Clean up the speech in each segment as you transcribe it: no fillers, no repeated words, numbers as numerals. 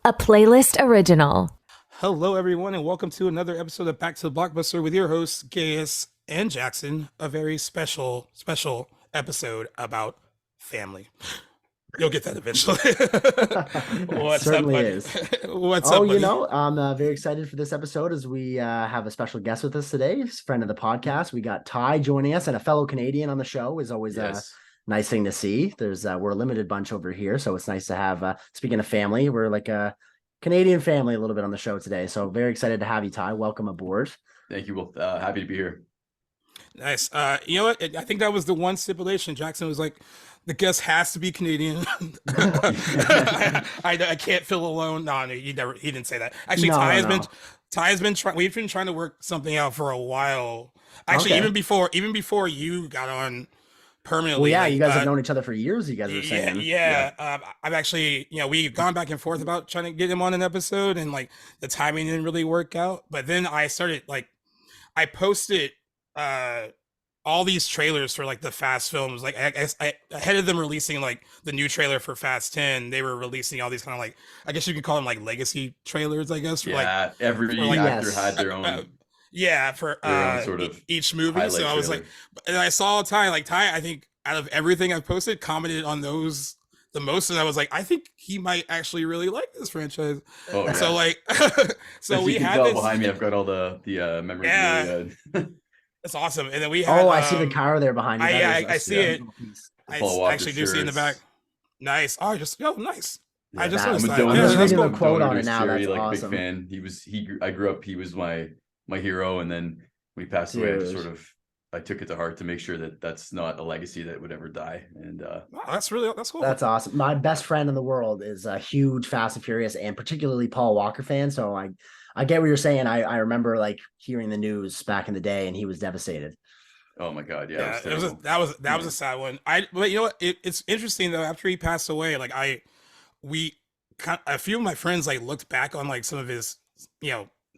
a playlist original. Hello, everyone, and welcome to another episode of Back to the Blockbuster with your hosts, Gaius and Jackson. A very special episode about family. You'll get that eventually. What's up, Certainly buddy? is. What's Oh, up, buddy? I'm very excited for this episode as we have a special guest with us today. He's a friend of the podcast. We got Ty joining us, and a fellow Canadian on the show is always a Yes. nice thing to see. We're a limited bunch over here, so it's nice to have. Speaking of family, we're like a Canadian family a little bit on the show today. So very excited to have you, Ty. Welcome aboard. Thank you. Well, happy to be here. Nice. You know what? I think that was the one stipulation. Jackson was like, the guest has to be Canadian. I can't feel alone. No, he didn't say that. Actually, No, Ty has been trying. We've been trying to work something out for a while. Actually, Okay. even before you got on permanently. Well, yeah, like, you guys have known each other for years. You guys are saying. I've actually, we've gone back and forth about trying to get him on an episode, and like the timing didn't really work out. But then I started I posted all these trailers for like the Fast films. Like I ahead of them releasing like the new trailer for Fast 10, they were releasing all these kind of like, I guess you could call them like legacy trailers, I guess. For Yeah, every for, like, actor yes. had their own, for their own sort of each movie. highlight So I was like, trailer. and I saw Ty, I think out of everything I've posted, commented on those the most, and I was like, I think he might actually really like this franchise. Oh, yeah. So like, so As we you can had tell this. behind me, I've got all the memorabilia. It's awesome. And then we had. Oh, I see the car there behind you. I see it. I Paul Walker actually do see in the back. shirts. Nice. Nice. Yeah, I just that noticed was that. dope. Yeah, I'm just that's reading cool. the quote on Donor it now. Theory, That's like awesome. big fan. I grew up. He was my hero, and then when he passed away, I just Dude. sort of I took it to heart to make sure that that's not a legacy that would ever die. And Wow, that's cool. That's awesome. My best friend in the world is a huge Fast and Furious and particularly Paul Walker fan. So I get what you're saying. I remember like hearing the news back in the day, and he was devastated. oh my god, yeah, Yeah, it was terrible. that was a sad one. But you know what? It's interesting though. After he passed away, we a few of my friends like looked back on like some of his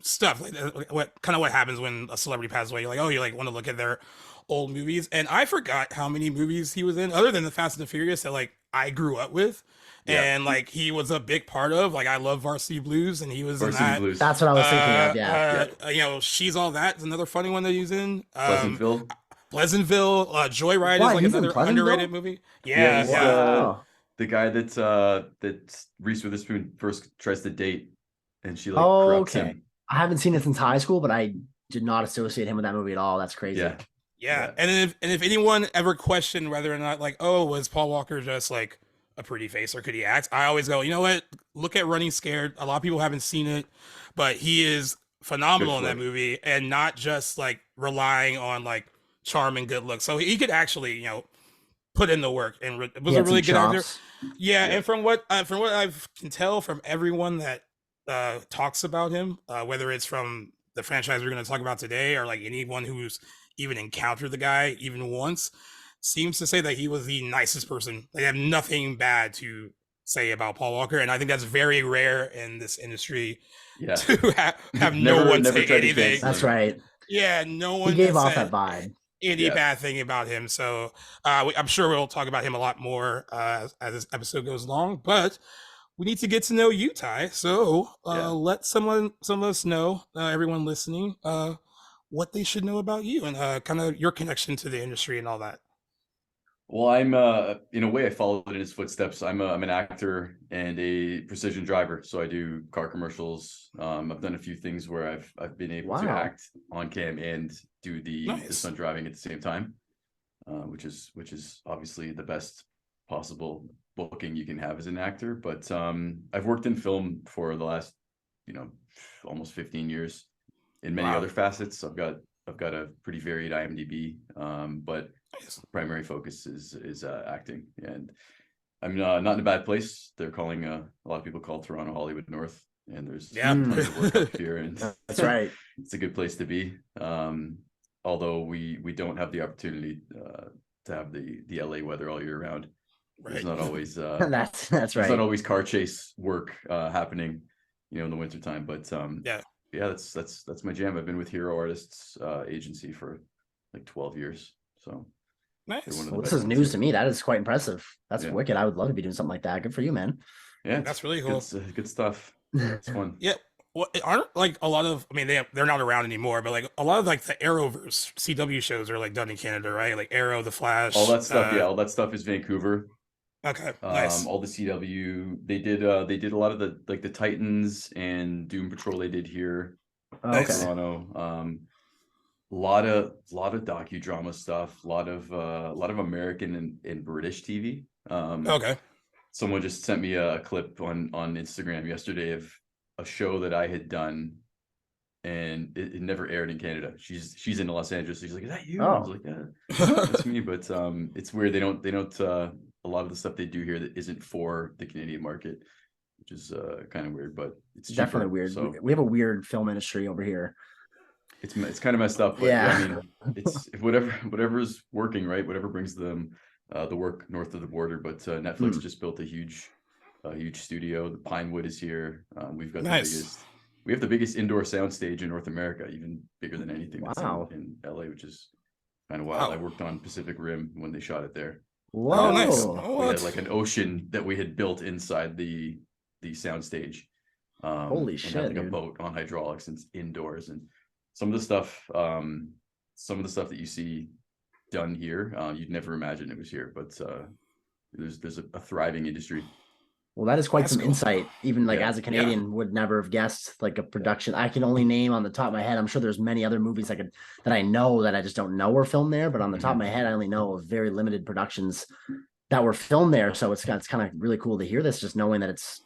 stuff, like what happens when a celebrity passes away. You're like, oh, you like want to look at their old movies, and I forgot how many movies he was in other than the Fast and the Furious that like I grew up with. Yeah. And like he was a big part of, like, I love Varsity Blues, and he was in Varsity that. Blues, That's what I was thinking of. Yeah. She's All That is another funny one that he's in. Pleasantville. Pleasantville, Joyride Why, is like he's in another Pleasantville? underrated movie. Yeah, he's, Wow. The guy that Reese Witherspoon first tries to date, and she like Oh, corrupts okay. him. I haven't seen it since high school, but I did not associate him with that movie at all. That's crazy. Yeah, Yeah, and if anyone ever questioned whether or not like, oh, was Paul Walker just like a pretty face or could he act? I always go, you know what? Look at Running Scared. A lot of people haven't seen it, but he is phenomenal in that flick. movie, and not just like relying on like charm and good looks. So he could actually, put in the work, and was He a had really some good actor. chops. Yeah, Yeah. and from what I can tell from everyone that talks about him, whether it's from the franchise we're going to talk about today or like anyone who's even encountered the guy even once, seems to say that he was the nicest person. They have nothing bad to say about Paul Walker, and I think that's very rare in this industry yeah. to have no Never- one never say tried to anything. cancel That's him. right. Yeah, no one He gave has off said that vibe. any Yeah. bad thing about him. So I'm sure we'll talk about him a lot more as this episode goes along. But we need to get to know you, Ty. So Yeah. let some of us know, everyone listening, what they should know about you and kind of your connection to the industry and all that. Well, I'm in a way I followed in his footsteps. I'm an actor and a precision driver, so I do car commercials. I've done a few things where I've been able to Wow. act on cam and do the Nice. stunt driving at the same time, which is obviously the best possible booking you can have as an actor. But I've worked in film for the last almost 15 years in many Wow. other facets. I've got a pretty varied IMDb, but Nice. primary focus is acting, and I'm not in a bad place. They're calling a lot of people call Toronto Hollywood North, and there's Yeah. tons of work up here, and That's right. it's a good place to be. Although we don't have the opportunity to have the LA weather all year round. Right. There's not always That's there's right. not always car chase work happening, in the wintertime. But Yeah. that's my jam. I've been with Hero Artists agency for like 12 years, so they're Nice. one of the Well, this best is ones news here. to me. That is quite impressive. That's Yeah. wicked. I would love to be doing something like that. Good for you, man. Yeah, That's really it's cool. good stuff. It's fun. Yeah. Well, aren't like a lot of, I mean, they're not around anymore, but like a lot of like the Arrowverse CW shows are like done in Canada, right? Like Arrow, The All Flash. that stuff, yeah, all that stuff is Vancouver. Okay, nice. All the CW, they did a lot of the like the Titans and Doom Patrol they did here Oh, in Nice. okay. Toronto. Lot of docudrama stuff, a lot of American and British TV. Okay. Someone just sent me a clip on Instagram yesterday of a show that I had done, and it never aired in Canada. She's in Los Angeles. She's like, "Is that you?" And I was Oh, like, "Yeah, that's me." But it's weird. They don't a lot of the stuff they do here that isn't for the Canadian market, which is kind of weird. But it's cheaper, definitely weird. so We have a weird film industry over here. it's kind of messed up. But yeah, I Yeah. mean, it's if whatever's working, right? Whatever brings them the work north of the border. But Netflix Hmm. just built a huge studio. The Pinewood is here. We've got Nice. we have the biggest indoor sound stage in North America, even bigger than anything that's Wow. in LA, which is kind of wild. I Wow. worked on Pacific Rim when they shot it there. Oh, nice. Whoa. Oh, We had what? like an ocean that we had built inside the sound stage, Holy and had shit, like a dude. boat on hydraulics and indoors. And some of the stuff that you see done here, you'd never imagine it was here. But there's a thriving industry. Well, that is quite That's some cool. insight. Even like Yeah. as a Canadian, would never have guessed like a production. I can only name on the top of my head. I'm sure there's many other movies that I know that I just don't know were filmed there. But on the top of my head, I only know of very limited productions that were filmed there. So it's kind of really cool to hear this, just knowing that it's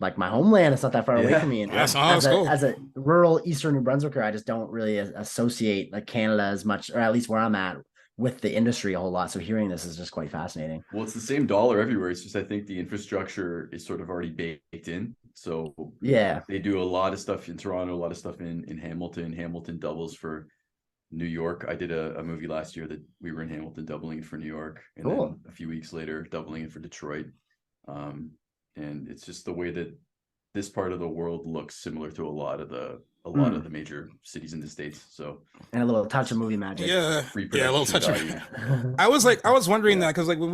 like my homeland. It's not that far away Yeah. from me. And That's, oh, as that's a cool. as a rural Eastern New Brunswicker, I just don't really associate like Canada as much, or at least where I'm at, with the industry a whole lot. So hearing this is just quite fascinating. Well, it's the same dollar everywhere. It's just I think the infrastructure is sort of already baked in. So Yeah. they do a lot of stuff in Toronto, a lot of stuff in Hamilton. Hamilton doubles for New York. I did a movie last year that we were in Hamilton doubling it for New York, and Cool. then a few weeks later doubling it for Detroit. And it's just the way that this part of the world looks similar to a lot of the major cities in the States. So And a little touch of movie magic. Yeah. free Yeah, a little production touch of value. I was wondering Yeah. that because like when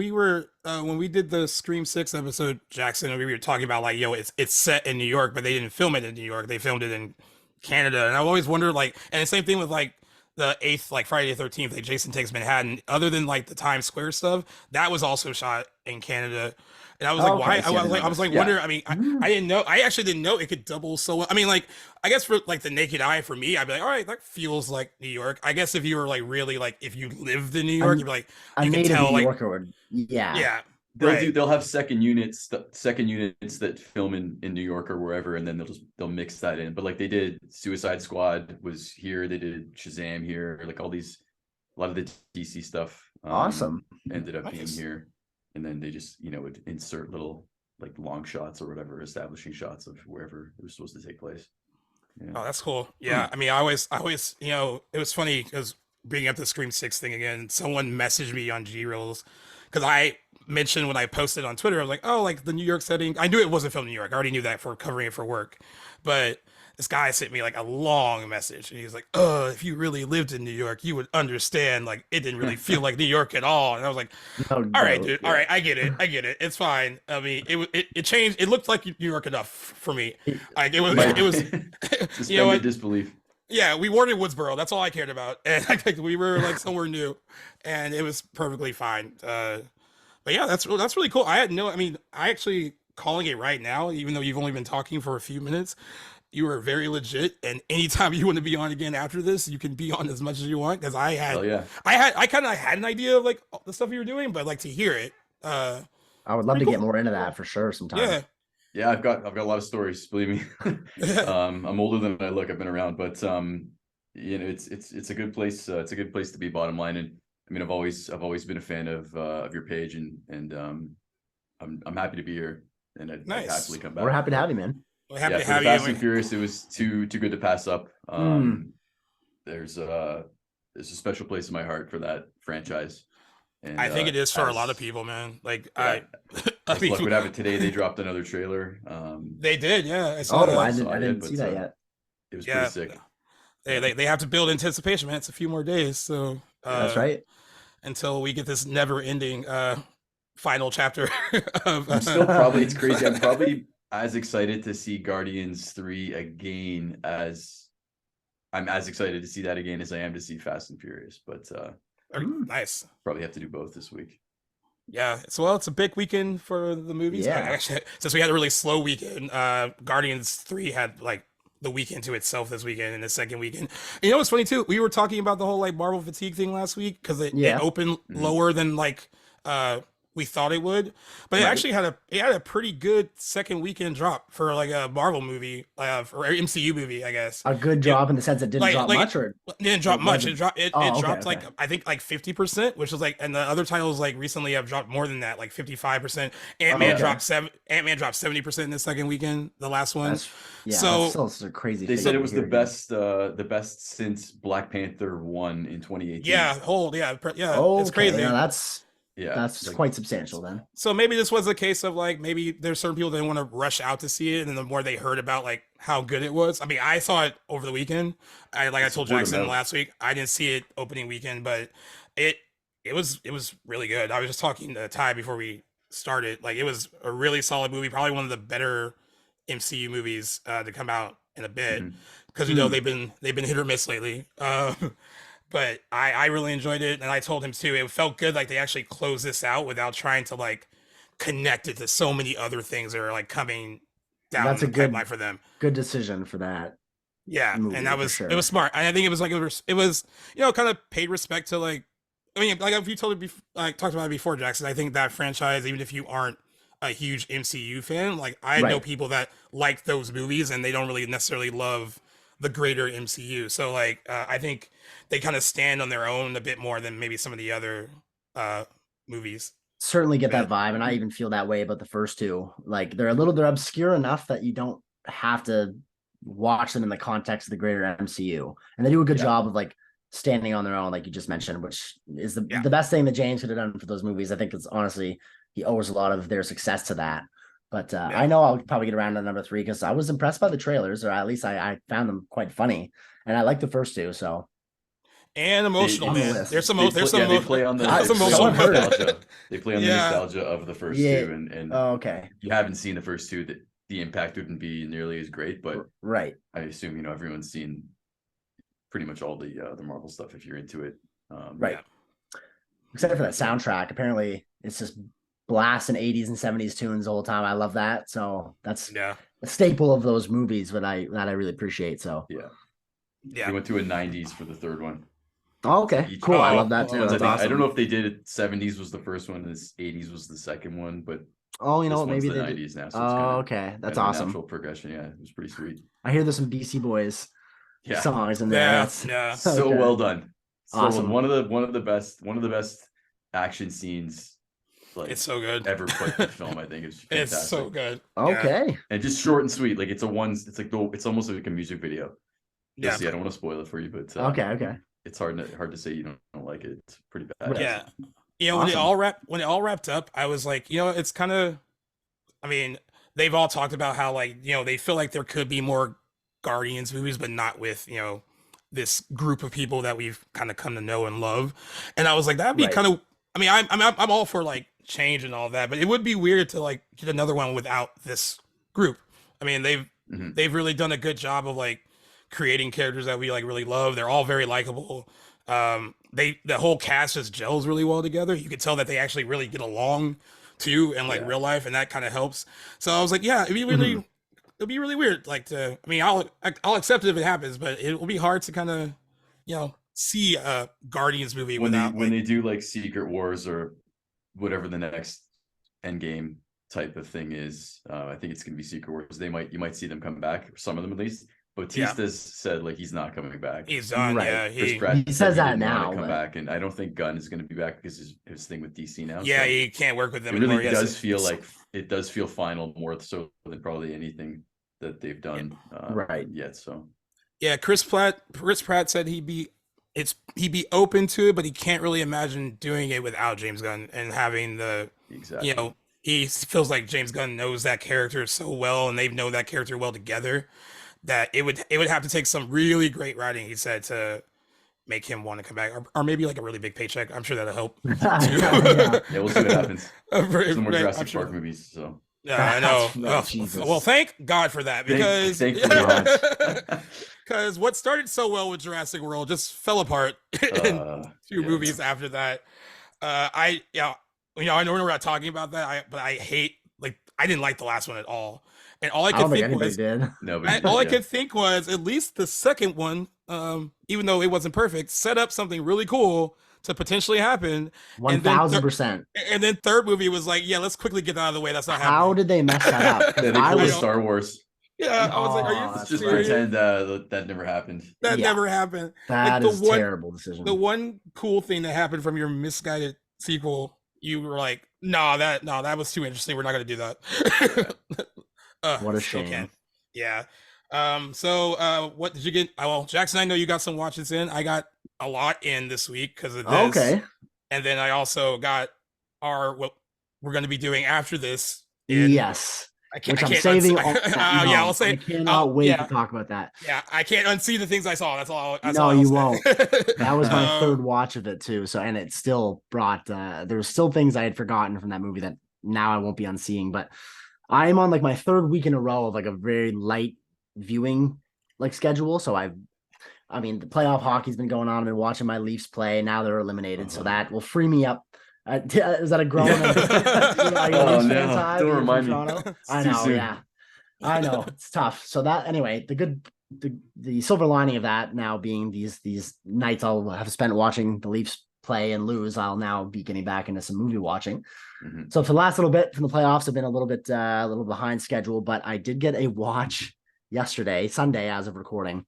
we did the Scream 6 episode, Jackson, we were talking about like, yo, it's set in New York, but they didn't film it in New York. They filmed it in Canada. And I've always wondered like, and the same thing with like the eighth, like Friday the 13th, like Jason Takes Manhattan, other than like the Times Square stuff, that was also shot in Canada. And I was like, Oh, okay. why? See, I didn't know I was this. like, Yeah. wondering. I mean, I didn't know. I actually didn't know it could double so well. I mean, like, I guess for like the naked eye, for me, I'd be like, all right, that feels like New York. I guess if you were like really like, if you lived in New York, you'd be like, A you can native tell, New like, Yorker would, yeah. yeah, They'll right. they'll have second units that film in New York or wherever, and then they'll mix that in. But like they did Suicide Squad was here, they did Shazam here, like a lot of the DC stuff Awesome. ended up being Nice. here. And then they just, would insert little like long shots or whatever, establishing shots of wherever it was supposed to take place. Yeah. Oh, that's cool. Yeah, I mean, I always, it was funny because bringing up the Scream 6 thing again, someone messaged me on G Reels because I mentioned when I posted on Twitter, I was like, oh, like the New York setting. I knew it wasn't filmed in New York. I already knew that for covering it for work, but this guy sent me like a long message, and he was like, "Oh, if you really lived in New York, you would understand. Like, it didn't really feel like New York at all." And I was like, No all right, doubt. dude. Yeah. All right, I get it. I get it. It's fine. I mean, it changed. It looked like New York enough for me. Like it was. Yeah. It was. Suspended You know what? disbelief. Yeah, we weren't in Woodsboro. That's all I cared about, and like, we were like somewhere new, and it was perfectly fine. But yeah, that's really cool. I had no. I mean, I actually calling it right now, even though you've only been talking for a few minutes. You are very legit, and anytime you want to be on again after this, you can be on as much as you want. Because Hell yeah. I kind of had an idea of like the stuff you were doing, but like to hear it, I would love to pretty get cool. more into that for sure sometime. Yeah, Yeah, I've got a lot of stories, believe me. I'm older than I look. I've been around, but it's a good place. It's a good place to be, bottom line. And I mean, I've always been a fan of your page, and I'm happy to be here, and I'd Nice. happily come back. We're happy to have you, man. we're happy Yeah, to for the have Fast you. and Furious, it was too good to pass up. There's a special place in my heart for that franchise. And I think it is for a lot of as people, man. Like yeah, I as mean, luck would have it, today they dropped another trailer. they did. Yeah, I saw Oh, I that. didn't, saw I it, didn't but, see that yet. It was Yeah, pretty sick. they have to build anticipation, man. It's a few more days, so That's right. until we get this never-ending final chapter of I'm still probably, it's crazy. I'm probably as excited to see Guardians 3 again as I'm as excited to see that again as I am to see Fast and Furious. But Nice. probably have to do both this week. Yeah, so it's a big weekend for the movies. Yeah. Actually, since we had a really slow weekend, Guardians 3 had like the weekend to itself this weekend and the second weekend. You know what's funny too? We were talking about the whole like Marvel fatigue thing last week because it opened lower than like we thought it would, but it actually had a pretty good second weekend drop for like a Marvel movie, or MCU movie, I guess. A good drop in the sense it didn't drop much, or it didn't drop much. It dropped okay. like I think like 50%, which is like, and the other titles like recently have dropped more than that, like 55%. Ant-Man dropped 70% in the second weekend, the last one. That's still crazy. They said it was the best since Black Panther 1 in 2018. Yeah, it's crazy. Yeah, that's quite substantial then. So maybe this was a case of like, maybe there's certain people that didn't want to rush out to see it, and the more they heard about like how good it was. I mean, I saw it over the weekend. I told Jackson last week, I didn't see it opening weekend, but it was really good. I was just talking to Ty before we started. Like, it was a really solid movie, probably one of the better MCU movies to come out in a bit, because you know they've been hit or miss lately. But I really enjoyed it, and I told him too. It felt good, like they actually closed this out without trying to like connect it to so many other things that are like coming down the pipeline for them. Good decision for that. Yeah, and that was it was smart. I think it was like it was kind of paid respect to like, I mean, like if you told it like talked about it before, Jackson. I think that franchise, even if you aren't a huge MCU fan, like I know people that like those movies and they don't really necessarily love the greater MCU. So like I think they kind of stand on their own a bit more than maybe some of the other movies. Certainly get that vibe, and I even feel that way about the first two. Like they're obscure enough that you don't have to watch them in the context of the greater MCU, and they do a good job of like standing on their own, like you just mentioned, which is the best thing that James could have done for those movies. I think it's honestly he owes a lot of their success to that. But I know I'll probably get around to number 3 because I was impressed by the trailers, or at least I found them quite funny, and I like the first two. So and emotional, man. There's some they play on the nostalgia. They play on the nostalgia of the first two, and you haven't seen the first two, that the impact wouldn't be nearly as great. But I assume everyone's seen pretty much all the Marvel stuff if you're into it. Except for that soundtrack, apparently it's just blasting 80s and 70s tunes the whole time. I love that. So that's a staple of those movies that I really appreciate. So we went to a 90s for the third one. Oh, okay, cool. I love that too. That's awesome. I don't know if they did it. 70s was the first one, and 80s was the second one, but maybe the they 90s now. So okay, that's awesome. Natural progression. Yeah, it was pretty sweet. I hear there's some BC Boys songs in there. So well done. Awesome. One of the best action scenes. Like, it's so good. Ever put in film, I think it's fantastic. It's so good. Okay, and just short and sweet. Like it's almost like a music video. I don't want to spoil it for you, but okay. It's hard to say you don't like it. It's pretty bad. Yeah. When it all wrapped up, I was like, it's kind of, I mean, they've all talked about how like, they feel like there could be more Guardians movies, but not with, this group of people that we've kind of come to know and love. And I was like, that'd be kind of, I mean, I'm all for like change and all that, but it would be weird to like get another one without this group. I mean, they've really done a good job of like creating characters that we like really love. They're all very likable. The whole cast just gels really well together. You could tell that they actually really get along too in like real life, and that kind of helps. So I was like, it'd be really weird. Like I'll accept it if it happens, but it will be hard to kind of see a Guardians movie when without when they do like Secret Wars or whatever the next Endgame type of thing is. I think it's gonna be Secret Wars. You might see them come back, some of them at least. Batista's said like he's not coming back. He's done. Right. Yeah, he says that now. Come back, and I don't think Gunn is going to be back because his thing with DC now. Yeah, he can't work with them. It really does feel like it does feel final more so than probably anything that they've done yet. So Chris Pratt said he'd be open to it, but he can't really imagine doing it without James Gunn and having he feels like James Gunn knows that character so well, and they've known that character well together, that it would have to take some really great writing, he said, to make him want to come back, or maybe like a really big paycheck. I'm sure that'll help. We'll see what happens. Some more Jurassic Park movies. So Yeah, I know. Right, Jesus. Well, thank God for that, because Thank God. because what started so well with Jurassic World just fell apart in two Yeah. movies after that. I I know we're not talking about that. But I hate, like, I didn't like the last one at all, and all I I could don't think think anybody was did. Nobody. all I Yeah. could think was at least the second one, even though it wasn't perfect, set up something really cool to potentially happen. And then 1000%. and then third movie was like, yeah, let's quickly get that out of the way. That's not How happening. did they mess that up? Yeah, they I pulled a was Star Wars. Yeah, I was like, are you Oh, Let's that's just serious? pretend that never happened. That Yeah. never happened. that the is one- terrible decision. The one cool thing that happened from your misguided sequel, you were like, that was too interesting. We're not gonna do that. What a still shame. can't. Yeah. What did you get? Well, Jackson, I know you got some watches in. I got a lot in this week because of this. Okay. And then I also got what we're going to be doing after this. Yes. Which I'm saving. yeah, I'll say. I cannot wait yeah. to talk about that. Yeah, I can't unsee the things I saw. That's all. No, you won't. That That was my third watch of it too. So, and it still brought. There were still things I had forgotten from that movie that now I won't be unseeing. But I'm on like my third week in a row of like a very light viewing like schedule. So I mean, the playoff hockey's been going on. I've been watching my Leafs play. Now they're eliminated, so that will free me up. Is that a grown? Oh no! Don't remind me. I know. Yeah, I know. It's tough. So that anyway, the silver lining of that now being these nights I'll have spent watching the Leafs play and lose, I'll now be getting back into some movie watching. Mm-hmm. So for the last little bit from the playoffs, I've been a little behind schedule, but I did get a watch yesterday, Sunday, as of recording,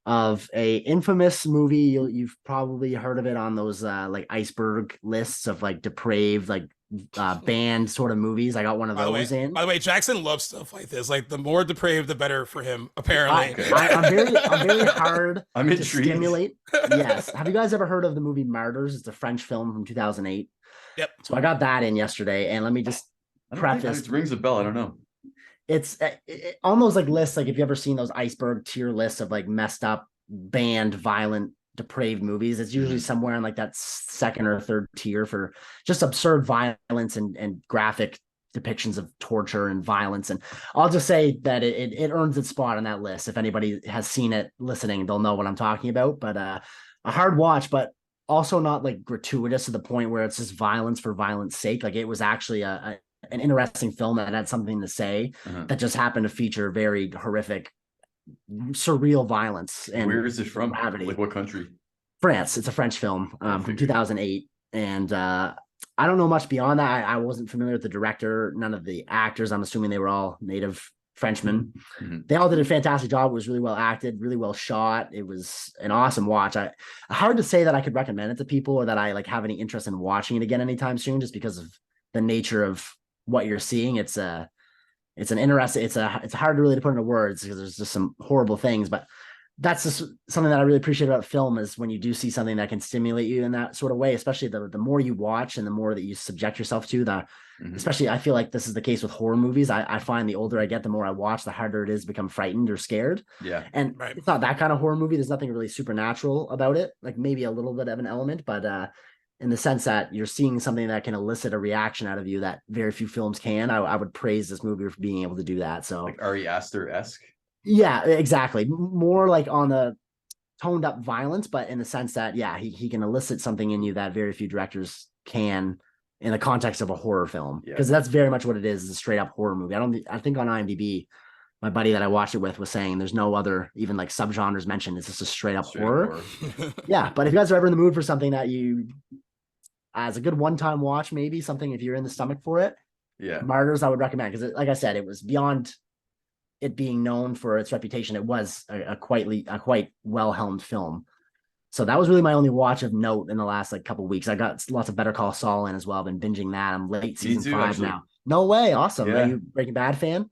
of a infamous movie. You've probably heard of it on those like iceberg lists of like depraved, like banned sort of movies. I got one of those in. By the way, Jackson loves stuff like this. Like the more depraved, the better for him. Apparently, I'm very hard I'm to intrigued. stimulate. Yes. Have you guys ever heard of the movie Martyrs? It's a French film from 2008. Yep. So I got that in yesterday, and let me just preface. It rings a bell. I don't know. It's on those like lists. Like if you ever seen those iceberg tier lists of like messed up, banned, violent, depraved movies, it's usually somewhere in like that second or third tier for just absurd violence and graphic depictions of torture and violence. And I'll just say that it earns its spot on that list. If anybody has seen it listening, they'll know what I'm talking about. But a hard watch, but also not like gratuitous to the point where it's just violence for violence sake. Like it was actually an interesting film that had something to say that just happened to feature very horrific, surreal violence. And where is it from? Gravity. Like what country? France. It's a French film from 2008. And I don't know much beyond that. I wasn't familiar with the director, none of the actors. I'm assuming they were all native Frenchmen. They all did a fantastic job. It was really well acted, really well shot. It was an awesome watch. Hard to say that I could recommend it to people or that I like have any interest in watching it again anytime soon, just because of the nature of what you're seeing. It's hard really to put into words because there's just some horrible things, but that's just something that I really appreciate about film is when you do see something that can stimulate you in that sort of way, especially the more you watch and the more that you subject yourself to especially I feel like this is the case with horror movies. I find the older I get, the more I watch, the harder it is to become frightened or scared. Yeah. And It's not that kind of horror movie. There's nothing really supernatural about it. Like maybe a little bit of an element, but in the sense that you're seeing something that can elicit a reaction out of you that very few films can. I would praise this movie for being able to do that. So like Ari Aster-esque. Yeah, exactly. More like on the toned up violence, but in the sense that, yeah, he can elicit something in you that very few directors can in the context of a horror film. Because that's very much what it is a straight up horror movie. I think on IMDb, my buddy that I watched it with was saying there's no other even like subgenres mentioned. It's just a straight up horror. Yeah. But if you guys are ever in the mood for something that you, as a good one-time watch, maybe something if you're in the stomach for it, Martyrs I would recommend. Because like I said, it was beyond it being known for its reputation. It was a quite well-helmed film. So that was really my only watch of note in the last like couple of weeks. I got lots of Better Call Saul in as well. I've been binging that. I'm late season 5 actually. Now. No way. Awesome. Are you a Breaking Bad fan?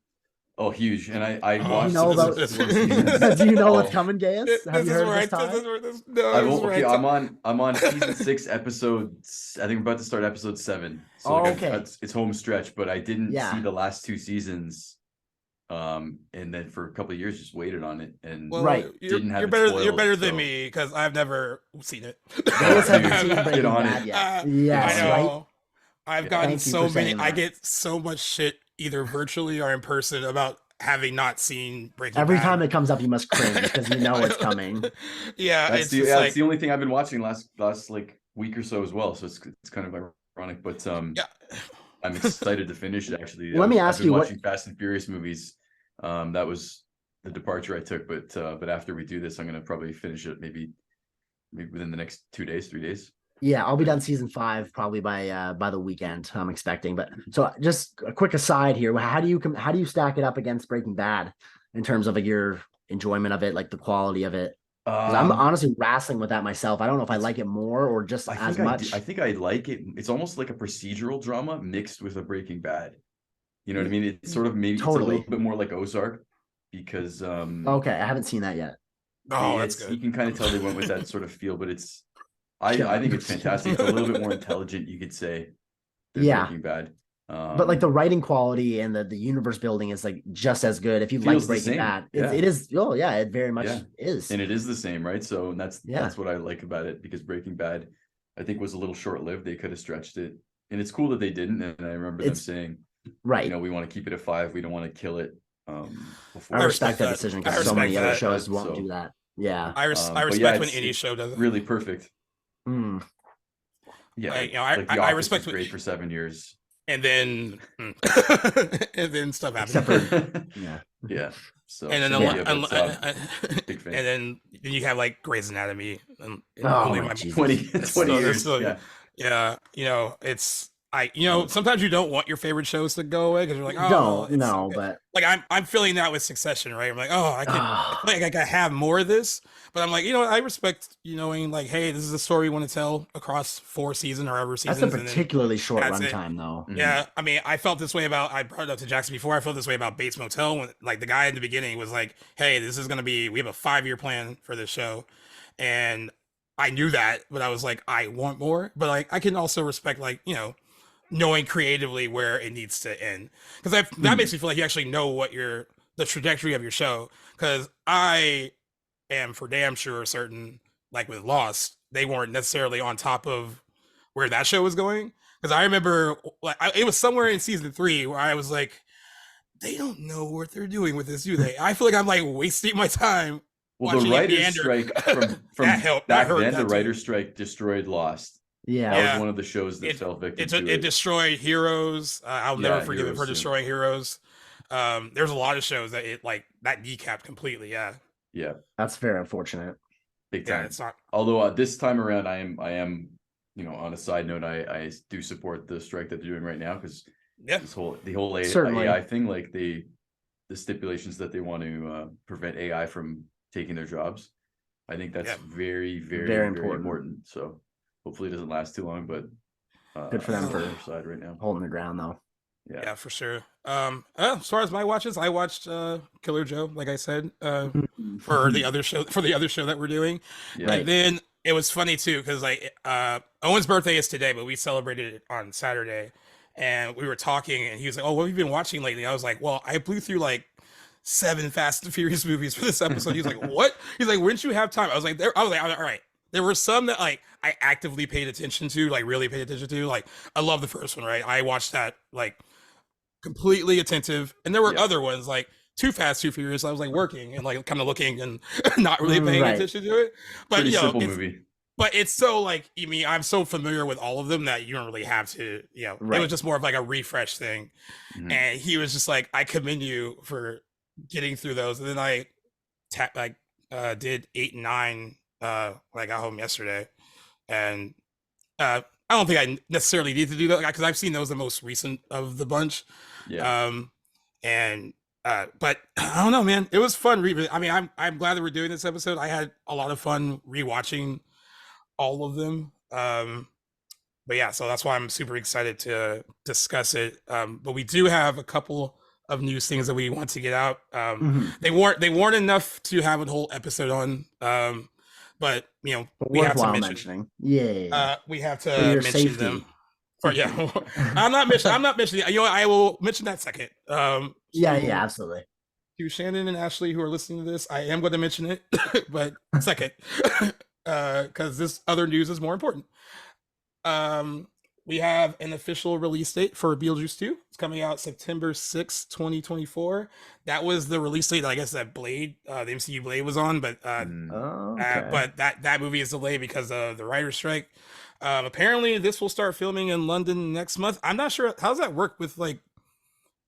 Oh, huge. And I watched Do you know what's coming, Gaius? Have you heard this time? I'm on season 6 episodes. I think we're about to start episode 7. So it's home stretch, but I didn't see the last 2 seasons. And then for a couple of years just waited on it and didn't have you're better than me because I've never seen it. Get on it. I know. I've gotten so many. I get so much shit either virtually or in person about having not seen Breaking Every Bad. time it comes up, you must cringe because you know it's coming. Yeah, That's it's the just that's like the only thing I've been watching last like week or so as well. So it's kind of ironic, but yeah. I'm excited to finish it. Actually, Let me I've ask been you what. watching Fast and Furious movies. That was the departure I took, but after we do this, I'm gonna probably finish it maybe within the next 2 days, 3 days. Yeah, I'll be done season 5 probably by the weekend. I'm expecting. But so just a quick aside here. How do you stack it up against Breaking Bad in terms of like your enjoyment of it, like the quality of it? Because I'm honestly wrestling with that myself. I don't know if I like it more or just as much. I think I like it. It's almost like a procedural drama mixed with a Breaking Bad. You know what I mean? It's sort of maybe Totally. it's a little bit more like Ozark because Okay, I haven't seen that yet. Oh, that's good. You can kind of tell they went with that sort of feel, but I think it's fantastic. It's a little bit more intelligent, you could say, than Breaking Bad. But like the writing quality and the universe building is like just as good. If you like Breaking Bad, it is. Oh yeah, it very much is. And it is the same, right? So that's what I like about it, because Breaking Bad, I think, was a little short lived. They could have stretched it, and it's cool that they didn't. And I remember them saying, right, you know, we want to keep it at 5. We don't want to kill it. I respect that decision because so many other shows won't do that. Yeah, I respect when any show does it. Really perfect. Mm. Yeah, like, you know, I respect was great for 7 years, and then and then stuff happened. yeah. So and then big fan. And then you have like Grey's Anatomy. And oh my 20 years. Yeah, you know, it's sometimes you don't want your favorite shows to go away because you're like, but like I'm feeling that with Succession, right? I'm like, I feel like I could have more of this, but I'm like, I respect knowing like, hey, this is a story we want to tell across 4 seasons or however seasons. That's a particularly short runtime, though. Yeah, I mean, I felt this way about. I brought it up to Jackson before. I felt this way about Bates Motel when like the guy in the beginning was like, hey, this is gonna be. We have a 5-year plan for this show, and I knew that, but I was like, I want more, but like I can also respect like knowing creatively where it needs to end, because that makes me feel like you actually know what the trajectory of your show, because I am for damn sure certain, like with Lost, they weren't necessarily on top of where that show was going, because I remember like it was somewhere in season 3 where I was like, they don't know what they're doing with this, do they? I feel like I'm like wasting my time. Well, the writer's strike from back then, the writer's strike destroyed Lost. Yeah, that was one of the shows that fell victim to it. It destroyed Heroes. I'll never forgive it for destroying Heroes. There's a lot of shows that it like that decapped completely. Yeah, that's very unfortunate. Big time. Yeah, it's not. Although this time around, I am, on a side note, I do support the strike that they're doing right now, because the whole AI thing, like the stipulations that they want to prevent AI from taking their jobs. I think that's very, very, very important. So hopefully it doesn't last too long, but good for them for side right now, holding their ground though. Yeah, for sure. As far as my watches, I watched Killer Joe, like I said, for the other show that we're doing. Yeah. And then it was funny too, because like Owen's birthday is today, but we celebrated it on Saturday, and we were talking, and he was like, "Oh, what have you been watching lately?" I was like, "Well, I blew through like 7 Fast and Furious movies for this episode." He's like, "What?" He's like, "Wouldn't you have time?" I was like, all right. There were some that like I actively paid attention to, like really paid attention to. Like I love the first one, right? I watched that like completely attentive, and there were other ones like Too Fast, Too Furious. I was like working and like kind of looking and not really paying attention to it. But pretty simple movie. But it's so like, I'm so familiar with all of them that you don't really have to, it was just more of like a refresh thing. Mm-hmm. And he was just like, I commend you for getting through those. And then I did 8 and 9 when I got home yesterday. And I don't think I necessarily need to do that, because I've seen those the most recent of the bunch. Yeah. But I don't know, man. It was fun. I'm glad that we're doing this episode. I had a lot of fun rewatching all of them. But yeah, so that's why I'm super excited to discuss it. But we do have a couple of news things that we want to get out. They weren't enough to have a whole episode on. But we have to mention. We have to mention safety. Them. I'm not mentioning. I will mention that second. Absolutely. To Shannon and Ashley who are listening to this, I am going to mention it, but second, because this other news is more important. we have an official release date for Beetlejuice 2. It's coming out September 6th, 2024. That was the release date that I guess that Blade, the MCU Blade was on, but Okay. that movie is delayed because of the writer's strike. Apparently, this will start filming in London next month. I'm not sure how does that work with like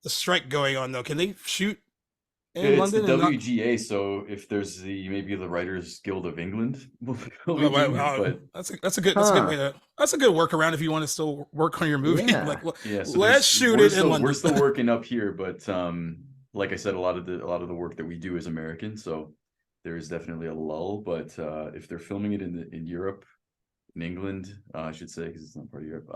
the strike going on though. Can they shoot in It's London? the And not, WGA, so if there's maybe the Writers Guild of England will be oh, doing it, but that's a good way to that's a good workaround if you want to still work on your movie. Yeah. Like, yeah, so let's shoot it in London. we're still working up here, but like I said, a lot of the work that we do is American, so there is definitely a lull. But if they're filming it in Europe, in England, I should say, because it's not part of Europe,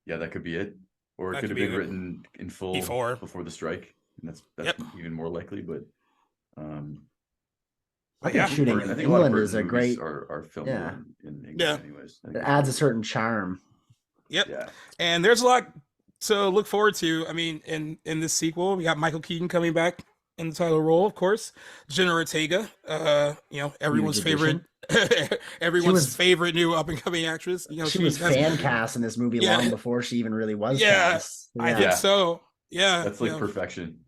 yeah, that could be it, or it That could have could be been it. written in full Before the strike, and that's Yep. even more likely. But I think yeah, shooting I in think a lot of England is Burton a movies great. are filmed Yeah. in England, Yeah. anyways. I It think it's adds a pretty certain charm. Yep. good. Yeah. And there's a lot to look forward to. I mean, in this sequel, we got Michael Keaton coming back in the title role, of course. Jenna Ortega, everyone's Huge favorite, was- favorite new up and coming actress. She was fan cast in this movie Yeah. long before she even really was Yeah, cast. I Yeah. think so. Yeah, That's like perfection.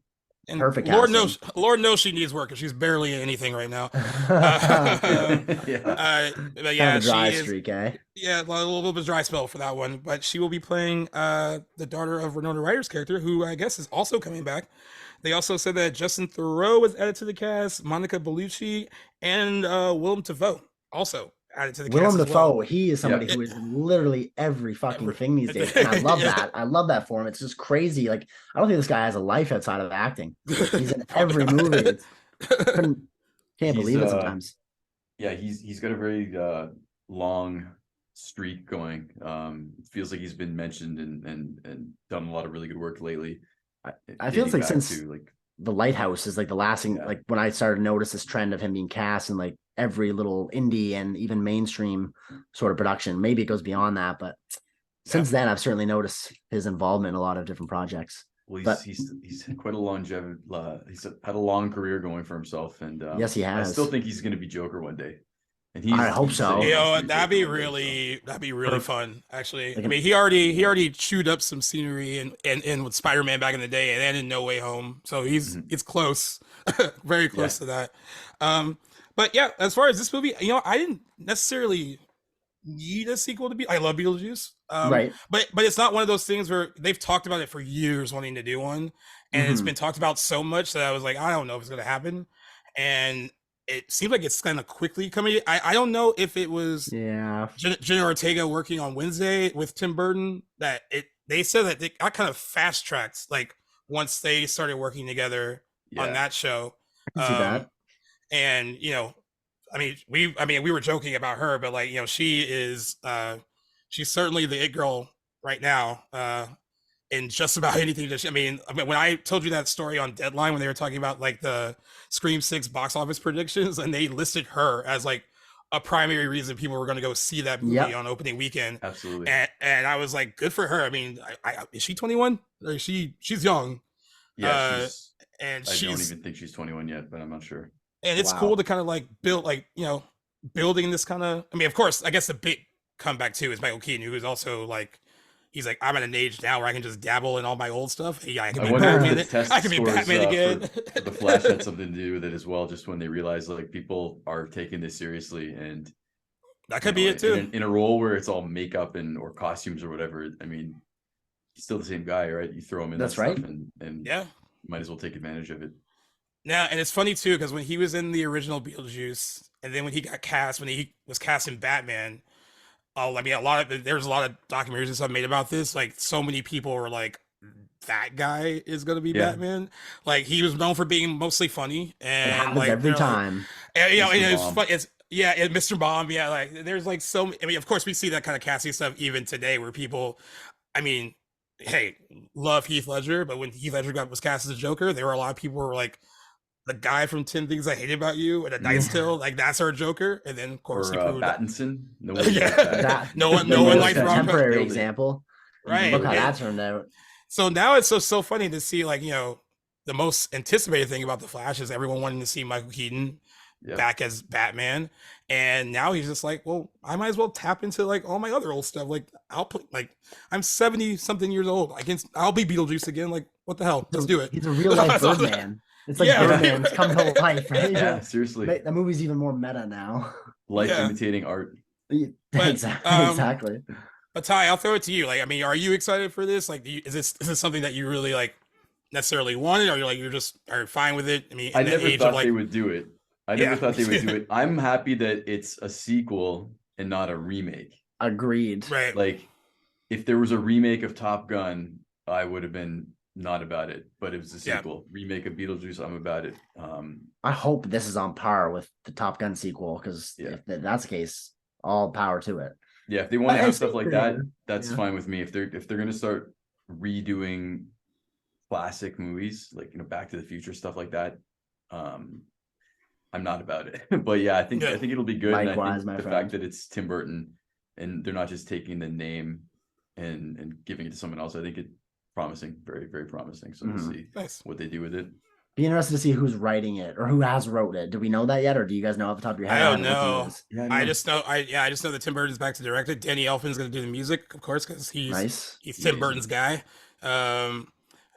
and perfect Lord casting. knows she needs work because she's barely in anything right now. Yeah. But Kind yeah, of a dry she is. streak, eh? Yeah, a little bit dry spell for that one, but she will be playing the daughter of Winona Ryder's character, who I guess is also coming back. They also said that Justin Theroux was added to the cast, Monica Bellucci, and Willem Dafoe also added to the Willem cast as well. Dafoe, he is somebody Yeah. who is in literally every fucking Every- thing these days. And I love Yeah. that. I love that for him. It's just crazy. Like, I don't think this guy has a life outside of acting. He's in Probably every not. movie. Can't He's, believe it sometimes. Yeah, he's got a very long streak going. It feels like he's been mentioned and done a lot of really good work lately. I feel it's dating like back since to, like, The Lighthouse is like the last thing, Yeah. like when I started to notice this trend of him being cast in like every little indie and even mainstream sort of production. Maybe it goes beyond that, but since then I've certainly noticed his involvement in a lot of different projects. well, but- he's had quite a longevity. He's had a long career going for himself, and Yes, he I has. still think he's going to be Joker one day. And I hope so. You know, wants to that'd be Joker one day, really Perfect. fun. Actually, Like I mean, he already chewed up some scenery and with Spider-Man back in the day, and then in No Way Home, so it's close, very close to that. But yeah, as far as this movie, you know, I didn't necessarily need a sequel to be. I love Beetlejuice, Right. But it's not one of those things where they've talked about it for years, wanting to do one, and it's Mhm. been talked about so much that I was like, I don't know if it's gonna happen, and it seems like it's kind of quickly coming. I don't know if it was Yeah. Jenna Ortega working on Wednesday with Tim Burton that they said that they got kind of fast tracked like once they started working together on that show. I can see that. And you know, we were joking about her, but like, you know, she's certainly the it girl right now. In just about anything that I mean, when I told you that story on Deadline when they were talking about like the Scream 6 box office predictions, and they listed her as like a primary reason people were going to go see that movie Yep. on opening weekend. Absolutely. And I was like, good for her. I mean, is she 21? Or is she's young? Yeah, And I don't she's even think she's 21 yet, but I'm not sure. and it's Wow. cool to kind of like build, like, you know, building this kind of. I mean, of course, I guess the big comeback too is Michael Keaton, who is also like. He's like, I'm at an age now where I can just dabble in all my old stuff. Yeah, I can I be wonder if Batman. the test I can be scores, Batman again. for the Flash had something to do with it as well. Just when they realized like people are taking this seriously, and That could be it too. in a role where it's all makeup or costumes or whatever. I mean, he's still the same guy, right? You throw him in That's that right. stuff and Yeah. might as well take advantage of it. Now, and it's funny too because when he was in the original Beetlejuice, and then when he was cast in Batman. I mean, there's a lot of documentaries and stuff made about this. Like, so many people were like, "That guy is gonna be Yeah. Batman." Like, he was known for being mostly funny, It and happens like every they're like- time. and, you know, Mr. and it's Bomb. fun. It's and Mr. Bomb. Yeah, like there's like so. I mean, of course, we see that kind of casting stuff even today, where people, I mean, hey, love Heath Ledger, but when Heath Ledger was cast as a Joker, there were a lot of people who were like, the guy from 10 Things I Hate About You and A Knight's Yeah. Tale, like that's our Joker. And then of course Or he proved Pattinson. No one Yeah. likes that. That no one was likes a Robert temporary Nailed it. example. Right. Look how Yeah. that turned out. So now it's so funny to see, like, you know, the most anticipated thing about the Flash is everyone wanting to see Michael Keaton back as Batman, and now he's just like, well, I might as well tap into like all my other old stuff. Like I'll play, like I'm 70 something years old. I'll be Beetlejuice again. Like what the hell? Let's do it. He's a real life Birdman. It's like Birdman's come to life, right? Yeah, seriously. That movie's even more meta now. Life imitating art. But, exactly. But Ty, I'll throw it to you. Like, I mean, are you excited for this? Like, is this something that you really like necessarily wanted, or you're just are fine with it? I mean, I never thought they would do it. I never thought they would do it. I'm happy that it's a sequel and not a remake. Agreed. Right. Like, if there was a remake of Top Gun, I would have been not about it. But it was a sequel. Remake of Beetlejuice, I'm about it. I hope this is on par with the Top Gun sequel, because if that's the case, all power to it. Yeah, if they want to have stuff like that, that's fine with me. If they're gonna start redoing classic movies, like Back to the Future, stuff like that, I'm not about it. But yeah, I think it'll be good. Likewise, and I think the fact that it's Tim Burton and they're not just taking the name and giving it to someone else, I think it's promising, very, very promising. So we'll see what they do with it. Be interested to see who's writing it or who has wrote it. Do we know that yet, or do you guys know off the top of your head? I don't know. Yeah, I just know. I just know that Tim Burton's back to direct it. Danny Elfman's going to do the music, of course, because he's Tim Burton's guy. And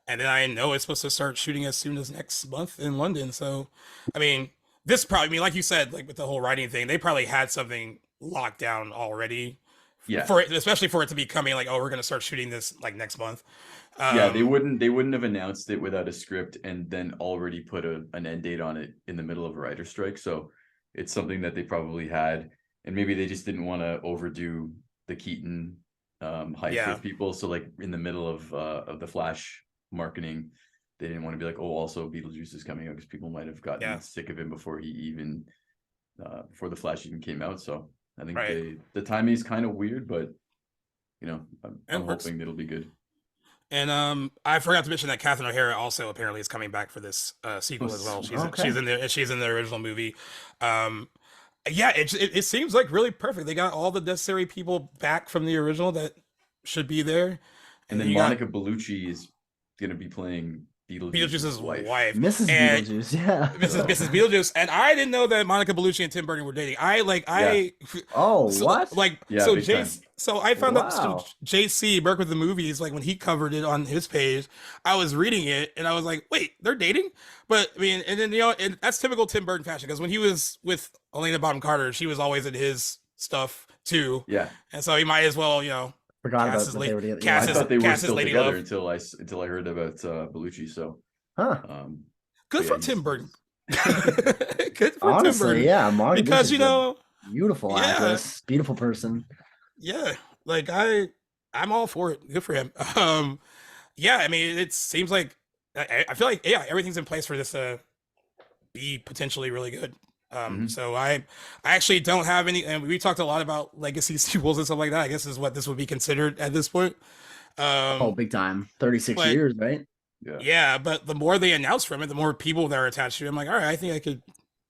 then I know it's supposed to start shooting as soon as next month in London. So, I mean, this probably, I mean, like you said, like with the whole writing thing, they probably had something locked down already. Yeah. For it, especially for it to be coming, like, oh, we're going to start shooting this like next month. They wouldn't have announced it without a script and then already put an end date on it in the middle of a writer's strike. So it's something that they probably had, and maybe they just didn't want to overdo the Keaton hype with people. So like in the middle of the Flash marketing, they didn't want to be like, oh, also Beetlejuice is coming out, because people might have gotten sick of him before before the Flash even came out. So I think the timing is kind of weird, but I'm hoping it'll be good. And I forgot to mention that Catherine O'Hara also apparently is coming back for this sequel as well. She's in the original movie. It seems like really perfect. They got all the necessary people back from the original that should be there. And then Monica Bellucci is going to be playing Beetlejuice's wife. Mrs. Beetlejuice, Mrs. Beetlejuice. And I didn't know that Monica Bellucci and Tim Burton were dating. What? Like, so I found out JC Burke with the movies, like when he covered it on his page, I was reading it and I was like, wait, they're dating? But I mean, and then, and that's typical Tim Burton fashion, because when he was with Elena Bonham Carter, she was always in his stuff too. Yeah. And so he might as well, forgot about they were together. I thought they were still together until I heard about Bellucci. So, good for Tim Burton. Good for Honestly, Tim Burton. Yeah, Mark, because beautiful actress, beautiful person. Yeah, like I'm all for it. Good for him. I mean, it seems like I feel like everything's in place for this to be potentially really good. So I actually don't have any, and we talked a lot about legacy sequels and stuff like that. I guess is what this would be considered at this point. Big time. 36 years, right? Yeah, but the more they announce from it, the more people that are attached to it. I'm like, all right, I think I could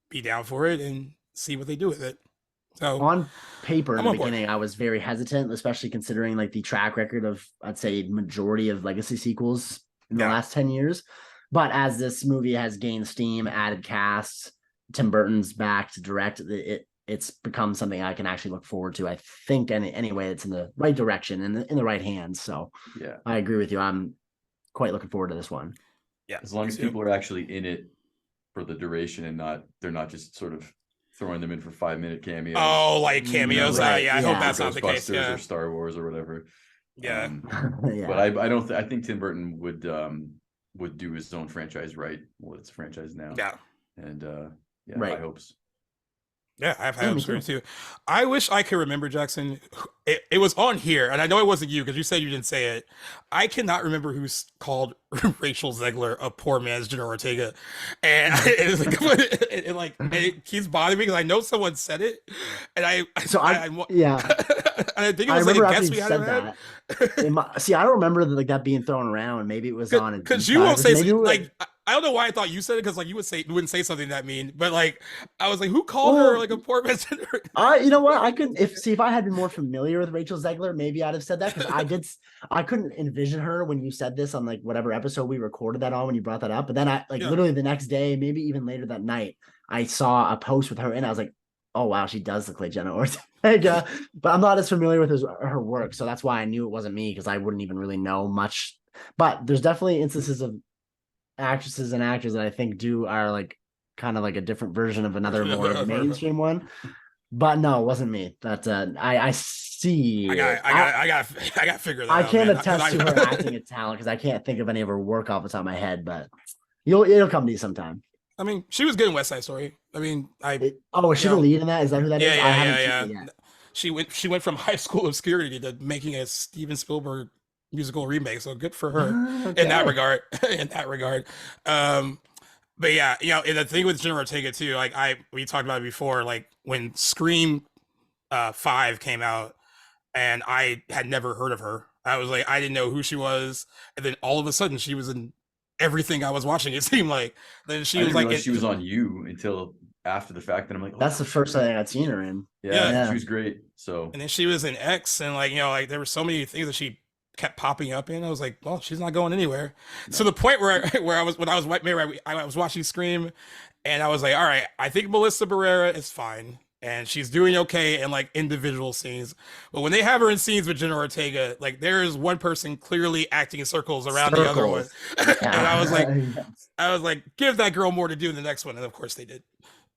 be down for it and see what they do with it. So on paper in the beginning, I was very hesitant, especially considering like the track record of, I'd say, majority of legacy sequels in the last 10 years. But as this movie has gained steam, added casts, Tim Burton's back to direct, it's become something I can actually look forward to. I think anyway, it's in the right direction and in the right hands. So I agree with you. I'm quite looking forward to this one. Yeah, as long as people are actually in it for the duration and they're not just sort of throwing them in for 5-minute cameos. Oh, like cameos. I hope that's not the case. Or Star Wars or whatever. Yeah. But I think Tim Burton would do his own franchise right. Well, it's a franchise now. Yeah. And high hopes. Yeah, I have high hopes for it too. I wish I could remember, Jackson. It was on here, and I know it wasn't you because you said you didn't say it. I cannot remember who's called Rachel Zegler a poor man's Jenna Ortega, and it keeps bothering me because I know someone said it, and I and I think it was like a guess we had. See, I don't remember that being thrown around. Maybe it was on because you won't say like. I don't know why I thought you said it, because like you wouldn't say something that mean, but like I was like, who called her like a poor man's? You know what? I couldn't. If I had been more familiar with Rachel Zegler, maybe I'd have said that, because I couldn't envision her when you said this on like whatever episode we recorded that on when you brought that up. But then literally the next day, maybe even later that night, I saw a post with her and I was like, oh wow, she does look like Jenna Ortega. But I'm not as familiar with her work, so that's why I knew it wasn't me, because I wouldn't even really know much. But there's definitely instances of actresses and actors that I think are like kind of like a different version of another more mainstream one. But no, it wasn't me. That I see. I got to figure that out. I can't man. attest to her acting talent because I can't think of any of her work off the top of my head. But it'll come to you sometime. I mean, she was good in West Side Story. I mean, is she the lead in that? Is that who that is? Yeah. She went from high school obscurity to making a Steven Spielberg musical remake. So good for her in that regard. But yeah, and the thing with Jenna Ortega too, like we talked about it before, like when Scream 5 came out, and I had never heard of her. I was like, I didn't know who she was, and then all of a sudden she was in everything I was watching. It seemed like then she was like, she was on You until after the fact, and I'm like, that's the first thing I'd seen her in. Yeah, she was great. So and then she was in X, and like like there were so many things that she kept popping up in. I was like, well, she's not going anywhere. No. So the point where I was watching Scream, and I was like, all right, I think Melissa Barrera is fine, and she's doing okay in like individual scenes. But when they have her in scenes with Jenna Ortega, like there is one person clearly acting in circles around the other one. And I was like, give that girl more to do in the next one. And of course they did.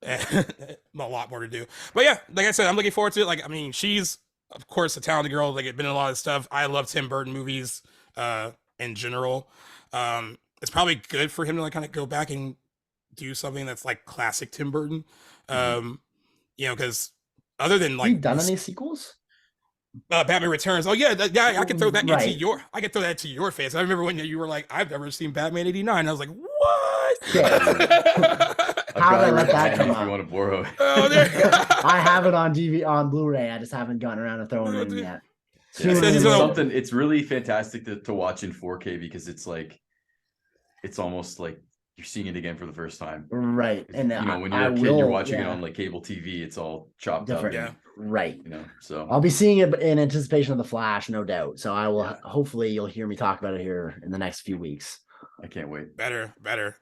A lot more to do. But yeah, like I said, I'm looking forward to it. Like, I mean, she's of course a talented girl. Like, been in a lot of stuff. I love Tim Burton movies in general. It's probably good for him to like kind of go back and do something that's like classic Tim Burton. Because other than like, have you done any sequels? Batman Returns. Oh yeah, I can throw that into your face. I remember when you were like, I've never seen Batman '89. I was like, what? Yeah. How did I let that come up? If you want to borrow it. I have it on DVD on Blu-ray. I just haven't gotten around to throwing it in yet. It's really fantastic to watch in 4K because it's like it's almost like you're seeing it again for the first time. Right. And when you're a kid, you're watching it on like cable TV, it's all chopped up. Yeah. Right. So I'll be seeing it in anticipation of The Flash, no doubt. So I will hopefully you'll hear me talk about it here in the next few weeks. I can't wait. Better.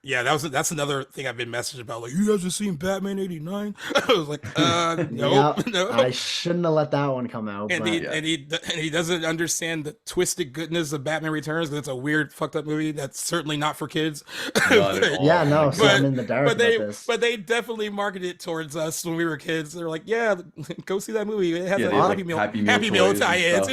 Yeah, that's another thing I've been messaged about. Like, you guys have seen Batman '89? I was like, no. I shouldn't have let that one come out. And he doesn't understand the twisted goodness of Batman Returns because it's a weird, fucked up movie that's certainly not for kids. So I'm in the dark about this. But they definitely marketed it towards us when we were kids. They're like, yeah, go see that movie. It has a Happy Meal tie-ins.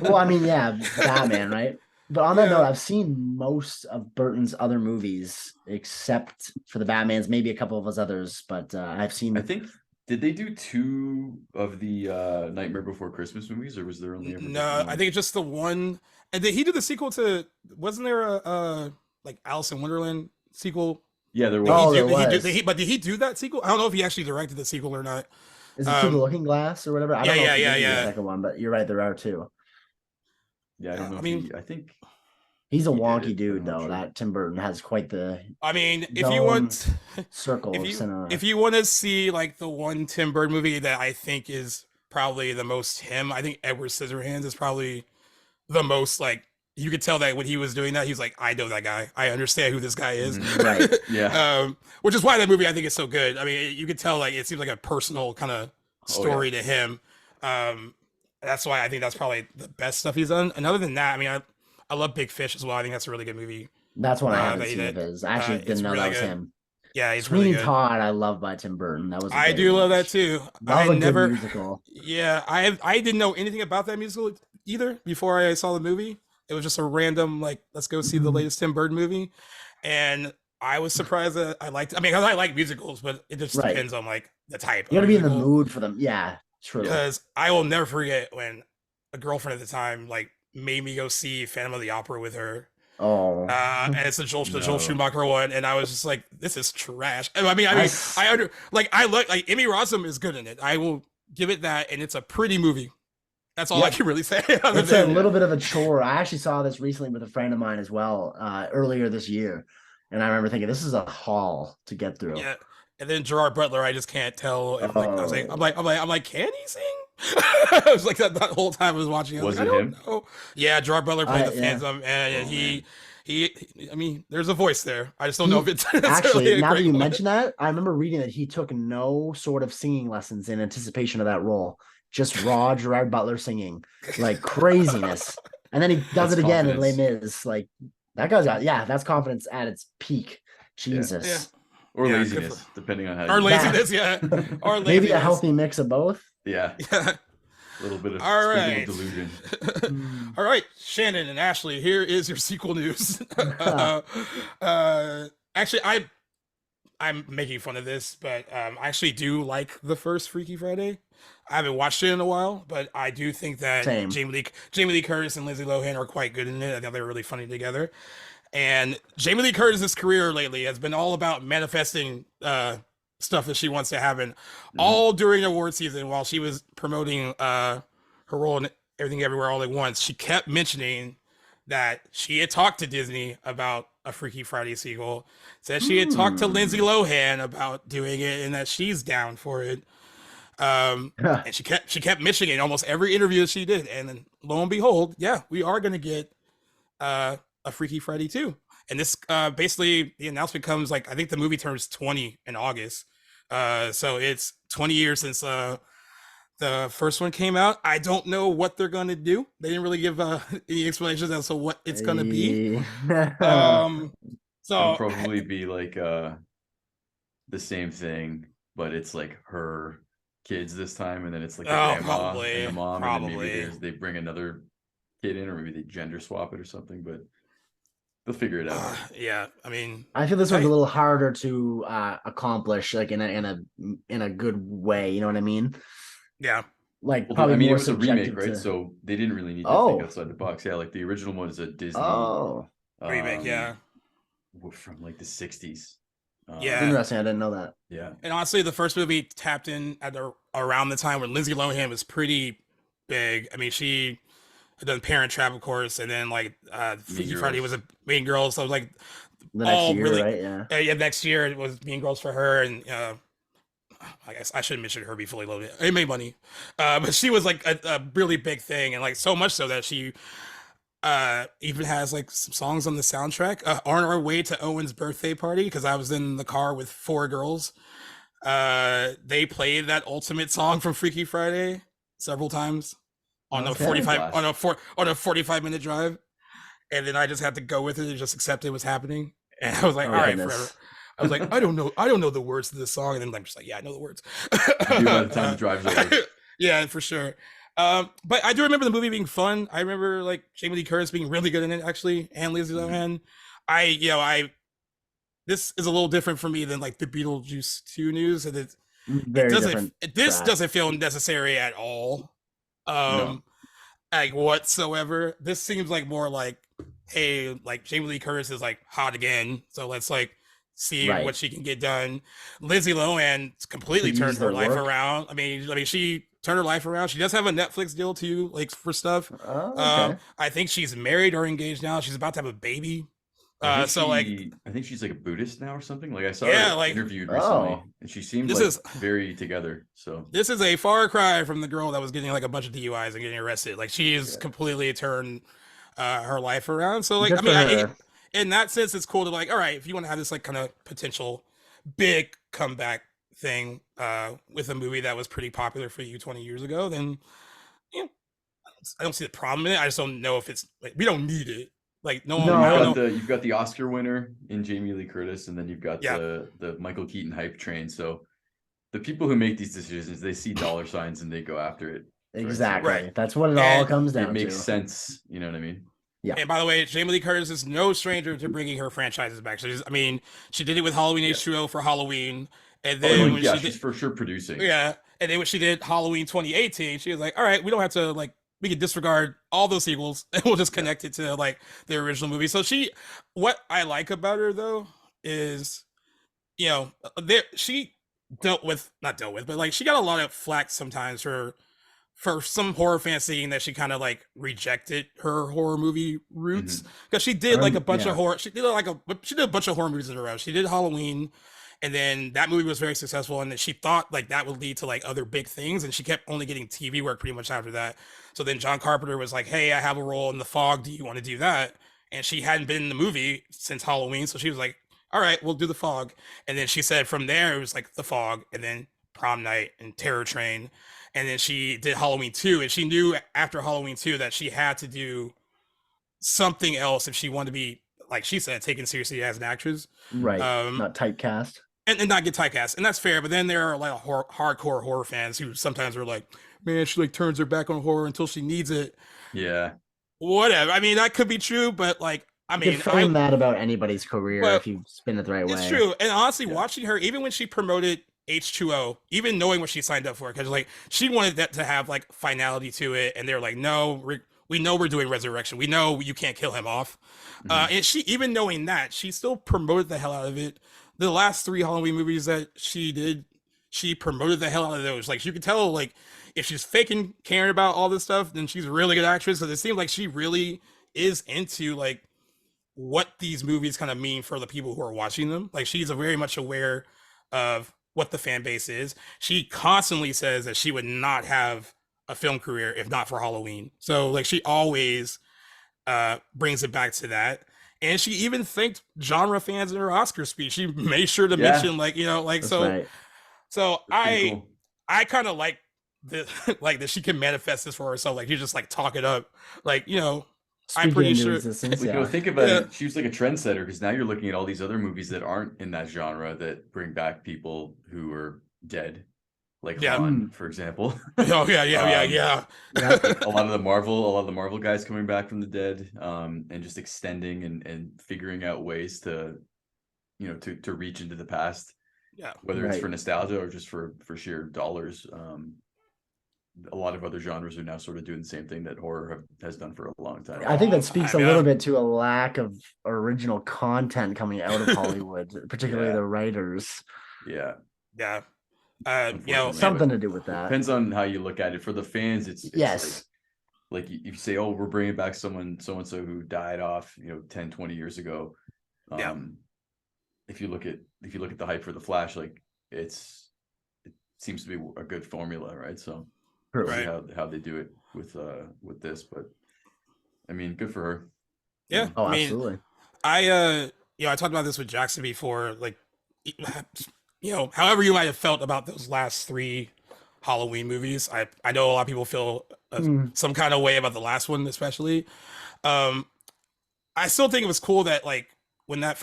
Well, I mean, Batman, right? But on that note, I've seen most of Burton's other movies, except for the Batmans, maybe a couple of his others. But I've seen. I think did they do 2 of the Nightmare Before Christmas movies, or was there only ever? No, I think it's just the one. And did he do the sequel to? Wasn't there a like Alice in Wonderland sequel? Yeah, there was. Did he do that sequel? I don't know if he actually directed the sequel or not. Is it Through the Looking Glass or whatever? I don't know if he did the second one, but you're right, there are 2. Yeah, I don't know. I think he's a wonky dude, though. Sure. That Tim Burton has quite the. I mean, if you want circle of cinema, if you want to see like the one Tim Burton movie that I think is probably the most him, I think Edward Scissorhands is probably the most like. You could tell that when he was doing that, he's like, I know that guy. I understand who this guy is. Right. Yeah. Which is why that movie I think is so good. I mean, you could tell like it seems like a personal kind of story to him. That's why I think that's probably the best stuff he's done. And other than that, I mean, I love Big Fish as well. I think that's a really good movie. That's one I haven't seen of his. I actually didn't know that was him. Yeah, he's Sweeney really good. Todd, I love by Tim Burton. That was. I do love that too. Love a good musical. Yeah, I didn't know anything about that musical either before I saw the movie. It was just a random like, let's go see the latest Tim Burton movie, and I was surprised that I liked. I mean, I like musicals, but it just depends on like the type. You got to be in the mood for them. Yeah, true. Because I will never forget when a girlfriend at the time like made me go see Phantom of the Opera with her. Oh, and it's the Joel Schumacher one, and I was just like, this is trash. I mean, I look like Emmy Rossum is good in it. I will give it that, and it's a pretty movie. That's all I can really say. It's a little bit of a chore. I actually saw this recently with a friend of mine as well, earlier this year, and I remember thinking this is a haul to get through. Yeah, and then Gerard Butler, I just can't tell. If, I'm like, can he sing? I was like that whole time I was watching. Was it him? Yeah, Gerard Butler played the Phantom, and I mean, there's a voice there. I just don't know if it's Actually, a now that great you one. mention that, I remember reading that he took no sort of singing lessons in anticipation of that role. Just raw Gerard Butler singing, like craziness. And then he does That's it again in Les confidence. Mis. Like that guy's got, yeah, that's confidence at its peak. Yeah. Yeah, Jesus. Or yeah, good for laziness, depending on how our you look at it. laziness. Yeah, our Maybe a laziness. healthy mix of both. Yeah. Yeah. A little bit of All sprinkle of right. delusion. All right, Shannon and Ashley, here is your sequel news. Actually, I'm making fun of this, but I actually do like the first Freaky Friday. I haven't watched it in a while, but I do think that Same. Jamie Lee Curtis and Lindsay Lohan are quite good in it. I think they're really funny together. And Jamie Lee Curtis's career lately has been all about manifesting stuff that she wants to happen, all during award season while she was promoting her role in Everything Everywhere All at Once. She kept mentioning that she had talked to Disney about a Freaky Friday sequel, said she had talked to Lindsay Lohan about doing it and that she's down for it. And she kept mentioning it in almost every interview that she did. And then lo and behold, yeah, we are gonna get a Freaky Friday 2. And this basically the announcement comes like I think the movie turns 20 in August. So it's 20 years since the first one came out. I don't know what they're gonna do. They didn't really give any explanations as to what it's gonna be. Hey. It'll So probably be like the same thing, but it's like her kids this time, and then it's like the grandma and the mom, and then maybe they bring another kid in, or maybe they gender swap it or something, but they'll figure it out. yeah, I mean, I feel this one's a little harder to accomplish, like in a good way. You know what I mean? yeah. Like Well, probably I mean, it more was a remake, subjective right? to. So they didn't really need to Oh. think outside the box. Yeah, like the original one is a Disney Oh, Remake, yeah. from like the 60s. Yeah. interesting. I didn't know that. Yeah. And honestly, the first movie tapped in at around the time when Lindsay Lohan was pretty big. I mean, she had done Parent Trap, of course, and then like Freaky Friday was a Mean Girls. So like The next year, right? Yeah. yeah, next year it was Mean Girls for her, and I guess I shouldn't mention her be fully loaded. It made money, but she was like a really big thing, and like so much so that she even has like some songs on the soundtrack. On our way to Owen's birthday party, because I was in the car with 4 girls. They played that ultimate song from Freaky Friday several times on a 45-minute drive, and then I just had to go with it and just accept it was happening. And I was like, all right, forever. I was like, I don't know the words to this song, and then I'm just like, yeah, I know the words. By the time the drive's over. Yeah, for sure. But I do remember the movie being fun. I remember like Jamie Lee Curtis being really good in it, actually, and Lindsay Lohan. This is a little different for me than like the Beetlejuice 2 news, and this doesn't feel necessary at all. No. Like whatsoever. This seems like more like, hey, like Jamie Lee Curtis is like hot again, so let's like see what she can get done. Lindsay Lohan completely turned her life around. I mean, she turned her life around. She does have a Netflix deal too, like for stuff. Okay. I think she's married or engaged now. She's about to have a baby. I think she's like a Buddhist now or something. Like I saw her like interviewed recently, and she seemed very together. So this is a far cry from the girl that was getting like a bunch of DUIs and getting arrested. Like she is completely turned her life around. So like, in that sense, it's cool to like, all right, if you want to have this like kind of potential big comeback thing with a movie that was pretty popular for you 20 years ago, then I don't see the problem in it. I just don't know if it's like, we don't need it. Like you've got the Oscar winner in Jamie Lee Curtis, and then you've got the Michael Keaton hype train. So the people who make these decisions, they see dollar signs and they go after it. Exactly. Right. That's what it all comes down to. It makes sense. You know what I mean? Yeah. And by the way, Jamie Lee Curtis is no stranger to bringing her franchises back. She did it with Halloween H2O for Halloween, and then she's for sure producing. Yeah, and then when she did Halloween 2018, she was like, all right, we don't have to like. We could disregard all those sequels and we'll just connect it to like the original movie. So what I like about her though is, she not dealt with, but like she got a lot of flack sometimes for some horror fans saying that she kind of like rejected her horror movie roots, because she did like a bunch of horror. She did a bunch of horror movies in a row. She did Halloween. And then that movie was very successful, and then she thought like that would lead to like other big things, and she kept only getting TV work pretty much after that. So then John Carpenter was like, "Hey, I have a role in The Fog. Do you want to do that?" and she hadn't been in the movie since Halloween, so she was like, all right, we'll do The Fog. And then she said from there it was like The Fog, and then Prom Night and Terror Train, and then she did Halloween 2, and she knew after Halloween 2 that she had to do something else if she wanted to be, like she said, taken seriously as an actress, Right. Not typecast. and not get typecast, and that's fair. But then there are like hardcore horror fans who sometimes are like, man, she like turns her back on horror until she needs it. Yeah. Whatever. I mean, that could be true, but like, I You mean, can frame that about anybody's career Well, if you spin it the right way. it's true. And honestly, Yeah. watching her, even when she promoted H2O, even knowing what she signed up for, because like she wanted that to have like finality to it, and they're like, no, we know we're doing Resurrection. We know you can't kill him off. And she, even knowing that, she still promoted the hell out of it. The last 3 Halloween movies that she did, she promoted the hell out of those. Like you could tell, like if she's faking caring about all this stuff, then she's a really good actress. Because it seems like she really is into like what these movies kind of mean for the people who are watching them. Like she's very much aware of what the fan base is. She constantly says that she would not have a film career if not for Halloween. So like she always brings it back to that. And she even thanked genre fans in her Oscar speech. She made sure to Yeah. mention, like, you know, like, That's so right. so That's pretty I cool. I kind of like the like that she can manifest this for herself. Like you just like talk it up. Like, you know, I'm Speaking pretty into sure. existence, Like, you yeah. know, think about Yeah. it. She was like a trendsetter because now you're looking at all these other movies that aren't in that genre that bring back people who are dead, like Yeah. Han, for example. Oh yeah, yeah. Yeah. A lot of the Marvel guys coming back from the dead, and just extending and figuring out ways to, you know, to reach into the past, Yeah. whether it's Right. for nostalgia or just for sheer dollars. A lot of other genres are now sort of doing the same thing that horror has done for a long time. I think Long that speaks time, a little yeah. bit to a lack of original content coming out of Hollywood, particularly Yeah. the writers. Yeah. Yeah. You know, Unfortunately. Something to do with that. Depends on how you look at it. For the fans, it's Yes. like if you say, oh, we're bringing back someone so and so who died off, you know, 10, 20 years ago. Yeah. If you look at the hype for the Flash, like it seems to be a good formula, right? So True. we'll see Right. how they do it with this, but I mean, good for her. Yeah. Oh, I mean, absolutely. I talked about this with Jackson before, like, you know, however you might have felt about those last 3 Halloween movies, I know a lot of people feel some kind of way about the last one, especially. I still think it was cool that like when that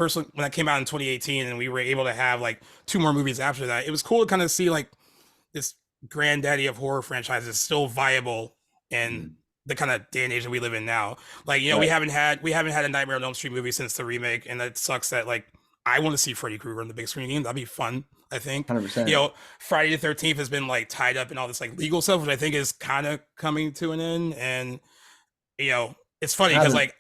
came out in 2018 and we were able to have like 2 more movies after that, it was cool to kind of see like this granddaddy of horror franchises still viable in the kind of day and age that we live in now. Like, you know, we haven't had a Nightmare on Elm Street movie since the remake, and that sucks that like I want to see Freddy Krueger on the big screen again. That'd be fun, I think. 100%. You know, Friday the 13th has been like tied up in all this like legal stuff, which I think is kind of coming to an end. And you know, it's funny because like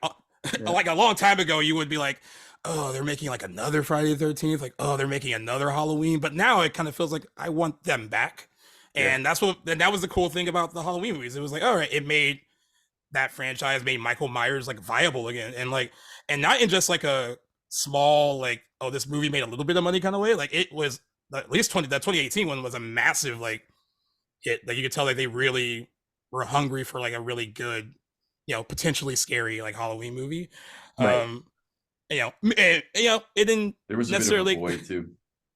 like a long time ago you would be like, oh, they're making like another Friday the 13th, like, oh, they're making another Halloween. But now it kind of feels like I want them back. And that was the cool thing about the Halloween movies. It was like, all right, it made that franchise, made Michael Myers like viable again. And like, and not in just like a small, like, oh, this movie made a little bit of money kind of way. Like it was at least that 2018 one was a massive like hit that you could tell like they really were hungry for like a really good, you know, potentially scary like Halloween movie. Right. You know, it didn't There was a necessarily bit of a void too.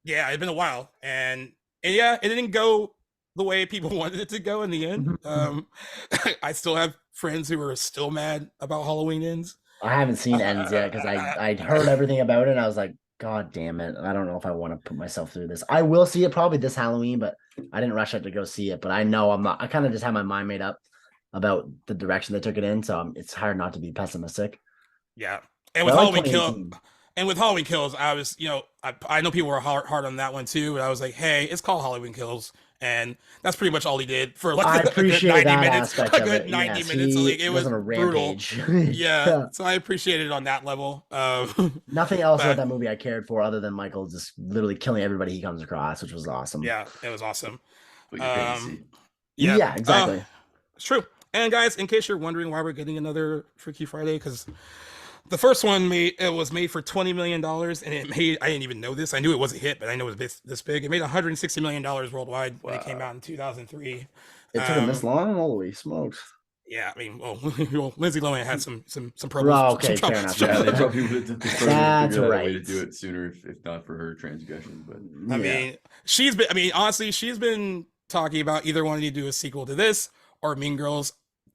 yeah, it'd been a while, and yeah, it didn't go the way people wanted it to go in the end. I still have friends who are still mad about Halloween ends. I haven't seen Ends yet because I'd heard everything about it and I was like, God damn it. I don't know if I want to put myself through this. I will see it probably this Halloween, but I didn't rush out to go see it. But I know I kind of just have my mind made up about the direction they took it in. So it's hard not to be pessimistic. Yeah. And with Halloween Kills, I was, you know, I know people were hard on that one too, but I was like, hey, it's called Halloween Kills, and that's pretty much all he did for like I a good appreciate 90 that minutes. aspect A of good it. 90 Yes, minutes. he Like it was wasn't a brutal. rampage. Yeah. So I appreciate it on that level. Nothing else but- about that movie I cared for other than Michael just literally killing everybody he comes across, which was awesome. Yeah, it was awesome. But you pay to see. Yeah, exactly. It's true. And guys, in case you're wondering why we're getting another Freaky Friday, because the first one was made for $20 million, and it made, I didn't even know this. I knew it was a hit, but I know it was this big. It made $160 million worldwide when it came out in 2003. It took him this long? Holy smokes. Yeah, I mean, well, Lindsay Lohan had some Oh, problems. okay, fair enough. Yeah, they probably would That's figure out a way to right. do it sooner if not for her transgression. But I Yeah. mean, she's been. I mean, honestly, she's been talking about either wanting to do a sequel to this or Mean Girls.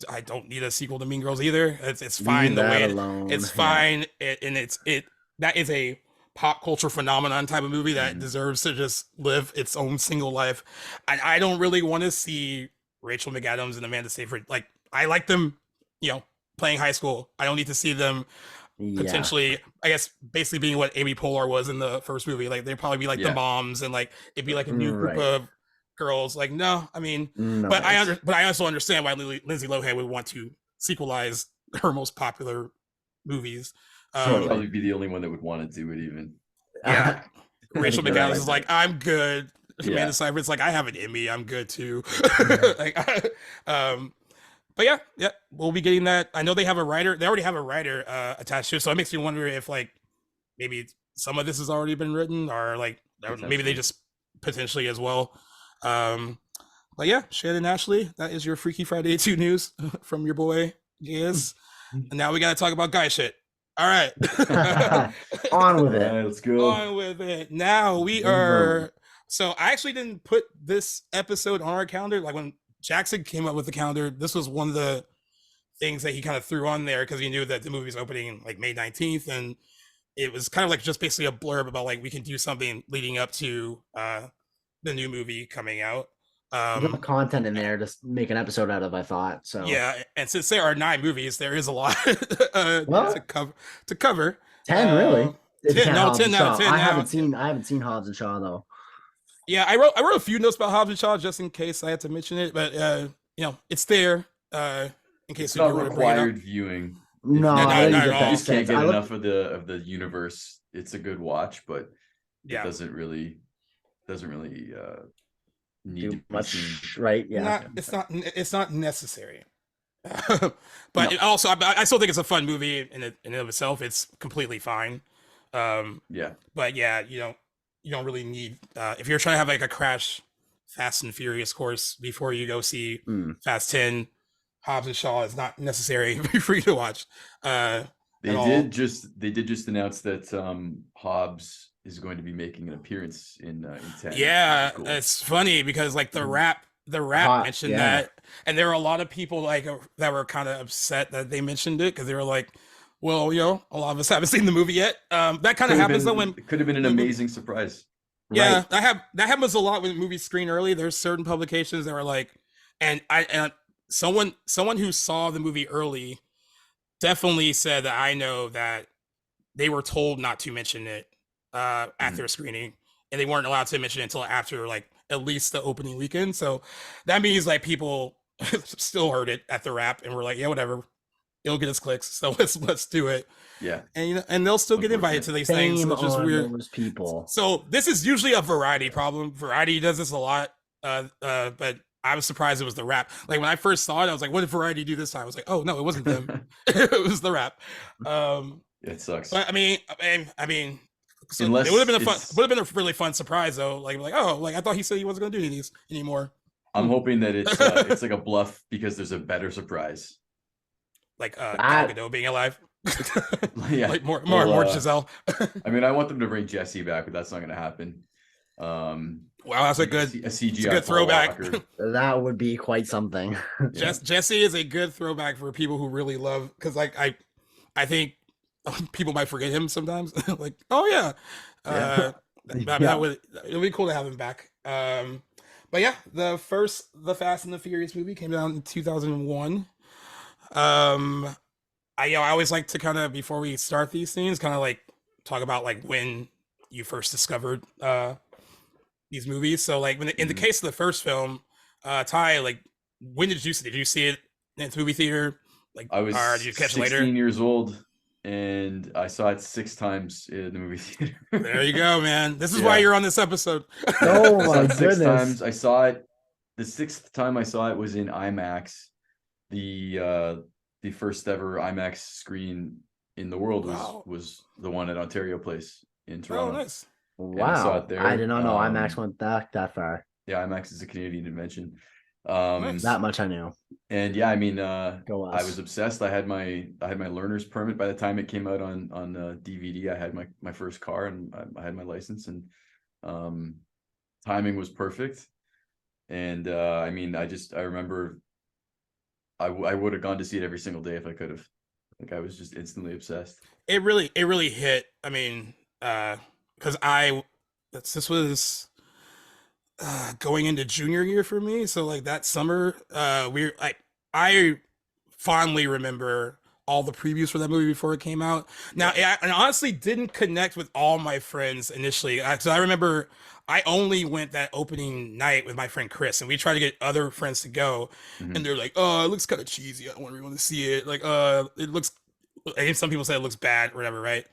I don't need a sequel to Mean Girls either. It's fine Leave the that way alone. it's Yeah. fine, and it that is a pop culture phenomenon type of movie that Mhm. deserves to just live its own single life. I don't really want to see Rachel McAdams and Amanda Seyfried. Like, I like them, playing high school. I don't need to see them Yeah. potentially, I guess, basically being what Amy Poehler was in the first movie. Like, they'd probably be like the Yeah. moms, and like it'd be like a new group Right. of girls. Like, no, I mean, No, but it's- I also understand why Lindsay Lohan would want to sequelize her most popular movies. she'd Totally. probably be the only one that would want to do it. Even Yeah. Rachel You're McAdams right. is like, I'm good. Yeah. Amanda Seyfried's like, I have it in me. I'm good too. Mm-hmm. But yeah, we'll be getting that. I know they have a writer. They already have a writer attached to it, so it makes me wonder if like maybe some of this has already been written, or like maybe they just potentially as well. But yeah, Shannon Ashley, that is your Freaky Friday 2 news from your boy Gaius. And now we got to talk about guy shit. All right. On with all it. right, let's go. On with it. Now we Boom, are. boom. So I actually didn't put this episode on our calendar. Like when Jackson came up with the calendar, this was one of the things that he kind of threw on there because he knew that the movie's opening like May 19th, and it was kind of like just basically a blurb about like we can do something leading up to the new movie coming out. Enough content in there to make an episode out of, I thought. So Yeah, and since there are 9 movies, there is a lot Well, to cover. 10 really. It's 10 no, Hobbs 10 and out of Shaw. 10 I now. haven't seen Hobbs and Shaw though. Yeah, I wrote a few notes about Hobbs and Shaw just in case I had to mention it, but it's there in case It's you not want to bring it up. required viewing. No, No, I didn't not get at that all. You just can't sense. get I looked- enough of the universe. It's a good watch, but Yeah. it doesn't really need to do be much, seen. right? Yeah. It's not necessary. But it also, I still think it's a fun movie in and of itself. It's completely fine. Yeah, But yeah, you don't really need if you're trying to have like a crash Fast and Furious course before you go see Fast 10, Hobbs and Shaw is not necessary for you to watch. they did just announce that Hobbs is going to be making an appearance in 10. Yeah, which is cool. it's funny because like the rap Hot, mentioned yeah. that, and there were a lot of people like that were kind of upset that they mentioned it because they were like, well, a lot of us haven't seen the movie yet. That kind of Could've happens been- though when it could have been an amazing surprise. yeah, Right. that happens a lot when movies screen early. There's certain publications that were like, and someone who saw the movie early definitely said that I know that they were told not to mention it at their screening, and they weren't allowed to mention it until after like at least the opening weekend. So that means like people still heard it at the wrap and were like, yeah, whatever, it'll get us clicks, so let's do it. Yeah, And and they'll still get invited to these things, Shame which is on weird. those people. So this is usually a Variety problem. Variety does this a lot, but I was surprised it was the rap. Like when I first saw it, I was like, "What did Variety do this time?" I was like, "Oh no, it wasn't them. It was the rap." it sucks. But I mean, so Unless it would have been it's- a really fun surprise though. Like oh, like I thought he said he wasn't going to do any of these anymore. I'm hoping that it's like a bluff because there's a better surprise. Like I- Gal Gadot being alive. Yeah, Like more Well, Giselle. I mean, I want them to bring Jesse back, but that's not going to happen. Wow, that's a good CGI good throwback. Paul Walker. That would be quite something. Jesse is a good throwback for people who really love, because like I think people might forget him sometimes. Like, oh yeah, that would it'd be cool to have him back. But yeah, the Fast and the Furious movie came out in 2001. I always like to kind of, before we start these things, kind of like talk about like when you first discovered these movies. So like in the case of the first film, Ty, like when did you see it? Did you see it in the movie theater? Like, I was or did you catch it 16 later? years old, and I saw it 6 times in the movie theater. There you go, man. This is why Yeah. you're on this episode. Oh I saw my it 6 goodness. times. I saw it. The 6th time I saw it was in IMAX. The first ever IMAX screen in the world Wow. was the one at Ontario Place in Oh, Toronto. nice. I saw Wow. it there. I did not know IMAX Um, went that far. Yeah, IMAX is a Canadian invention. Nice. That much I knew. And yeah, I mean, Go I us. was obsessed. I had my learner's permit by the time it came out on DVD. I had my first car, and I had my license, and timing was perfect. And I mean, I remember I would have gone to see it every single day if I could have. Like, I was just instantly obsessed. It really hit. I mean, because this was going into junior year for me. So like that summer, I fondly remember all the previews for that movie before it came out. Now, I honestly didn't connect with all my friends initially. So I remember I only went that opening night with my friend Chris, and we tried to get other friends to go, Mhm. and they're like, "Oh, it looks kind of cheesy. I don't really want to see it. Like, it looks." And some people say it looks bad, or whatever, right?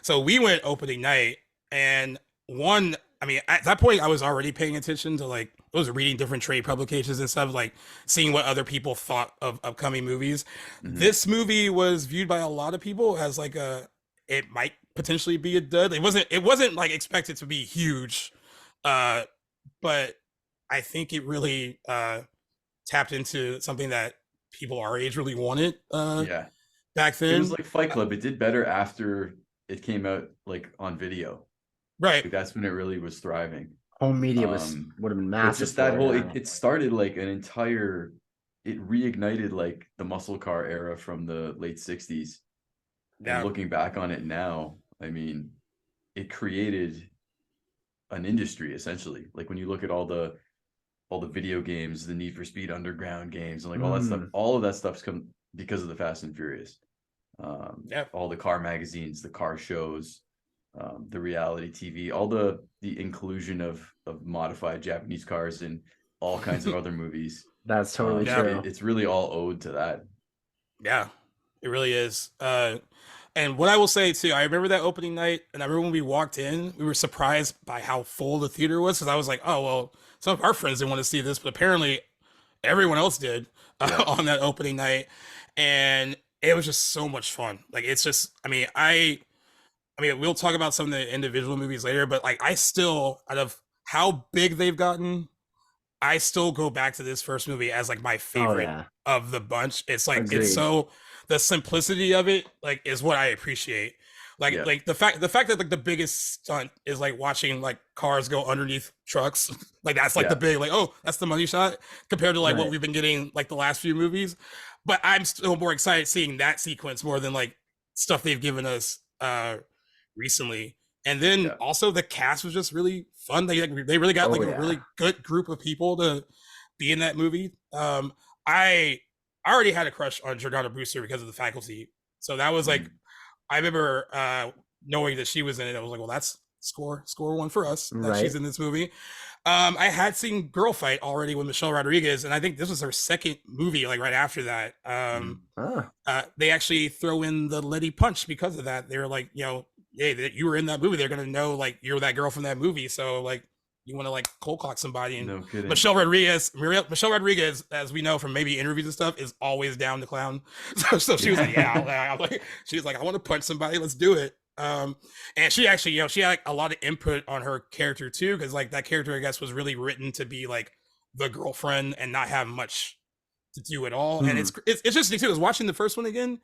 So we went opening night, and one. I mean, at that point, I was already paying attention to like I was reading different trade publications and stuff, like seeing what other people thought of upcoming movies. Mhm. This movie was viewed by a lot of people as like it might potentially be a dud. It wasn't like expected to be huge, uh, but I think it really tapped into something that people our age really wanted Yeah, back it was then. like Fight Club. It did better after it came out, like on video. Right. Like, that's when it really was thriving. Home media would have been But massive. just that for whole it. it started like an entire, it reignited like the muscle car era from the late 60s. And Yeah. looking back on it now, I mean, it created an industry essentially. Like, when you look at all the video games, the Need for Speed Underground games, and like all that stuff, all of that stuff's come because of the Fast and Furious. Yeah. All the car magazines, the car shows, the reality TV, all the inclusion of modified Japanese cars in all kinds of other movies. That's totally Yeah. true. It's really all owed to that. Yeah, it really is. And what I will say too, I remember that opening night, and I remember when we walked in, we were surprised by how full the theater was. Because I was like, oh well, some of our friends didn't want to see this, but apparently everyone else did Yeah. on that opening night, and it was just so much fun. Like it's just, I mean, we'll talk about some of the individual movies later, but like I still, out of how big they've gotten, I still go back to this first movie as like my Oh favorite yeah. of the bunch. It's like Agreed. it's so the simplicity of it like is what I appreciate. Like Yeah. like the fact that like the biggest stunt is like watching like cars go underneath trucks. Like that's like Yeah. the big like, oh, that's the money shot compared to like what Right. we've been getting like the last few movies. But I'm still more excited seeing that sequence more than like stuff they've given us recently. And then Yeah. also the cast was just really fun. They really got Oh, like a yeah. really good group of people to be in that movie. I already had a crush on Jordana Brewster because of the faculty. So that was like, Mhm. I remember knowing that she was in it. I was like, well, that's score one for us that Right. she's in this movie. I had seen Girl Fight already with Michelle Rodriguez, and I think this was her second movie, like right after that. They actually throw in the Letty Punch because of that. They were like, hey, you were in that movie. They're gonna know like you're that girl from that movie. So like, you want to like cold clock somebody. And No kidding. Michelle Rodriguez, as we know from maybe interviews and stuff, is always down to clown. So she was like, yeah, she was like, I want to punch somebody. Let's do it. And she actually, she had like a lot of input on her character too, because like that character, I guess, was really written to be like the girlfriend and not have much to do at all. And it's interesting too. I was watching the first one again.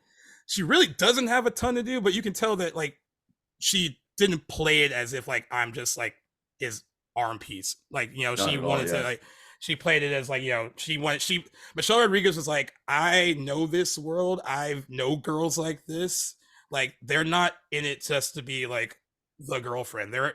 She really doesn't have a ton to do, but you can tell that like she didn't play it as if like I'm just like his arm piece. Like, she Not at all, wanted to yeah. like she played it as like, Michelle Rodriguez was like, I know this world. I know girls like this. Like they're not in it just to be like the girlfriend. They're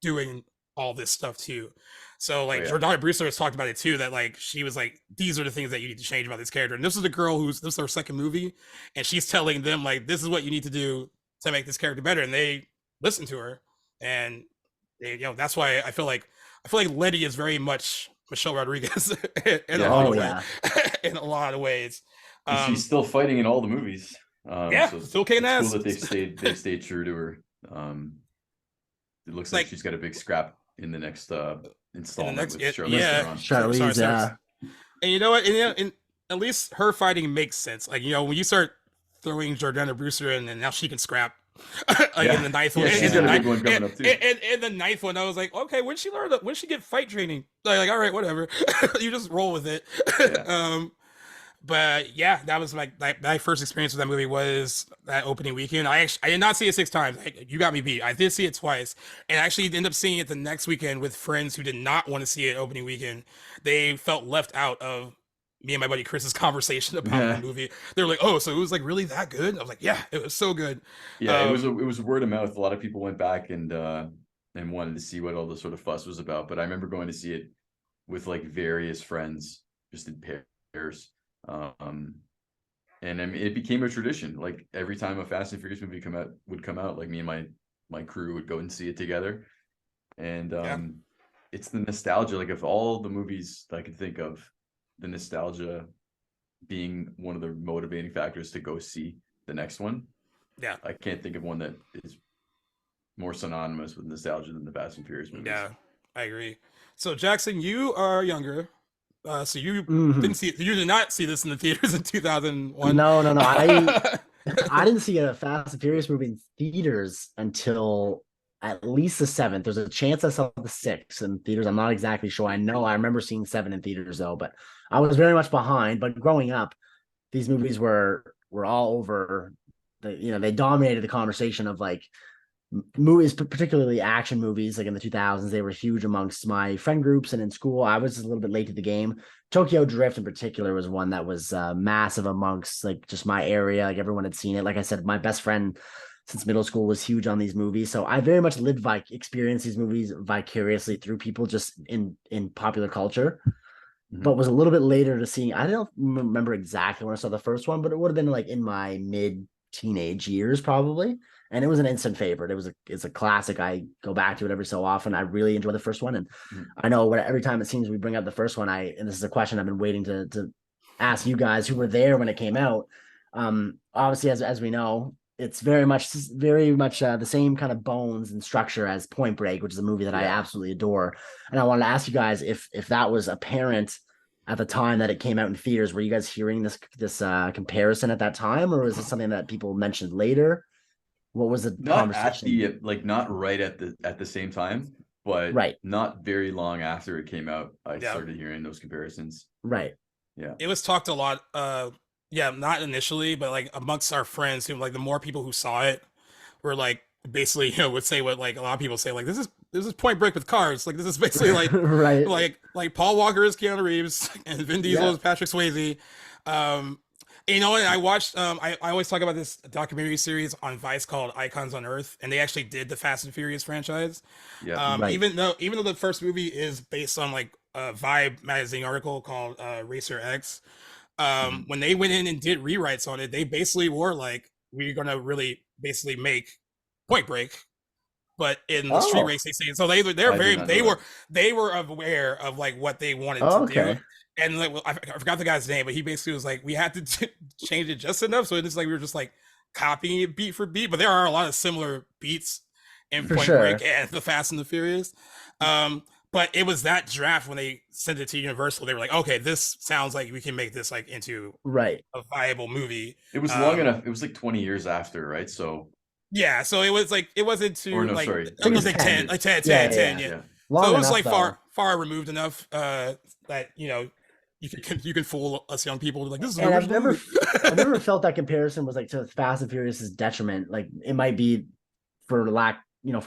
doing all this stuff too. So like yeah. Jordana Brewster has talked about it too, that like she was like, these are the things that you need to change about this character. And this is the girl this is her second movie, and she's telling them like, this is what you need to do to make this character better. And they listen to her. And they, that's why I feel like Letty is very much Michelle Rodriguez in Yeah. a lot Oh of yeah. in a lot of ways. And she's still fighting in all the movies. Yeah, so still kicking it's ass. cool that they've stayed true to her. It looks like she's got a big scrap in the next installment with Charlize Theron. Charlize, yeah. And you know what? And at least her fighting makes sense. Like, when you start throwing Jordana Brewster in, and now she can scrap Like in the ninth one. Yeah, she's got a big one coming up too. In the ninth one, I was like, okay, when she get fight training? Like all right, whatever. You just roll with it. Yeah. But yeah, that was my first experience with that movie was that opening weekend. I did not see it 6 times. You got me beat. I did see it twice, and actually ended up seeing it the next weekend with friends who did not want to see it opening weekend. They felt left out of me and my buddy Chris's conversation about the movie. They were like, "Oh, so it was like really that good?" I was like, "Yeah, it was so good." Yeah, it was word of mouth. A lot of people went back and wanted to see what all the sort of fuss was about. But I remember going to see it with like various friends, just in pairs. And I mean, it became a tradition. Like every time a Fast and Furious movie would come out, like me and my crew would go and see it together. And it's the nostalgia. Like of all the movies I could think of, the nostalgia being one of the motivating factors to go see the next one. Yeah, I can't think of one that is more synonymous with nostalgia than the Fast and Furious movies. yeah, I agree. So Jackson, you are younger. So you you did not see this in the theaters in 2001. No. I didn't see a Fast and Furious movie in theaters until at least the 7th. There's a chance I saw the 6th in theaters. I'm not exactly sure. I remember seeing 7 in theaters though, but I was very much behind. But growing up, these movies were all over. They dominated the conversation of like movies, particularly action movies. Like in the 2000s, they were huge amongst my friend groups, and in school I was a little bit late to the game. Tokyo Drift in particular was one that was massive amongst like just my area. Like everyone had seen it. Like I said, my best friend since middle school was huge on these movies, so I very much experienced these movies vicariously through people just in popular culture. But was a little bit later to seeing. I don't remember exactly when I saw the first one, but it would have been like in my mid teenage years probably, and it was an instant favorite. It's a classic. I go back to it every so often. I really enjoy the first one, and I know every time it seems we bring up the first one, and this is a question I've been waiting to ask you guys who were there when it came out. Obviously, as we know, it's very much the same kind of bones and structure as Point Break, which is a movie that I absolutely adore. And I wanted to ask you guys if that was apparent at the time that it came out in theaters. Were you guys hearing this comparison at that time, or was it something that people mentioned later? What was the conversation? Not right at the same time, but not very long after it came out, I started hearing those comparisons. Right. Yeah. It was talked a lot. Not initially, but like amongst our friends who like the more people who saw it were like basically, would say what like a lot of people say, like this is Point Break with cars. Like this is basically like right. like Paul Walker is Keanu Reeves and Vin Diesel is Patrick Swayze. And I watched I always talk about this documentary series on Vice called Icons on Earth, and they actually did the Fast and Furious franchise. Even though the first movie is based on like a Vibe magazine article called Racer X. When they went in and did rewrites on it, they basically were like, we're gonna really basically make Point Break, but in the street racing scene. So they were aware of like what they wanted to do. And like, I forgot the guy's name, but he basically was like, we had to change it just enough, so it's like we were just like copying it beat for beat. But there are a lot of similar beats in Point Break and the Fast and the Furious. But it was that draft when they sent it to Universal. They were like, okay, this sounds like we can make this like into a viable movie. It was long enough. It was like 20 years after, right? So yeah, so it was like it wasn't too like it was like 10. So it was like far removed enough that you can fool us young people like this is. And I've never felt that comparison was like to Fast and Furious's detriment. Like it might be for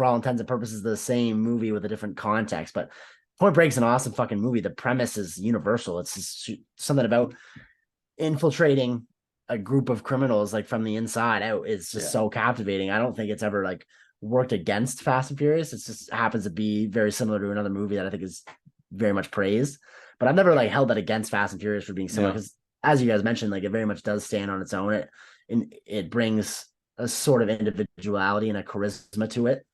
all intents and purposes, the same movie with a different context. But Point Break's an awesome fucking movie. The premise is universal. It's just something about infiltrating a group of criminals like from the inside out. It's just so captivating. I don't think it's ever like worked against Fast and Furious. It just happens to be very similar to another movie that I think is very much praised. But I've never like held that against Fast and Furious for being similar because, as you guys mentioned, like it very much does stand on its own. It brings a sort of individuality and a charisma to it.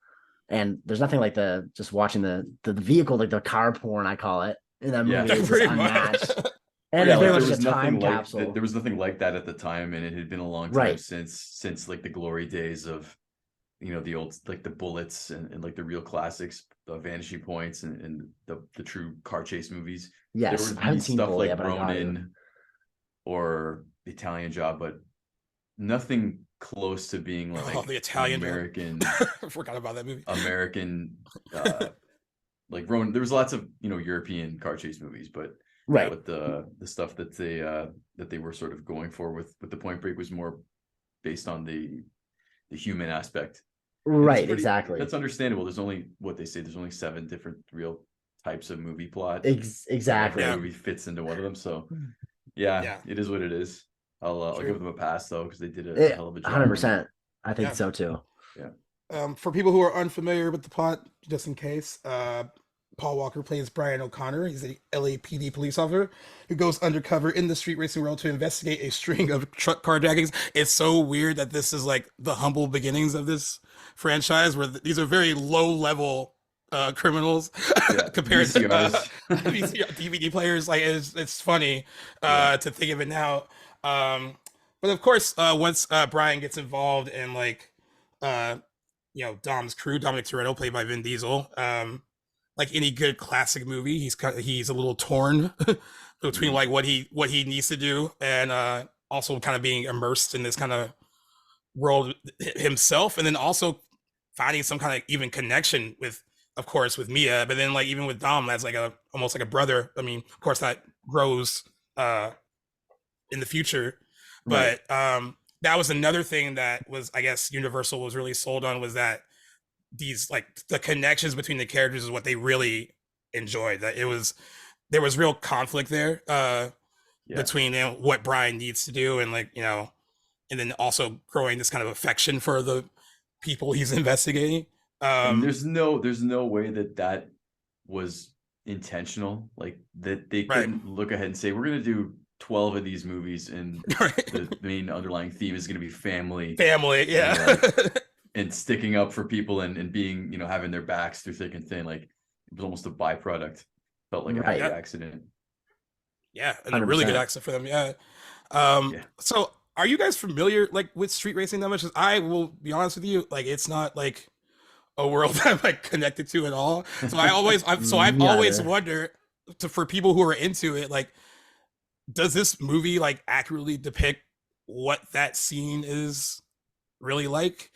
And there's nothing like just watching the vehicle, like the car porn, I call it, in that movie is just unmatched. And it's very much a time capsule. There was nothing like that at the time, and it had been a long time since like the glory days of, the old like the Bullets and like the real classics, the Vanishing Points and the true car chase movies. Yes, there would I haven't be seen stuff Bullet like yet, Ronin or Italian Job, but nothing close to being like the Italian American I forgot about that movie. American like Roman. There was lots of European car chase movies, but Right. but the stuff that they were sort of going for with the Point Break was more based on the human aspect. Right, exactly. That's understandable. There's only what they say. There's only 7 different real types of movie plot. Exactly. Every movie fits into one of them. So yeah, it is what it is. I'll give them a pass though, because they did a hell of a job. 100%. I think so too. Yeah. For people who are unfamiliar with the plot, just in case, Paul Walker plays Brian O'Connor. He's a LAPD police officer who goes undercover in the street racing world to investigate a string of truck carjackings. It's so weird that this is like the humble beginnings of this franchise, where these are very low level criminals compared to DVD players. Like it's funny to think of it now. But of course, once Brian gets involved in like Dom's crew, Dominic Toretto, played by Vin Diesel. Like any good classic movie, he's a little torn between like what he needs to do and also kind of being immersed in this kind of world himself, and then also finding some kind of even connection with, of course, with Mia, but then like even with Dom as like almost like a brother. I mean, of course that grows in the future, but that was another thing that was, I guess, Universal was really sold on, was that these like the connections between the characters is what they really enjoyed. That there was real conflict there between what Brian needs to do and and then also growing this kind of affection for the people he's investigating. There's no way that was intentional, like that they couldn't look ahead and say, we're going to do 12 of these movies and the main underlying theme is going to be family, and sticking up for people and being, having their backs through thick and thin. Like it was almost a byproduct. Felt like a happy accident. Yeah, and 100%. A really good accident for them. So are you guys familiar like with street racing that much? I will be honest with you, like it's not like a world that I'm like connected to at all. So I've always wondered, for people who are into it, like, does this movie like accurately depict what that scene is really like?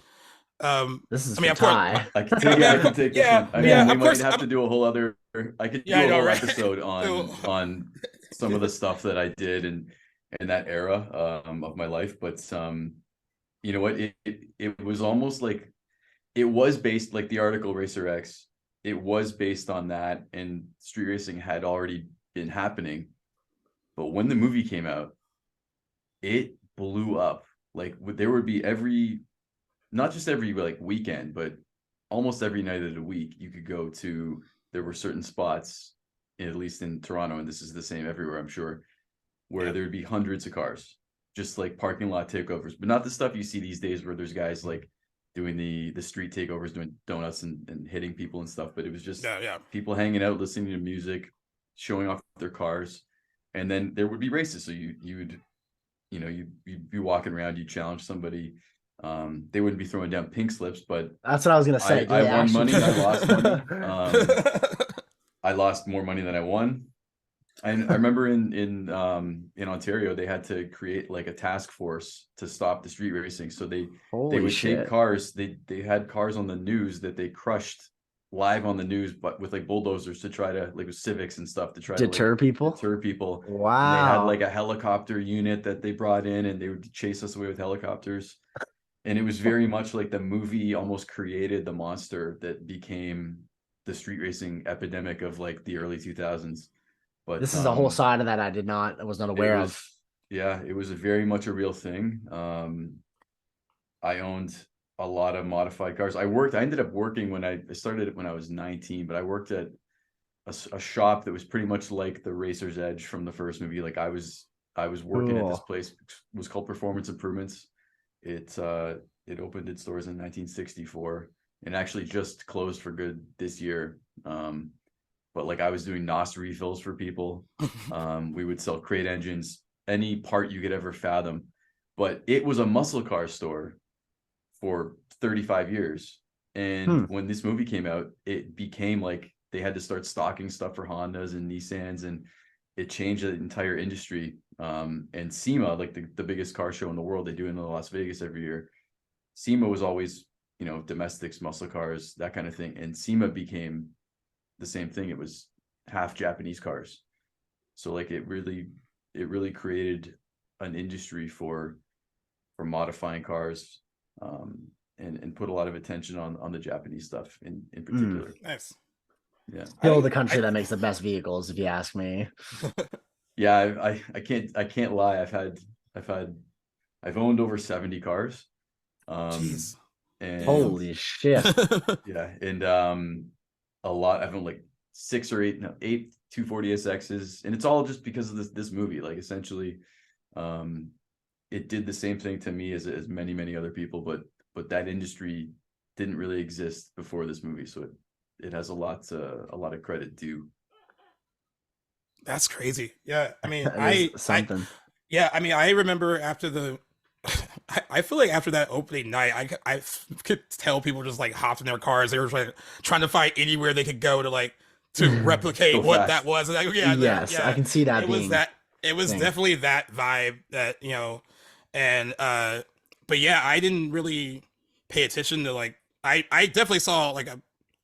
This is I can take this one. We might have to do a whole other episode on some of the stuff that I did in that era of my life. But you know what, it was almost like it was based, like the article Racer X, it was based on that, and street racing had already been happening. But when the movie came out, it blew up. Like there would be not just every like weekend, but almost every night of the week, you could go to, there were certain spots, at least in Toronto, and this is the same everywhere, I'm sure, where there would be hundreds of cars, just like parking lot takeovers, but not the stuff you see these days where there's guys like doing the street takeovers, doing donuts and hitting people and stuff. But it was just people hanging out, listening to music, showing off their cars. And then there would be races. So you'd be walking around, you challenge somebody. They wouldn't be throwing down pink slips, but that's what I was gonna say. I won money, I lost money. I lost more money than I won. I remember in Ontario, they had to create like a task force to stop the street racing. So they would take cars. They had cars on the news that they crushed live on the news, but with like bulldozers to try to, like with Civics and stuff, to try to deter people. Wow. And they had like a helicopter unit that they brought in, and they would chase us away with helicopters. And it was very much like the movie almost created the monster that became the street racing epidemic of like the early 2000s. But this is a whole side of that I was not aware of. Yeah, it was very much a real thing. I owned a lot of modified cars. I ended up working when I started when I was 19, but I worked at a shop that was pretty much like the Racer's Edge from the first movie. Like I was working at this place. It was called Performance Improvements. It opened its doors in 1964 and actually just closed for good this year. But like I was doing NOS refills for people. We would sell crate engines, any part you could ever fathom. But it was a muscle car store for 35 years. And when this movie came out, it became like they had to start stocking stuff for Hondas and Nissans, and it changed the entire industry. And SEMA, like the biggest car show in the world, they do in Las Vegas every year. SEMA was always, domestics, muscle cars, that kind of thing. And SEMA became the same thing. It was half Japanese cars. So like it really created an industry for modifying cars, and put a lot of attention on the Japanese stuff in particular. Nice. Yeah. Still the country that makes the best vehicles, if you ask me. Yeah, I can't lie. I've owned over 70 cars. Jeez. And Holy shit. yeah, and a lot. I've owned like 8 240SXs, and it's all just because of this movie. Like essentially, it did the same thing to me as many other people, but that industry didn't really exist before this movie, so it has a lot of credit due. That's crazy. Yeah, I mean, something. I remember after the, I feel like after that opening night, I could tell people just like hopped in their cars. They were like trying to find anywhere they could go to replicate what fast. that was. And I can see that. It was definitely that vibe that, and but yeah, I didn't really pay attention to like, I definitely saw like a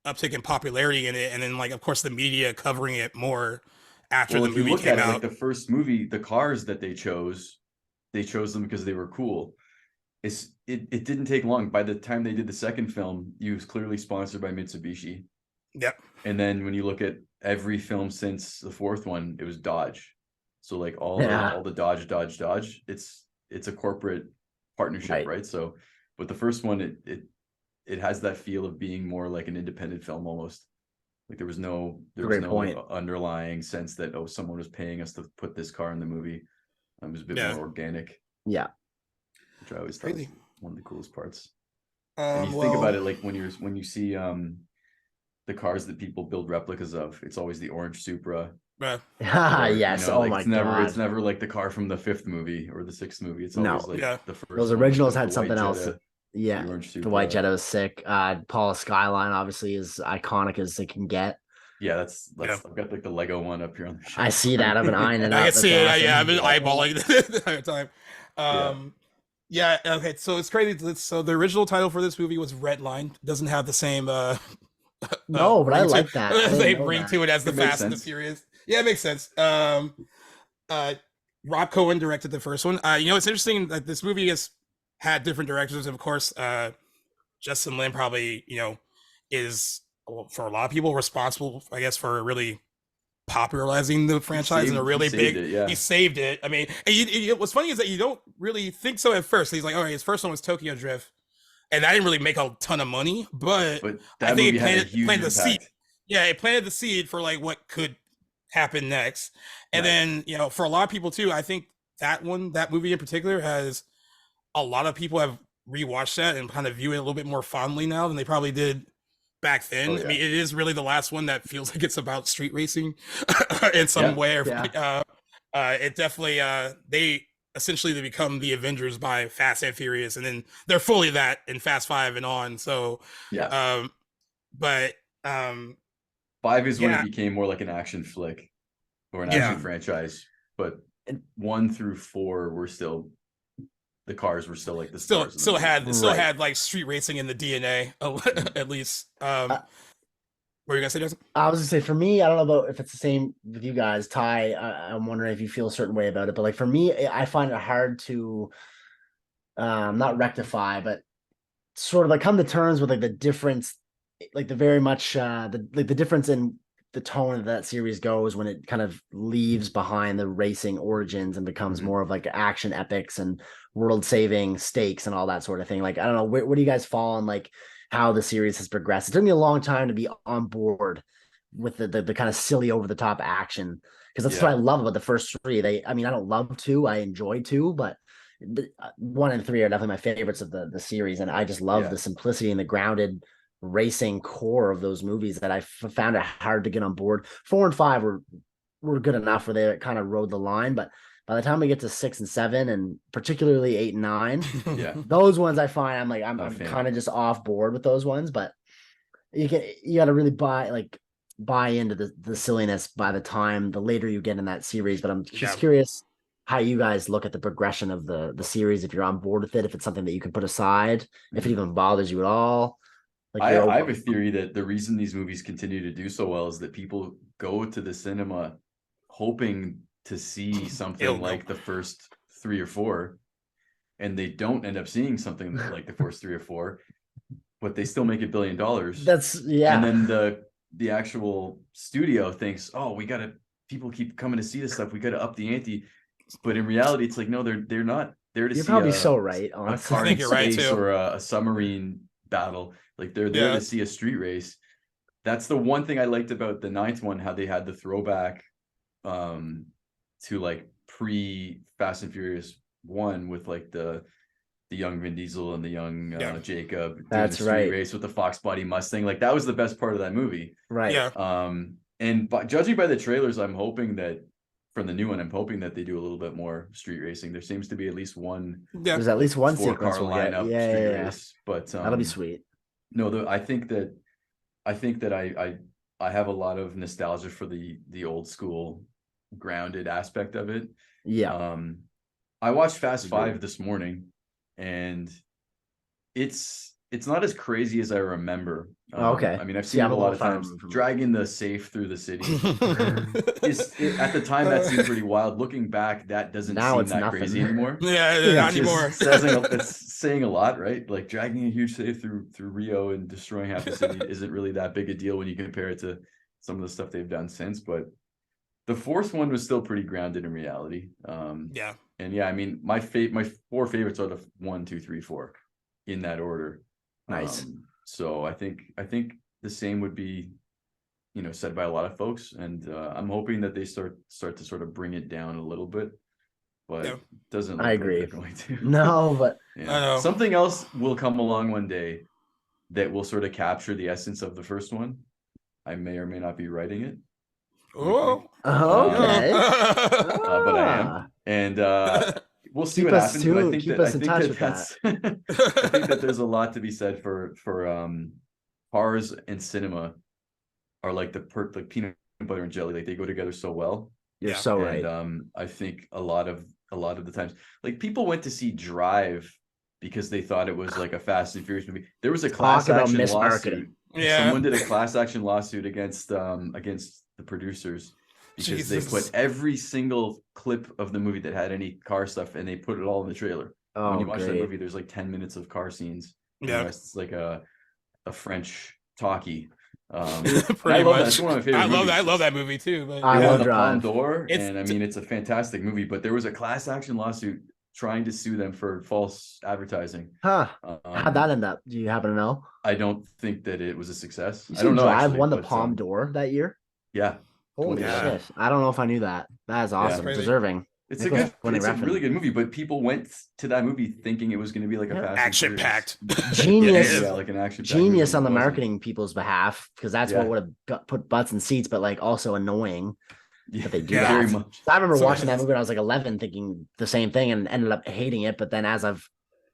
uptick in popularity in it, and then like of course the media covering it more after the movie came out. Like the first movie, the cars that they chose them because they were cool. It didn't take long. By the time they did the second film, he was clearly sponsored by Mitsubishi. Yep. And then when you look at every film since the fourth one, it was Dodge. So like all the Dodge, it's a corporate partnership, right? So, but the first one, it has that feel of being more like an independent film almost. Like there was no underlying sense that someone was paying us to put this car in the movie. It was a bit more organic. Yeah, which I always thought was one of the coolest parts. And you think about it, like when you see the cars that people build replicas of, it's always the orange Supra. Yes. My God. It's never like the car from the fifth movie or the sixth movie. It's always the first. Those originals had something else. Yeah, the white Jetta was sick. Paula Skyline obviously is iconic as they can get. Yeah, that's I've got like the Lego one up here on the shelf. I see that. I've been eyeing it. I can see it. Awesome. I've been eyeballing it the entire time. Okay, so it's crazy. So the original title for this movie was Redline. Doesn't have the same no, but I like that. They bring to it as the Fast and the Furious. Yeah, it makes sense. Rob Cohen directed the first one. It's interesting that this movie has had different directors. Of course, Justin Lin probably, is, for a lot of people, responsible, I guess, for really popularizing the franchise in a really big. He saved it. I mean, what's funny is that you don't really think so at first. He's like, all right, his first one was Tokyo Drift, and that didn't really make a ton of money, but I think it planted the seed. Yeah, it planted the seed for like what could happen next. And then, for a lot of people too, I think that movie in particular, has a lot of people have rewatched that and kind of view it a little bit more fondly now than they probably did back then. I mean, it is really the last one that feels like it's about street racing in some way. It definitely, they essentially become the Avengers by Fast and Furious, and then they're fully that in Fast 5 and on. So, but 5 is when it became more like an action flick or an action franchise, but 1 through 4 were still, the cars were still like the stars. Still had like street racing in the DNA, at least. What were you gonna say, Justin? I was gonna say, for me, I don't know about if it's the same with you guys. Ty, I'm wondering if you feel a certain way about it, but like for me, I find it hard to not rectify, but sort of like come to terms with like the difference, like the very much the difference in the tone that series goes when it kind of leaves behind the racing origins and becomes more of like action epics and world saving stakes and all that sort of thing. Like, I don't know, where do you guys fall on like how the series has progressed? It took me a long time to be on board with the kind of silly over the top action, because that's what I love about the first 3. I don't love 2, I enjoy 2, but 1 and 3 are definitely my favorites of the series, and I just love the simplicity and the grounded racing core of those movies that I found it hard to get on board. 4 and 5 were good enough where they kind of rode the line, but by the time we get to 6 and 7, and particularly 8 and 9, those ones I find I'm kind of just off board with those ones. But you got to really buy into the silliness by the time the later you get in that series. But I'm just curious how you guys look at the progression of the series, if you're on board with it, if it's something that you can put aside, if it even bothers you at all. Like I have a theory that the reason these movies continue to do so well is that people go to the cinema hoping to see something like the first 3 or 4, and they don't end up seeing something like the first 3 or 4, but they still make $1 billion. And then the actual studio thinks, oh, people keep coming to see this stuff, we gotta up the ante. But in reality, it's like, no, they're not there to You're see probably so right, a honestly. car I think in you're right, space too. or a submarine battle. Like, they're there to see a street race. That's the one thing I liked about the 9th one, how they had the throwback to like pre Fast and Furious 1 with like the young Vin Diesel and the young Jacob doing That's the street right. race with the Fox body Mustang. Like, that was the best part of that movie. Right. Yeah. And judging by the trailers, I'm hoping that from the new one, I'm hoping that they do a little bit more street racing. There seems to be at least one There's at least one 4-car sequence we'll get. lineup street race. But that'll be sweet. No, I think that I have a lot of nostalgia for the old school grounded aspect of it. Yeah. I watched Fast 5 this morning, and it's not as crazy as I remember. Okay. I mean, I've seen it a lot of times. Dragging the safe through the city. At the time, that seemed pretty wild. Looking back, that doesn't seem that crazy anymore. Yeah, not anymore. It's saying a lot, right? Like, dragging a huge safe through Rio and destroying half the city isn't really that big a deal when you compare it to some of the stuff they've done since. But the 4th one was still pretty grounded in reality. Yeah. And yeah, I mean, my 4 favorites are the 1, 2, 3, 4 in that order. Nice. So I think the same would be, said by a lot of folks, and I'm hoping that they start to sort of bring it down a little bit, but it doesn't look I like agree. they're going to. No, but something else will come along one day that will sort of capture the essence of the first one. I may or may not be writing it. Okay. But I am, and we'll see what happens. But I think that there's a lot to be said for cars and cinema are like like peanut butter and jelly. Like, they go together so well. You're so right. And I think a lot of the times, like, people went to see Drive because they thought it was like a Fast and Furious movie. There was a class action lawsuit. Yeah. Someone did a class action lawsuit against the producers because they put every single clip of the movie that had any car stuff, and they put it all in the trailer. When you watch that movie, there's like 10 minutes of car scenes. Yeah. It's like a French talkie. Pretty much. That's one of my favorite movies. I love that movie too. But I love the Drive. Palme d'Or, and I mean, it's a fantastic movie. But there was a class action lawsuit trying to sue them for false advertising. How'd that end up? Do you happen to know? I don't think that it was a success. You I don't know. Drive won the Palme d'Or that year. Yeah. Holy shit! I don't know if I knew that. That is awesome. Deserving. It's a really good movie, but people went to that movie thinking it was going to be like a Fast action packed genius. Yeah, like an action genius on the marketing people's behalf, because that's what would have put butts in seats, but like also annoying that they do that. Very much. I remember watching that movie when I was like 11, thinking the same thing, and ended up hating it. But then as I've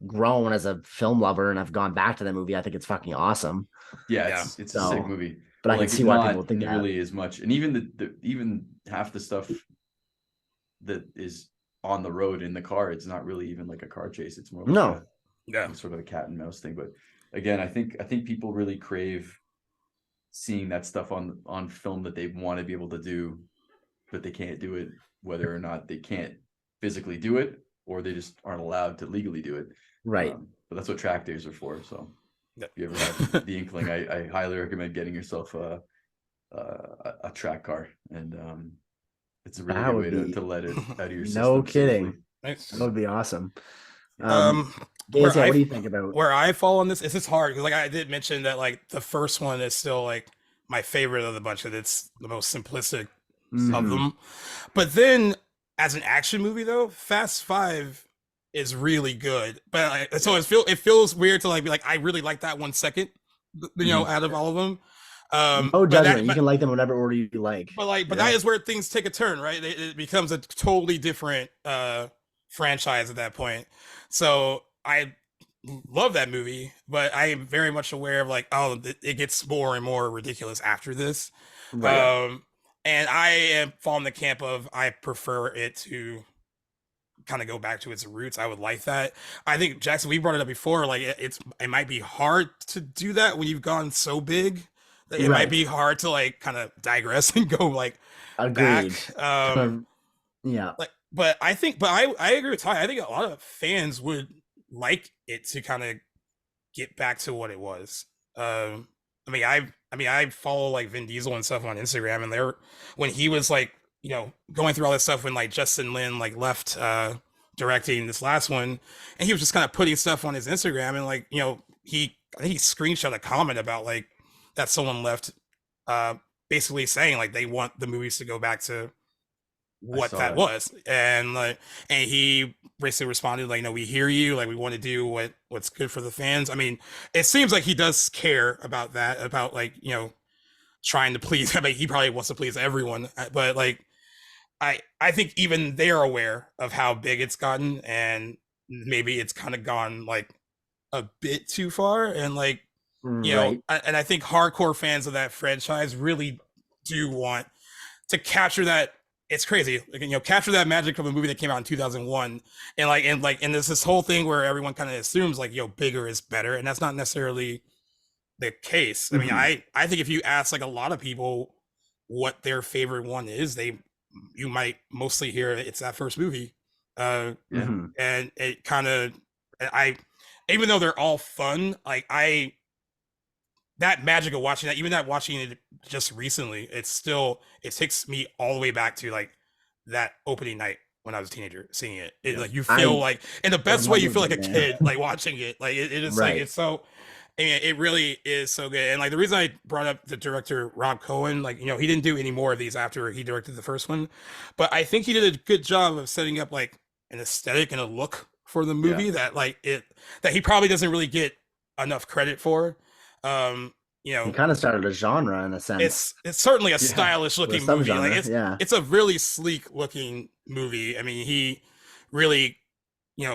grown as a film lover and I've gone back to that movie, I think it's fucking awesome. Yeah, it's a sick movie. But I can see why people think nearly as much, and even even half the stuff that is on the road in the car, it's not really even like a car chase. It's more like sort of a cat and mouse thing. But again, I think people really crave seeing that stuff on film that they want to be able to do, but they can't do it, whether or not they can't physically do it, or they just aren't allowed to legally do it. Right. But that's what track days are for. So if you ever have the inkling, I highly recommend getting yourself a track car, and it's a really good way to let it out of your system. No kidding. Nice. That would be awesome. What do you think about where I fall on this? Is this hard? Because like I did mention that like the first one is still like my favorite of the bunch, of it's the most simplistic of them. But then as an action movie though, Fast 5 is really good. But so it feels weird to like be like, I really like that 1 second, out of all of them. No judgment. You can like them whatever order you like. But that is where things take a turn, right? It becomes a totally different franchise at that point. So I love that movie, but I am very much aware of like, it gets more and more ridiculous after this. Right. And I am falling the camp of I prefer it to kind of go back to its roots. I would like that. I think Jackson, we brought it up before. Like it might be hard to do that when you've gone so big. It might Right. be hard to like kind of digress and go like Agreed. back. Yeah. Like, but I agree with Ty. I think a lot of fans would like it to kind of get back to what it was. I follow like Vin Diesel and stuff on Instagram, and they're when he was like, going through all this stuff when like Justin Lin like left directing this last one, and he was just kind of putting stuff on his Instagram, and like, I think he screenshot a comment about like that someone left, basically saying like they want the movies to go back to what that was, and like, and he basically responded like, we hear you, like we want to do what's good for the fans. I mean, it seems like he does care about that, about like, trying to please. I mean, he probably wants to please everyone, but like I think even they're aware of how big it's gotten, and maybe it's kind of gone like a bit too far, and like, Right. and I think hardcore fans of that franchise really do want to capture that. It's crazy, like, capture that magic of a movie that came out in 2001, and there's this whole thing where everyone kind of assumes like, bigger is better, and that's not necessarily the case. I mean, I think if you ask like a lot of people what their favorite one is, you might mostly hear it's that first movie. And it kind of, even though they're all fun, like that magic of watching that, even that watching it just recently, it takes me all the way back to like that opening night when I was a teenager seeing it. Like you feel like, in the best way, you feel like a kid like watching it. Like it is like, it's so, I mean, it really is so good. And like the reason I brought up the director Rob Cohen, like, he didn't do any more of these after he directed the first one, but I think he did a good job of setting up like an aesthetic and a look for the movie that he probably doesn't really get enough credit for. He kind of started a genre in a sense. It's certainly a stylish looking movie. Like it's a really sleek looking movie. I mean, he really,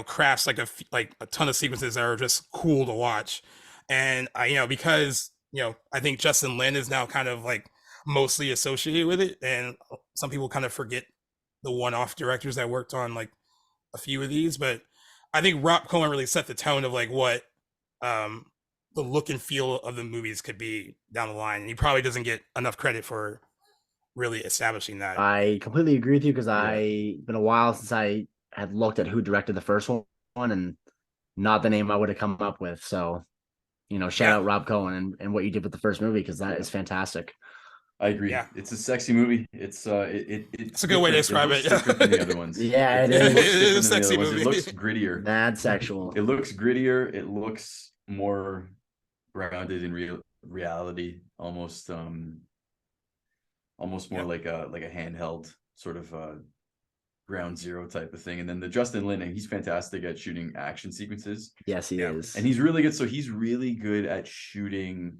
crafts like a ton of sequences that are just cool to watch. And because I think Justin Lin is now kind of like mostly associated with it, and some people kind of forget the one-off directors that worked on like a few of these, but I think Rob Cohen really set the tone of like what the look and feel of the movies could be down the line, and he probably doesn't get enough credit for really establishing that. I completely agree with you, because been a while since I had looked at who directed the first one, and not the name I would have come up with. So, shout out Rob Cohen and what you did with the first movie, because that is fantastic. I agree. Yeah. It's a sexy movie. It's a good way to describe it. Different than the other ones. Yeah, it is. It is a sexy movie. It looks grittier. Mad sexual. It looks grittier. It looks more grounded in reality, almost more like a handheld sort of ground zero type of thing. And then the Justin Lin, he's fantastic at shooting action sequences. Yes, he is. And he's really good. So he's really good at shooting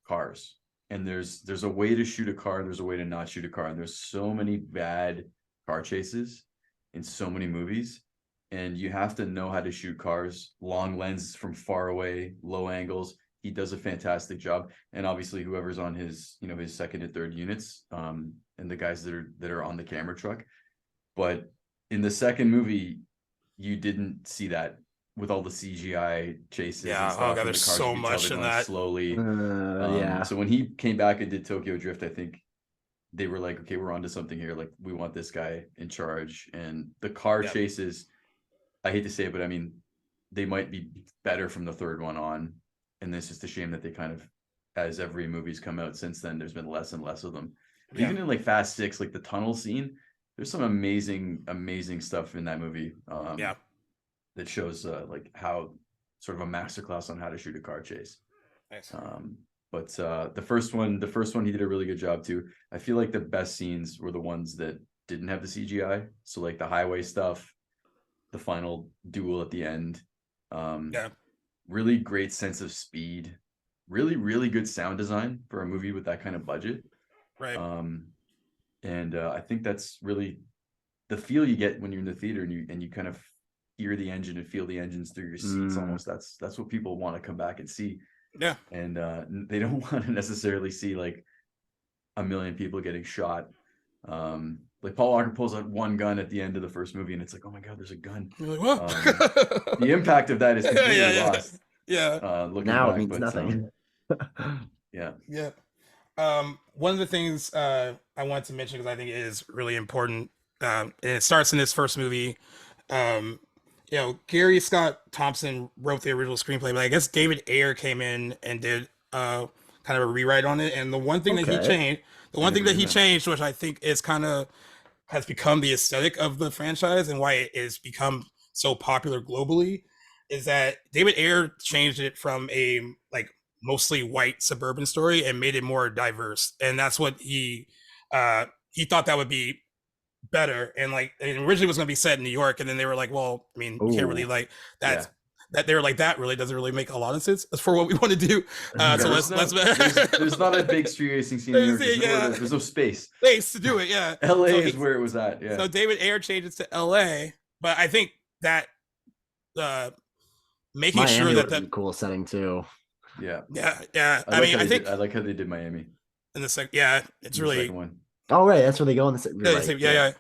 cars. And there's a way to shoot a car, there's a way to not shoot a car. And there's so many bad car chases in so many movies. And you have to know how to shoot cars, long lens from far away, low angles. He does a fantastic job. And obviously whoever's on his, his second and third units, and the guys that are on the camera truck. But in the second movie, you didn't see that with all the CGI chases. Yeah, and stuff, oh god, there's so much in that. Slowly. So when he came back and did Tokyo Drift, I think they were like, okay, we're onto something here. Like, we want this guy in charge. And the car chases, I hate to say it, but I mean, they might be better from the third one on. And it's just a shame that they kind of, as every movie's come out since then, there's been less and less of them. Even in like Fast 6, like the tunnel scene, there's some amazing stuff in that movie. That shows like how sort of a masterclass on how to shoot a car chase. Nice. But the first one he did a really good job too. I feel like the best scenes were the ones that didn't have the CGI. So like the highway stuff, the final duel at the end. Really great sense of speed. Really good sound design for a movie with that kind of budget. Right. And I think that's really the feel you get when you're in the theater and you kind of hear the engine and feel the engines through your seats. Almost that's what people want to come back and see. Yeah. And they don't want to necessarily see like a million people getting shot. like Paul Walker pulls out one gun at the end of the first movie, and it's like, oh my god, there's a gun. You're like, what? The impact of that is completely lost. Yeah. Looking Now back, it means but, nothing. Yeah. Yeah. One of the things I wanted to mention, because I think it is really important, and it starts in this first movie. Gary Scott Thompson wrote the original screenplay, but I guess David Ayer came in and did kind of a rewrite on it. And the one thing that he changed, which I think is kind of has become the aesthetic of the franchise and why it has become so popular globally, is that David Ayer changed it from a like mostly white suburban story and made it more diverse. And that's what he thought that would be better. And like, it originally was going to be set in New York, and then they were like, well, I mean, you can't really like that. That they were like, that really doesn't really make a lot of sense for what we want to do. So there's not a big street racing scene in New York. There's no space to do it. Yeah. LA is where it was at. Yeah. So David Ayer changed it to LA, but I think that making Miami sure that would be a cool setting too. Yeah. I think I like how they did Miami in the second. Yeah, it's really second one. Oh right, that's where they go in the yeah.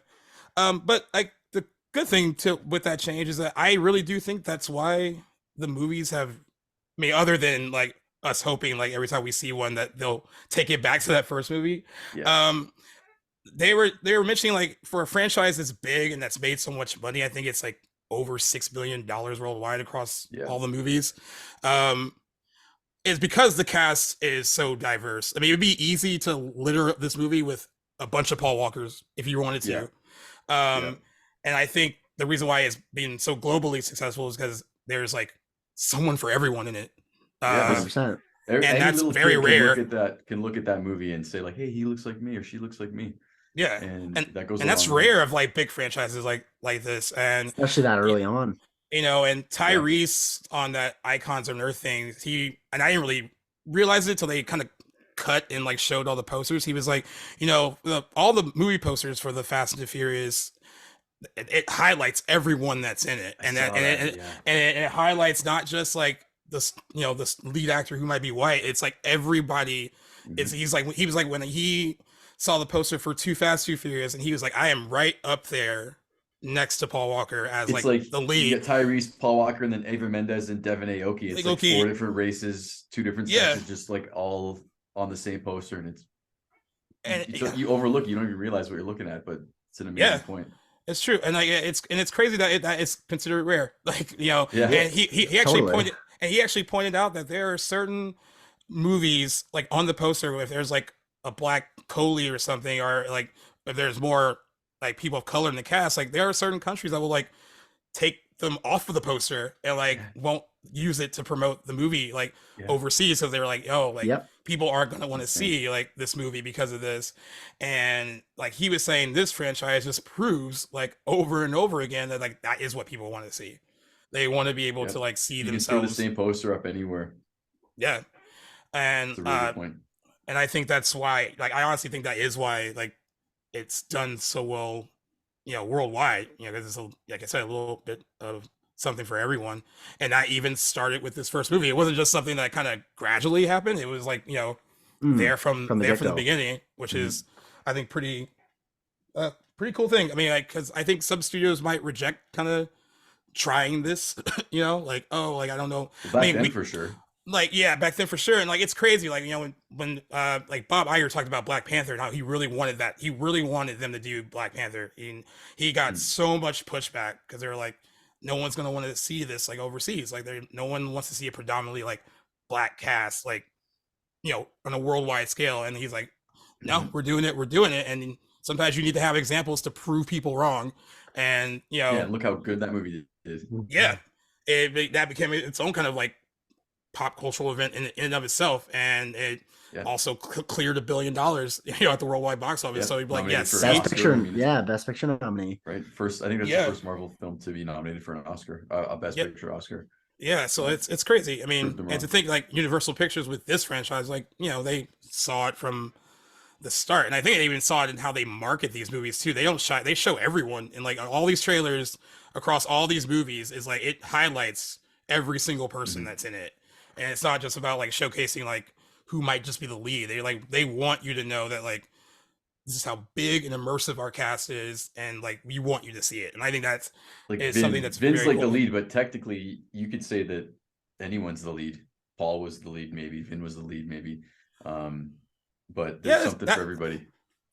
But like the good thing with that change is that I really do think that's why the movies have, I mean, other than like us hoping like every time we see one that they'll take it back to that first movie. Yeah. They were mentioning like for a franchise that's big and that's made so much money, I think it's like over $6 billion worldwide across all the movies. Is because the cast is so diverse. I mean, it would be easy to litter this movie with a bunch of Paul Walkers if you wanted to. And I think the reason why it's been so globally successful is because there's like someone for everyone in it. 100%. And that's very rare. Can look at that movie and say like, hey, he looks like me, or she looks like me. Yeah, and that goes. And that's rare of like big franchises like this, and especially that early on. And Tyrese on that Icons on Earth thing, I didn't really realize it till they kind of cut and like showed all the posters. He was like, all the movie posters for the Fast and the Furious, it highlights everyone that's in it, and it highlights not just like this, this lead actor who might be white. It's like everybody. Mm-hmm. He was like when he saw the poster for Too Fast, Too Furious, and he was like, I am right up there next to Paul Walker as like the lead. You get Tyrese, Paul Walker, and then Ava Mendes and Devin Aoki. It's like 4 different races, 2 different sections, just like all on the same poster, and you overlook. You don't even realize what you're looking at, but it's an amazing point. It's true, and like it's crazy that it's considered rare. Like and he actually pointed out that there are certain movies like on the poster if there's like a black co-lead or something, or like if there's more like people of color in the cast, like there are certain countries that will like take them off of the poster and like won't use it to promote the movie like overseas, because they're like, people aren't going to want to see like this movie because of this. And like he was saying, this franchise just proves like over and over again that like that is what people want to see. They want to be able to like see themselves. You can throw the same poster up anywhere. And that's a really good point. And I think that's why, like, I honestly think that is why like it's done so well, worldwide, because it's like I said, a little bit of something for everyone. And that even started with this first movie. It wasn't just something that kind of gradually happened. It was like, there from the beginning, which is, I think, pretty cool thing. I mean, like, because I think some studios might reject kind of trying this, like, I don't know. Well, back then for sure. Like, back then for sure. And like, it's crazy. Like, when like Bob Iger talked about Black Panther and how he really wanted that. He really wanted them to do Black Panther. And he got so much pushback because they were like, no one's going to want to see this like overseas. Like no one wants to see a predominantly like black cast, like, on a worldwide scale. And he's like, no, we're doing it. And sometimes you need to have examples to prove people wrong. And, look how good that movie is. Yeah. That became its own kind of like pop cultural event in and of itself, and it also cleared $1 billion at the worldwide box office. So you'd be like, best picture, best picture nominee, right? First, I think that's the first Marvel film to be nominated for an Oscar, a best picture Oscar. So it's crazy. I mean, and to think like Universal Pictures with this franchise, like, they saw it from the start, and I think they even saw it in how they market these movies too. They show everyone in like all these trailers across all these movies, is like it highlights every single person that's in it. And it's not just about like showcasing like who might just be the lead. They want you to know that like this is how big and immersive our cast is, and like we want you to see it. And I think that's Like is Vin, something that's Vin's very like the cool. lead, but technically you could say that anyone's the lead. Paul was the lead, maybe. Vin was the lead, maybe. But there's something for everybody.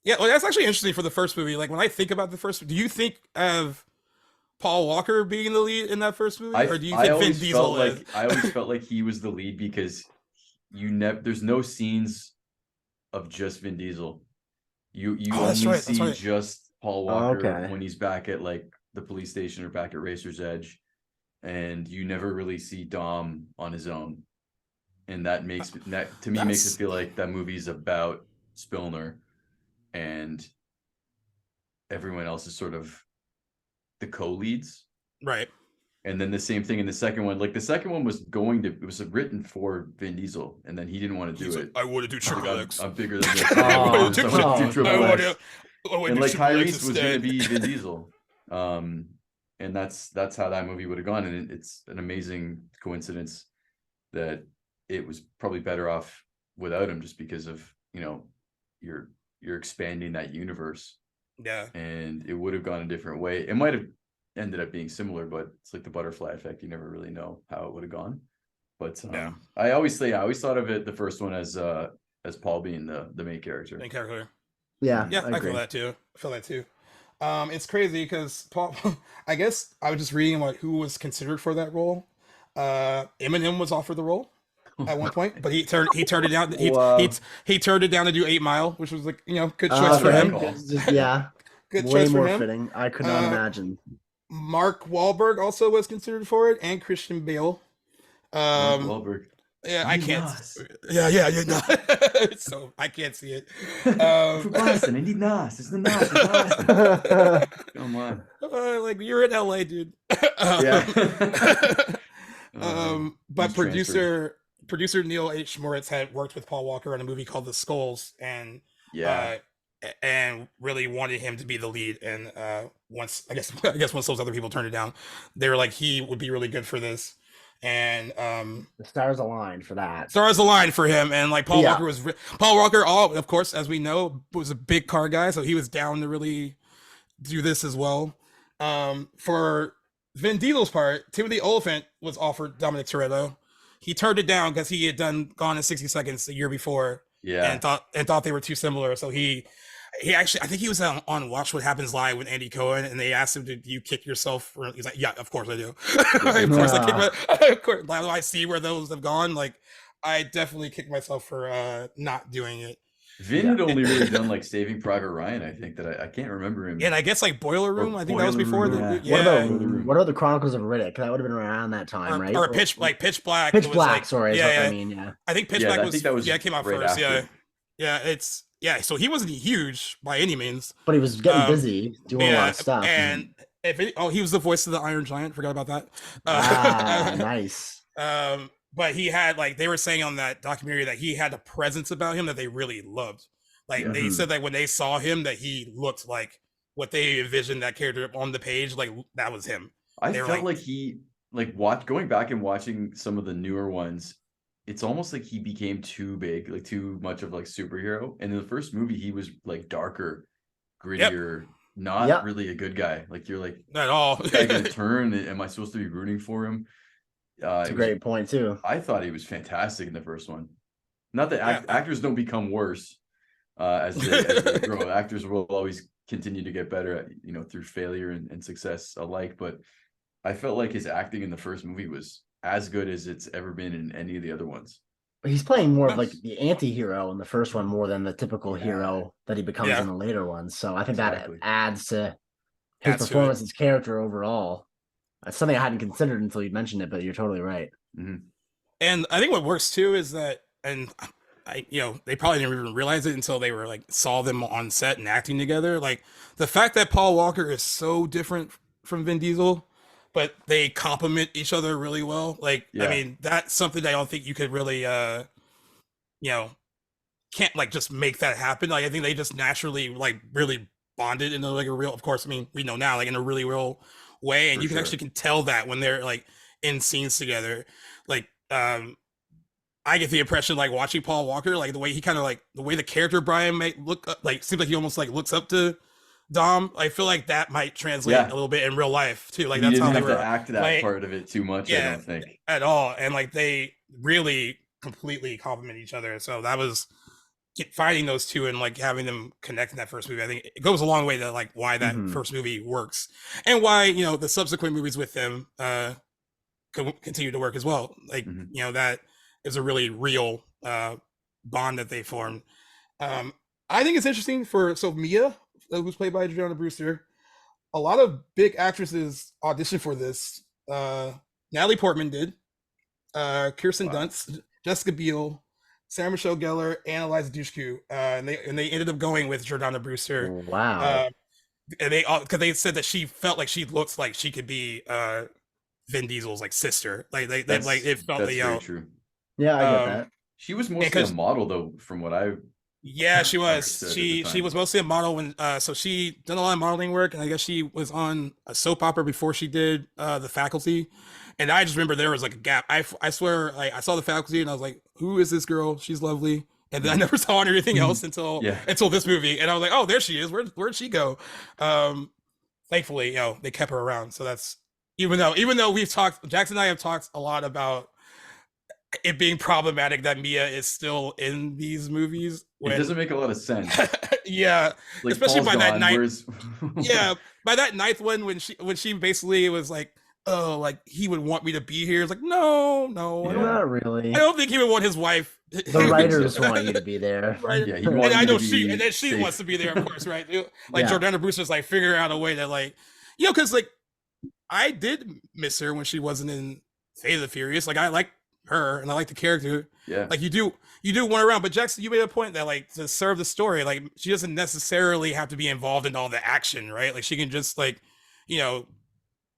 Yeah, well, that's actually interesting for the first movie. Like when I think about the first, do you think of Paul Walker being the lead in that first movie, or do you think Vin Diesel is? I always felt like he was the lead because there's no scenes of just Vin Diesel. You only see just Paul Walker when he's back at like the police station or back at Racer's Edge, and you never really see Dom on his own. And that makes that to me makes it feel like that movie's about Spillner, and everyone else is sort of the co-leads, right? And then the same thing in the second one. Like the second one was written for Vin Diesel, and then he didn't want to do it. I want to do Triple X. I'm bigger than this. I want to do Triple X. And like Tyrese was going to be Vin Diesel, and that's how that movie would have gone. And it's an amazing coincidence that it was probably better off without him, just because of you're expanding that universe. Yeah, and it would have gone a different way. It might have ended up being similar, but it's like the butterfly effect. You never really know how it would have gone. But I always thought of it, the first one, as Paul being the main character. Main character. Yeah, I feel that too. It's crazy because Paul. I guess I was just reading like who was considered for that role. Eminem was offered the role at one point, but he turned it down. He turned it down to do 8 Mile, which was like good choice for him. Good way choice for him. Fitting. I could not imagine. Mark Wahlberg also was considered for it, and Christian Bale. Mark Wahlberg. Yeah, I can't. Yeah, no. So I can't see it. For Boston, I need Nas. It's the Nas. Come on. Like you're in LA, dude. But producer Neil H. Moritz had worked with Paul Walker on a movie called The Skulls, and and really wanted him to be the lead. And once those other people turned it down, they were like, he would be really good for this. And the stars aligned for that. Stars aligned for him, and like Paul Walker, of course, as we know, was a big car guy, so he was down to really do this as well. For Vin Diesel's part, Timothy Olyphant was offered Dominic Toretto. He turned it down because he had done Gone in 60 Seconds the year before, and thought they were too similar. So he actually, I think he was on Watch What Happens Live with Andy Cohen, and they asked him, "Did you kick yourself?" He's like, "Yeah, of course I do. Of course I kick of course, I see where those have gone. Like, I definitely kicked myself for not doing it." Vin had only really done like Saving Private Ryan. I think that I can't remember him. Yeah, and I guess like Boiler Room. I think that was before. What about the Chronicles of Riddick? That would have been around that time, right? Or Pitch Black. Pitch Black. Sorry, I mean. I think Pitch Black came out right first. After. So he wasn't huge by any means, but he was getting busy doing a lot of stuff. And he was the voice of the Iron Giant. Forgot about that. Nice. But he had, like, they were saying on that documentary that he had a presence about him that they really loved. Like they said that when they saw him, that he looked like what they envisioned that character on the page, like that was him. I felt like he going back and watching some of the newer ones. It's almost like he became too big, like too much of like superhero. And in the first movie, he was like darker, grittier, not really a good guy. Like you're like, not at all. I gonna turn. Am I supposed to be rooting for him? It's a great point too. I thought he was fantastic in the first one. Not that actors don't become worse as they grow. Actors will always continue to get better at, through failure and success alike. But I felt like his acting in the first movie was as good as it's ever been in any of the other ones. He's playing more of like the anti-hero in the first one more than the typical hero that he becomes in the later ones. So I think that adds to his performance, his character overall. That's something I hadn't considered until you mentioned it, but you're totally right. Mm-hmm. And I think what works too is that, and they probably didn't even realize it until they were like saw them on set and acting together. Like the fact that Paul Walker is so different from Vin Diesel, but they complement each other really well. Like, I mean, that's something that I don't think you could really, can't like just make that happen. Like, I think they just naturally like really bonded in like a real, of course, I mean, we know now, like in a really real way. And you can actually tell that when they're like in scenes together. Like, I I get the impression like watching Paul Walker, like the way he kind of like the way the character Brian might look like seems like he almost like looks up to Dom. I feel like that might translate a little bit in real life too. Like he that's didn't how they have were to act that like, part of it too much. I don't think at all. And like they really completely complement each other. So that was finding those two and like having them connect in that first movie. I think it goes a long way to like why that first movie works and why, you know, the subsequent movies with them continue to work as well. Like, you know, that is a really real bond that they formed. I think it's interesting for Mia, who's played by Jordana Brewster. A lot of big actresses auditioned for this. Natalie Portman did. Kirsten Dunst, Jessica Biel, Sarah Michelle Gellar, and Eliza Dushku. And they ended up going with Jordana Brewster. Wow. And because they said that she felt like she looks like she could be Vin Diesel's like sister. Like it felt that's very true. Yeah, I get that. She was mostly a model though, from what I she was. She was mostly a model when so she done a lot of modeling work, and I guess she was on a soap opera before she did The Faculty. And I just remember there was like a gap. I swear, like I saw The Faculty and I was like, who is this girl? She's lovely. And then I never saw anything else until this movie. And I was like, oh, there she is. Where'd she go? Thankfully, you know, they kept her around. So that's even though we've talked, Jackson and I have talked a lot about it being problematic that Mia is still in these movies. It doesn't make a lot of sense. Yeah. Like, especially Paul's by that gone, night. Yeah. By that ninth one when she basically was like, oh, like he would want me to be here. It's like, no, not really. I don't think he would want his wife. The writers want you to be there. Right. Yeah, and I know she wants to be there, of course, right? Like Jordana Brewster's like figuring out a way that like, you know, because like I did miss her when she wasn't in Fate of the Furious. Like I like her and I like the character. Yeah. Like you do want around, but Jackson, you made a point that like to serve the story, like she doesn't necessarily have to be involved in all the action, right? Like she can just like, you know,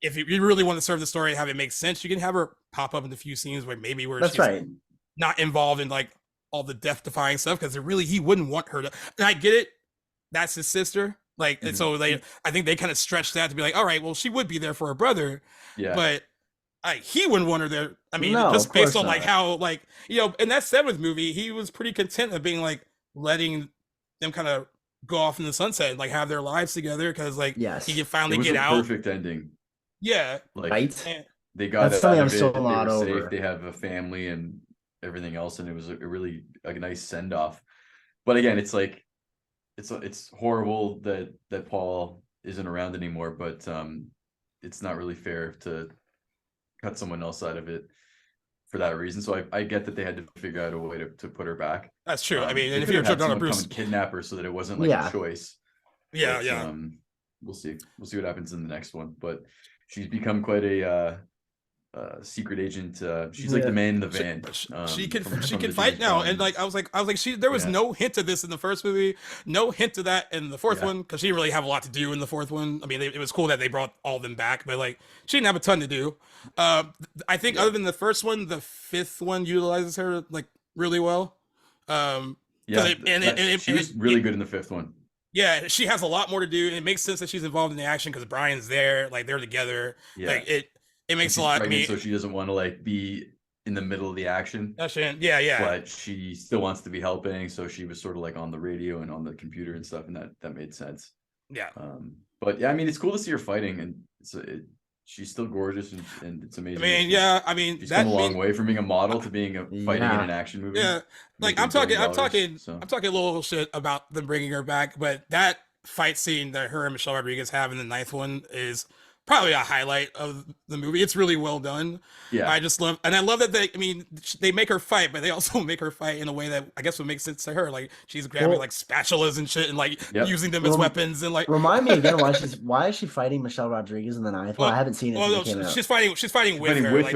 if you really want to serve the story and have it make sense, you can have her pop up in a few scenes where she's not involved in like all the death-defying stuff, because he wouldn't want her to. And I get it, that's his sister. Like, and so I think they kind of stretched that to be like, all right, well, she would be there for her brother, but he wouldn't want her there. I mean, just based on like how, like, you know, in that seventh movie, he was pretty content of being like letting them kind of go off in the sunset and like have their lives together, because like he can finally get out. Perfect ending. Yeah, like right. They got that's out something of I'm it. so They lot were over. safe. They have a family and everything else, and it was a really nice send off. But again, it's like it's horrible that Paul isn't around anymore. But it's not really fair to cut someone else out of it for that reason. So I get that they had to figure out a way to put her back. That's true. I mean, and if you're Jordana Brewster, kidnap her so that it wasn't like a choice. Yeah, but, we'll see what happens in the next one. But she's become quite a secret agent. She's like the man in the van. She can fight now, and like I was like there was no hint of this in the first movie, no hint of that in the fourth one, because she didn't really have a lot to do in the fourth one. I mean, it was cool that they brought all of them back, but like she didn't have a ton to do. I think other than the first one, the fifth one utilizes her like really well. She was really good in the fifth one. Yeah, she has a lot more to do, and it makes sense that she's involved in the action because Brian's there, like they're together. Like it makes a lot. So she doesn't want to like be in the middle of the action. Yeah. But she still wants to be helping, so she was sort of like on the radio and on the computer and stuff, and that made sense. Yeah. But yeah, I mean, it's cool to see her fighting, and she's still gorgeous, and it's amazing. I mean, she's come a long way from being a model to being fighting in an action movie. Yeah, like I'm talking a little shit about them bringing her back, but that fight scene that her and Michelle Rodriguez have in the ninth one is probably a highlight of the movie. It's really well done. Yeah, I love that they make her fight, but they also make her fight in a way that I guess would make sense to her. Like she's grabbing like spatulas and shit and like using them as weapons and like. Remind me again why is she fighting Michelle Rodriguez in the ninth? Well, I haven't seen it. She's fighting with her. Like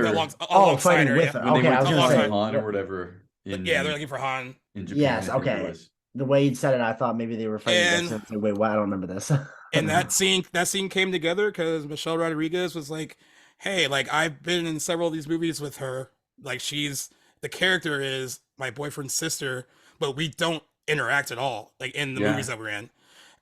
alongside her. With her. When okay, they I was went gonna to say Han or whatever. They're looking for Han in Japan. Yes. Okay. The way you said it, I thought maybe they were fighting. Wait, what? I don't remember this. And that scene came together because Michelle Rodriguez was like, hey, like I've been in several of these movies with her. Like the character is my boyfriend's sister, but we don't interact at all. Like in the movies that we're in.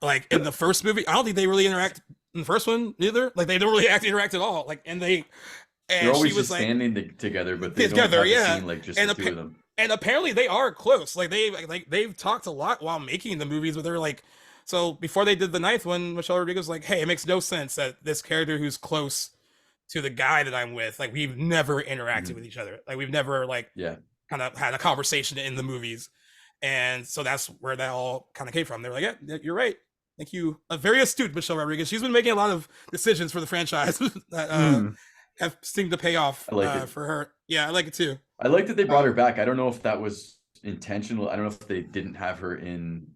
Like in the first movie, I don't think they really interact in the first one either. Like they don't really interact at all. Like they're always just standing together, but they don't have a scene like just the two of them. and apparently they are close. Like they've talked a lot while making the movies, but they're like, so before they did the ninth one, Michelle Rodriguez was like, hey, it makes no sense that this character who's close to the guy that I'm with, like we've never interacted with each other, like we've never like kind of had a conversation in the movies, and so that's where that all kind of came from. They're like, yeah, you're right. Thank you. A very astute Michelle Rodriguez. She's been making a lot of decisions for the franchise that have seemed to pay off for her. Yeah, I like it too. I like that they brought her back. I don't know if that was intentional. I don't know if they didn't have her in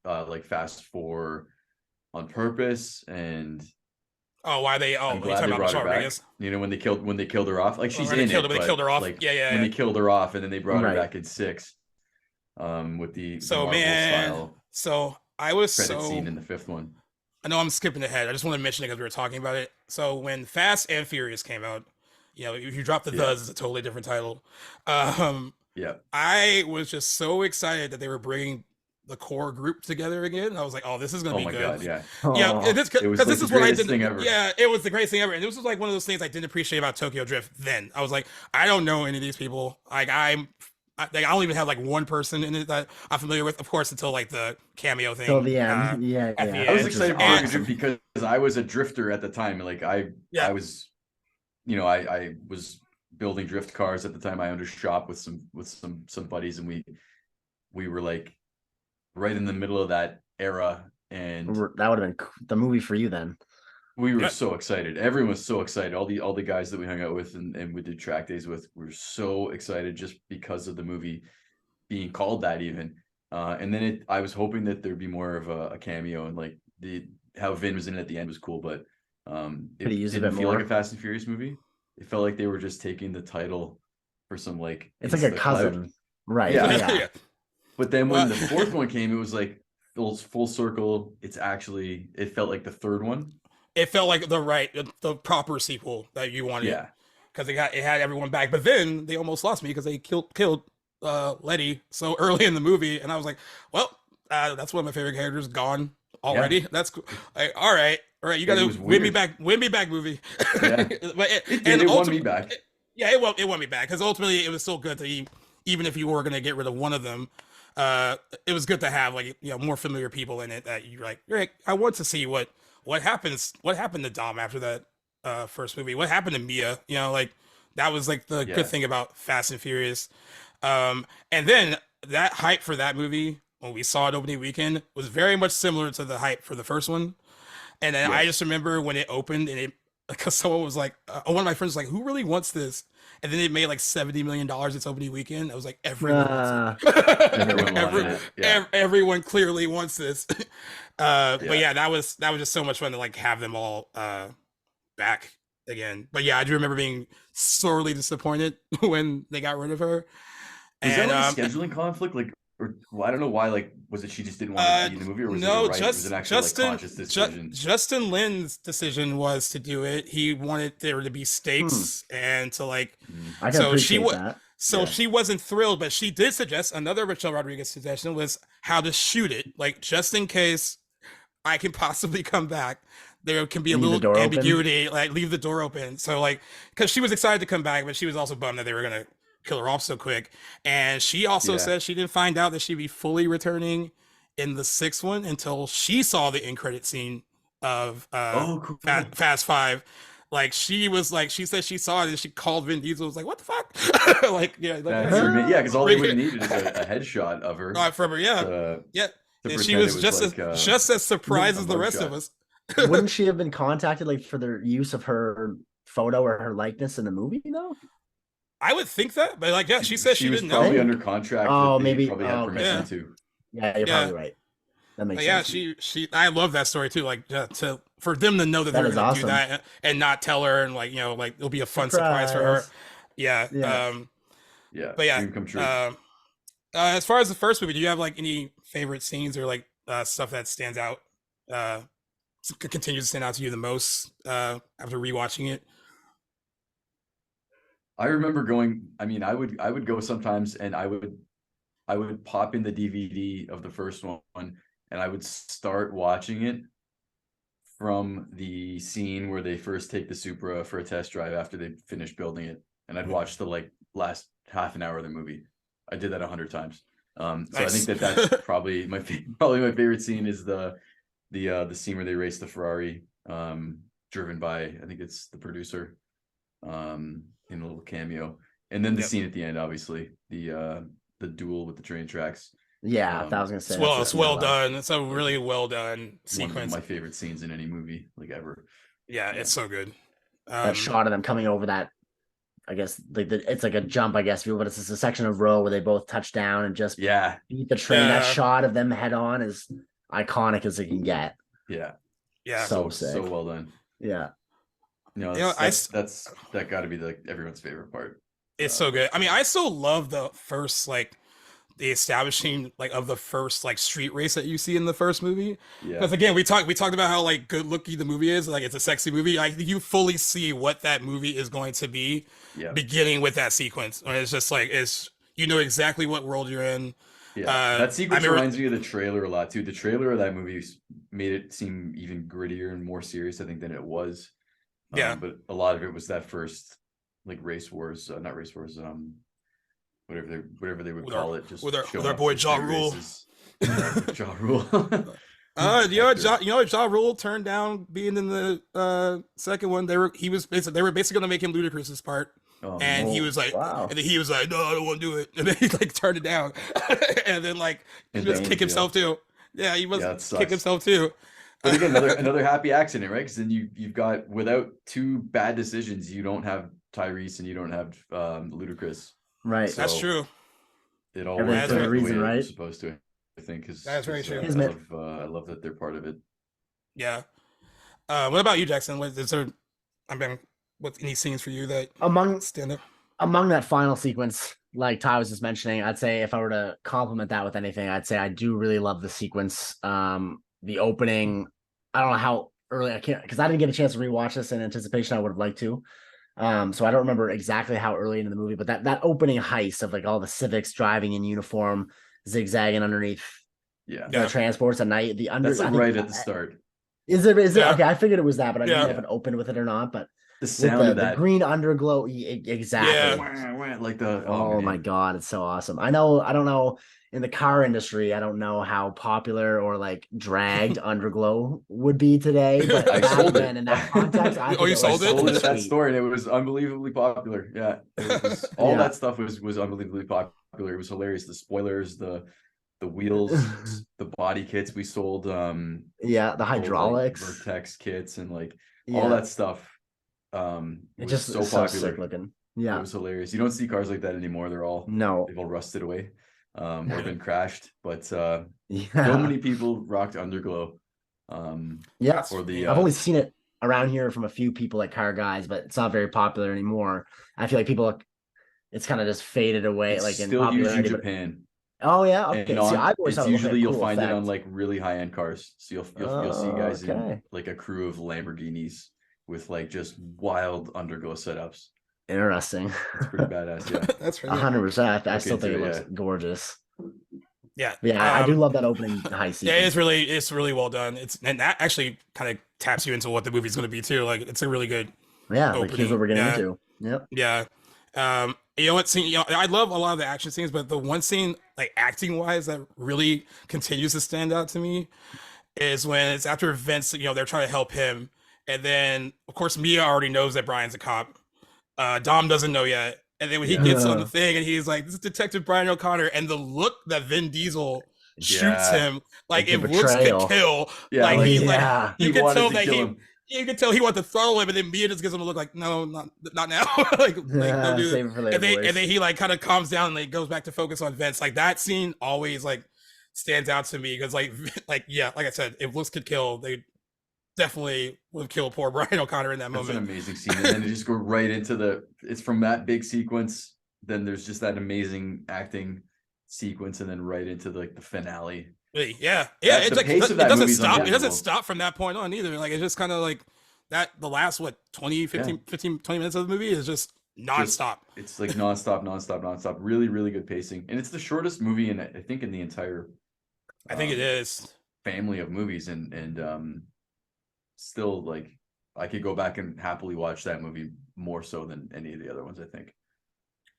like Fast 4 on purpose, and why they I'm glad they brought her back. You know, when they killed her off, like she's in it, they killed her off. Like, yeah. When they killed her off, and then they brought her back in 6, with the Marvel style. So I was credit scene in the 5th one. I know I'm skipping ahead. I just want to mention it because we were talking about it. So when Fast and Furious came out, you know, if you drop the does, it's a totally different title. I was just so excited that they were bringing the core group together again. I was like, oh, this is going to be good. God, yeah. Yeah, because this is what I didn't. Yeah, it was the greatest thing ever. And this was like one of those things I didn't appreciate about Tokyo Drift then. I was like, I don't know any of these people. Like I don't even have like one person in it that I'm familiar with, of course, until like the cameo thing. Till the end. I was excited for Drift because I was a drifter at the time. Like I was, you know, I was building drift cars at the time. I owned a shop with some buddies, and we were like right in the middle of that era, and that would have been the movie for you then. We were so excited. Everyone was so excited. All the guys that we hung out with and we did track days with were so excited just because of the movie being called that even. And then I was hoping that there'd be more of a cameo, and like how Vin was in it at the end was cool, but it didn't feel like a Fast and Furious movie. It felt like they were just taking the title for some like it's like a cousin, right? Yeah. But then when the 4th one came, it was like full circle. It felt like the 3rd one. It felt like the proper sequel that you wanted. Yeah, because it had everyone back. But then they almost lost me because they killed Letty so early in the movie, and I was like, well, that's one of my favorite characters gone already. Yeah. That's cool. Like, all right, you got to win me back, movie. Yeah, it won me back. It won me back because ultimately it was still good to even if you were going to get rid of one of them. It was good to have like more familiar people in it that you're like, I want to see what happened to Dom after that first movie. What happened to Mia? You know, like that was like the good thing about Fast and Furious. And then that hype for that movie when we saw it opening weekend was very much similar to the hype for the first one. And then I just remember when it opened and because someone was like, one of my friends was like, who really wants this? And then it made like $70 million its opening weekend. I was like, everyone wants it. Everyone clearly wants this. But yeah, that was just so much fun to like have them all back again. But yeah, I do remember being sorely disappointed when they got rid of her. Was that like a scheduling conflict? Like, or I don't know why. Like, was it she just didn't want to be in the movie, or was it an actual conscious decision? Justin Lin's decision was to do it. He wanted there to be stakes and to like. I can appreciate that. So she wasn't thrilled, but she did suggest another Michelle Rodriguez suggestion was how to shoot it, like just in case I can possibly come back. There can be a little ambiguity, like leave the door open. So like, because she was excited to come back, but she was also bummed that they were gonna kill her off so quick. And she also said she didn't find out that she'd be fully returning in the 6th one until she saw the end credit scene of cool. Fast 5. Like she said she saw it and she called Vin Diesel, was like, what the fuck? Like, because all they would have needed is a headshot of her. From her, and she was just as surprised as the rest of us. Wouldn't she have been contacted like for the use of her photo or her likeness in the movie though? I would think that, but like, she said she didn't know. Probably under contract. Oh, maybe. Probably had permission to. Yeah, you're probably right. That makes sense. She. I love that story too. Like, for them to know that they're going to do that and not tell her, and like, like it'll be a fun surprise for her. Yeah. But yeah, dream come true. As far as the first movie, do you have like any favorite scenes or like stuff that stands out? Continues to stand out to you the most after rewatching it? I remember going. I mean, I would go sometimes, and I would pop in the DVD of the first one, and I would start watching it from the scene where they first take the Supra for a test drive after they finish building it, and I'd watch the like last half an hour of the movie. I did that 100 times. So Nice. I think that's probably my favorite scene is the scene where they race the Ferrari, driven by, I think it's the producer, in a little cameo, and then the scene at the end, obviously the duel with the train tracks. Yeah, I was gonna say it's well done. It's a really well done sequence. One of my favorite scenes in any movie, like ever. Yeah, it's so good. That shot of them coming over that, I guess it's like a jump, I guess, but it's just a section of row where they both touch down and just beat the train. That shot of them head on is iconic as it can get. Yeah. So sick. So well done. Yeah. That's that got to be like everyone's favorite part. It's so good. I mean, I still love the first, like, the establishing, like, of the first, like, street race that you see in the first movie. Because again, we talked about how, like, good looking the movie is, like, it's a sexy movie. Like, you fully see what that movie is going to be, beginning with that sequence. And it's just like, you know exactly what world you're in. That sequence reminds me of the trailer a lot too. The trailer of that movie made it seem even grittier and more serious, I think, than it was. But a lot of it was that first, like, race wars, not race wars, whatever they would call it, just with our boy Ja Rule. Ja Rule. You know, Ja Rule turned down being in the second one. They were basically going to make him Ludacris's part. He was like, wow. And then he was like, no, I don't want to do it. And then he, like, turned it down. And then, like, he must kick himself too. Yeah, he must kick himself too. But again, another happy accident, right? Because then you've got, without two bad decisions, you don't have Tyrese and you don't have Ludacris. Right. So that's true. It all works for a reason, right? It's supposed to, I think. That's very true. I love that they're part of it. Yeah. What about you, Jackson? What any scenes for you that stand up? Among that final sequence, like Ty was just mentioning, I'd say if I were to compliment that with anything, I'd say I do really love the sequence. The opening, I don't know how early I can't, because I didn't get a chance to rewatch this in anticipation. I would have liked to. So I don't remember exactly how early into the movie, but that opening heist of, like, all the civics driving in uniform, zigzagging underneath the transports at night. That's like right at the start. Is it? Okay, I figured it was that, but I didn't know if it opened with it or not. But the sound of that, the green underglow, exactly. Like the oh my god, it's so awesome. I don't know. In the car industry, I don't know how popular or, like, dragged underglow would be today, but back then in that context, you sold it? I sold it at that store, and it was unbelievably popular. Yeah, all that stuff was unbelievably popular. It was hilarious. The spoilers, the wheels, the body kits we sold. The hydraulics, like, Vertex kits, and like all that stuff. It just so popular. So sick looking. Yeah, it was hilarious. You don't see cars like that anymore. They've all rusted away. Or been crashed, but so many people rocked underglow. I've only seen it around here from a few people, like car guys, but it's not very popular anymore. I feel like it's kind of just faded away. It's like still in huge in Japan. Oh yeah, okay. It's usually you'll find it on, like, really high end cars. So you'll see guys in, like, a crew of Lamborghinis with, like, just wild underglow setups. Interesting. It's pretty badass. Yeah, that's really 100%. I still think it looks gorgeous. Yeah, I do love that opening high sequence. Yeah, it's really well done. And that actually kind of taps you into what the movie's going to be too. Like, it's a really good. Yeah, like, here's what we're getting into. Yep. Yeah. You know what scene? I love a lot of the action scenes, but the one scene, like, acting wise, that really continues to stand out to me is when it's after Vince. They're trying to help him, and then of course Mia already knows that Brian's a cop. Dom doesn't know yet. And then when he gets on the thing and he's like, this is Detective Brian O'Connor, and the look that Vin Diesel shoots him, like, it looks to kill. Yeah, like, you can tell that you can tell he wanted to throw him, and then Mia just gives him a look like, no, not now. like don't do it. And then he, like, kind of calms down and, like, goes back to focus on Vince. Like, that scene always, like, stands out to me because, like I said, if looks could kill, they definitely would have killed poor Brian O'Connor in that moment. That's an amazing scene. And then you just go right into it's from that big sequence, then there's just that amazing acting sequence, and then right into, like, the finale. Yeah. It's like, it doesn't stop. It doesn't stop from that point on either. Like, it's just kind of like that. The last 20 minutes of the movie is just nonstop. It's like nonstop. Really, really good pacing. And it's the shortest movie in the entire I think it is family of movies, and still, like, I could go back and happily watch that movie more so than any of the other ones, I think.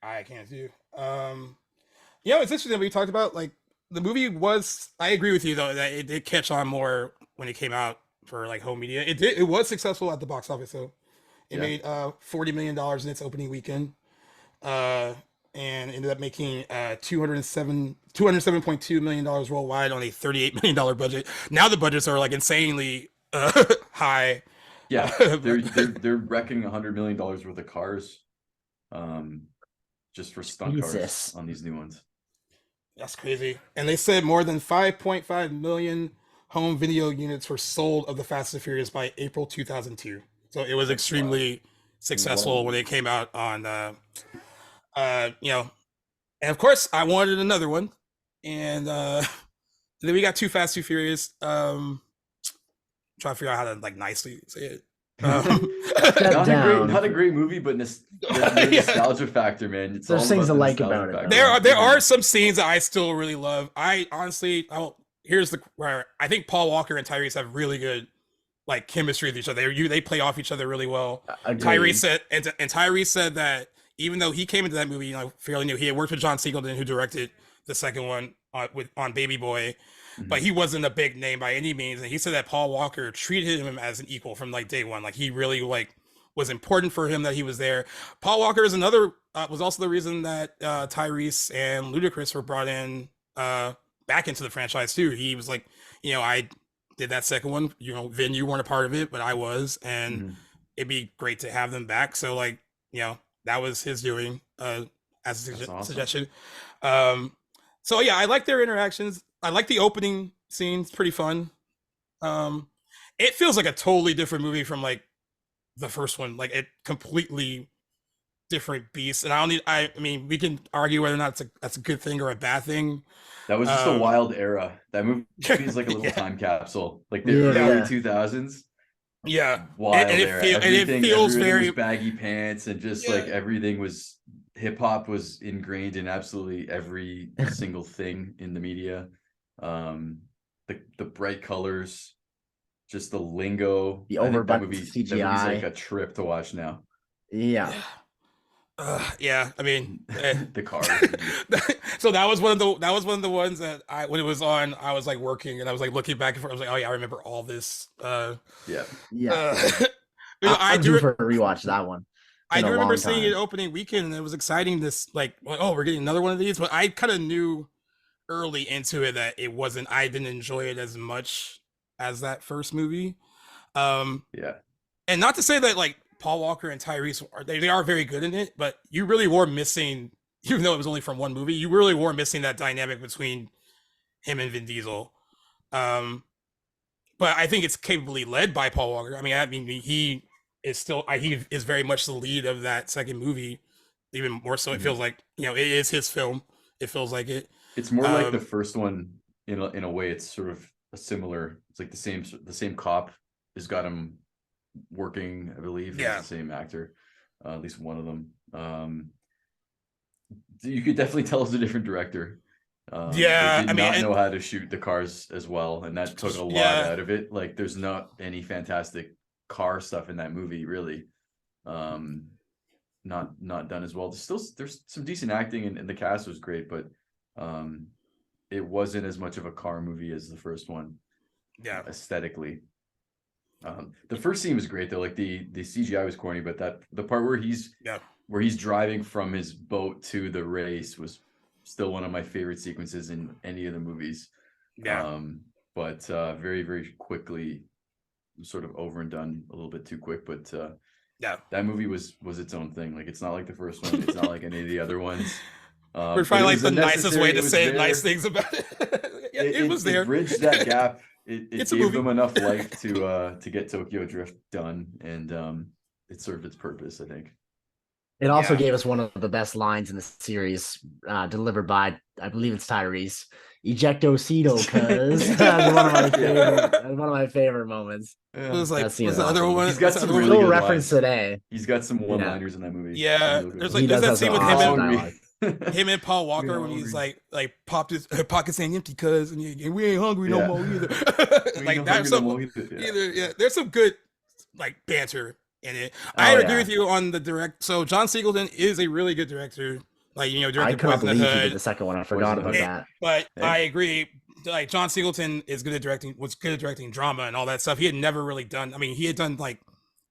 I can't do. You know, it's interesting that we talked about like the movie was. I agree with you though that it did catch on more when it came out for like home media. It did. It was successful at the box office though. It Yeah. made $40 million in its opening weekend, uh, and ended up making 207.2 million dollars worldwide on a $38 million budget. Now the budgets are like insanely high. Yeah, they're wrecking $100 million worth of cars, just for stunt cars Jesus. on these new ones. That's crazy. And they said more than 5.5 million home video units were sold of the Fast and Furious by April 2002. So it was extremely successful when it came out on, you know, and of course I wanted another one. And then we got Too Fast, Too Furious. Trying to figure out how to like nicely say it. Not a great movie, but the nostalgia factor, man. It's There's things to like about it. There are some scenes that I still really love. I honestly, here's where I think Paul Walker and Tyrese have really good like chemistry with each other. They play off each other really well. Tyrese said, and Tyrese said that even though he came into that movie, you know, fairly new, he had worked with John Singleton, who directed the second one on Baby Boy. But he wasn't a big name by any means, and he said that Paul Walker treated him as an equal from like day one. Like he really like was important for him that he was there. Paul Walker is another was also the reason that Tyrese and Ludacris were brought in back into the franchise too. He was like, you know, I did that second one. You know, Vin, you weren't a part of it, but I was, and it'd be great to have them back. So like, you know, that was his doing as a suggestion. So yeah, I like their interactions. I like the opening scene. It's pretty fun. It feels like a totally different movie from like the first one. Like it completely different beast. And I mean, we can argue whether or not that's a good thing or a bad thing. That was just a wild era. That movie is like a little time capsule. Like the early 2000s. Yeah. Wild era. It feels very baggy pants and just like everything was hip hop was ingrained in absolutely every single thing in the media. The bright colors, just the lingo, the overbought CGI. That movie's like a trip to watch now. Yeah. Yeah, I mean the cars. So that was one of the ones that when it was on, I was like working and I was like looking back and forth. I was like, oh yeah, I remember all this. Yeah. I do for a rewatch that one. I do remember seeing it opening weekend and it was exciting. This like, oh, we're getting another one of these, but I kind of knew early into it that it wasn't. I didn't enjoy it as much as that first movie. And not to say that like Paul Walker and Tyrese they are very good in it, but you really were missing, even though it was only from one movie, you really were missing that dynamic between him and Vin Diesel. But I think it's capably led by Paul Walker. I mean, he is very much the lead of that second movie, even more so. It feels like, you know, it is his film. It feels like it. It's more like the first one in a way. It's sort of a similar. It's like the same cop has got him working, I believe. Yeah, it's the same actor, at least one of them. You could definitely tell it's a different director. They did not know how to shoot the cars as well, and that took a lot out of it. Like, there's not any fantastic car stuff in that movie, really. Not done as well. There's some decent acting, and the cast was great, but it wasn't as much of a car movie as the first one. Yeah, aesthetically. The first scene was great though. Like the CGI was corny, but the part where he's driving from his boat to the race was still one of my favorite sequences in any of the movies. But very, very quickly sort of over and done a little bit too quick. But that movie was its own thing. Like, it's not like the first one. It's not like any of the other ones. We're probably like the nicest way to say nice things about it. It was there. It bridged that gap. It gave them enough life to get Tokyo Drift done, and it served its purpose, I think. It also gave us one of the best lines in the series, delivered by, I believe it's Tyrese. Ejectocito, cuz. That's one of my favorite moments. It was like, what's the other one? He's got some really good reference today. He's got some one-liners in that movie. Yeah, there's that scene with him and Paul Walker when he's like popped his pockets ain't empty, cuz, and we ain't hungry no more either. Like, that's there's some good like banter in it. I agree with you on the direct. So John Singleton is a really good director. Like, you know, I directed couldn't Boys in the believe he did Hood. the second one. I forgot about Hood. that. But Yeah. I agree. Like John Singleton is good at directing. Was good at directing drama and all that stuff. He had never really done. I mean, he had done like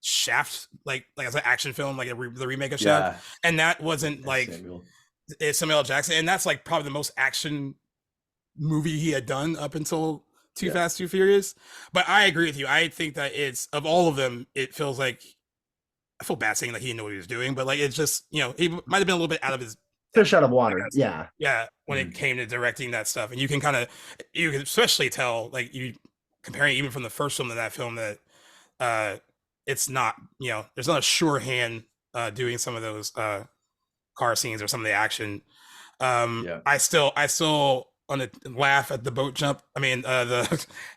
Shaft, like as an action film, like the remake of Shaft, Yeah, and that wasn't like Samuel. it's Samuel L. Jackson, and that's like probably the most action movie he had done up until Too Yeah. Fast, Too Furious. But I agree with you. I think that it's of all of them, it feels like I feel bad saying like he didn't know what he was doing, but like it's just, you know, he might have been a little bit out of his Fish out of water. guess. Yeah. yeah when Mhm. it came to directing that stuff, and you can especially tell, like, you comparing even from the first film to that film, that it's not, you know, there's not a sure hand doing some of those car scenes or some of the action. Yeah. I still on a laugh at the boat jump. I mean,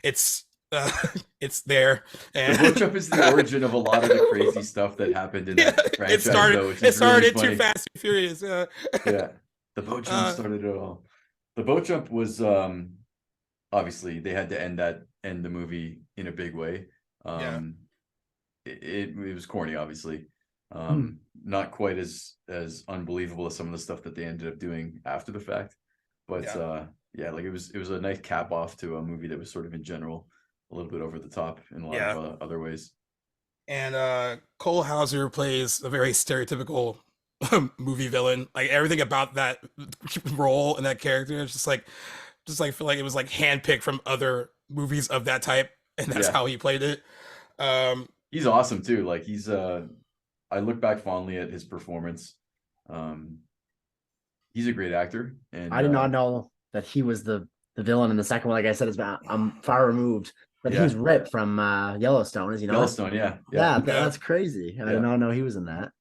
it's uh, it's there, The and boat jump is the origin of a lot of the crazy stuff that happened in yeah, that franchise, though, which it is really started funny. Too Fast, Too Furious. Yeah, the boat jump started it all. The boat jump was obviously they had to end the movie in a big way. Yeah. It was corny, obviously. Hmm. Not quite as unbelievable as some of the stuff that they ended up doing after the fact, but yeah, like it was a nice cap off to a movie that was sort of in general a little bit over the top in a lot of other ways. And Cole Hauser plays a very stereotypical movie villain. Like everything about that role and that character is just like feel like it was like handpicked from other movies of that type, and that's Yeah. how he played it. He's awesome too. Like he's I look back fondly at his performance. He's a great actor, and I did not know that he was the villain in the second one. Like I said, I'm far removed. But Yeah. he's Rip from Yellowstone, is he not? Yellowstone, yeah. Yeah, that's crazy. And I did Yeah. not know he was in that.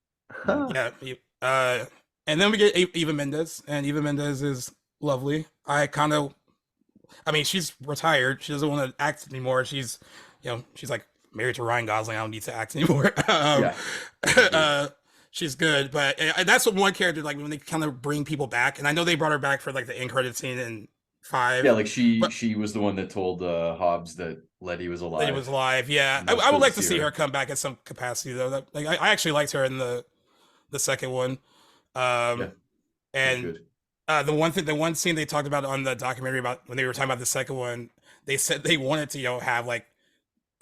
And then we get Eva Mendes, and Eva Mendes is lovely. I mean, she's retired. She doesn't want to act anymore. She's, you know, she's like married to Ryan Gosling. I don't need to act anymore. She's good, but that's what one character, like when they kind of bring people back, and I know they brought her back for like the end credit scene in 5. Yeah, like she was the one that told Hobbs that Letty was alive. Letty was alive. Yeah, I would like to see her come back in some capacity though. Like I actually liked her in the second one. And the one scene they talked about on the documentary about when they were talking about the second one, they said they wanted to, you know, have like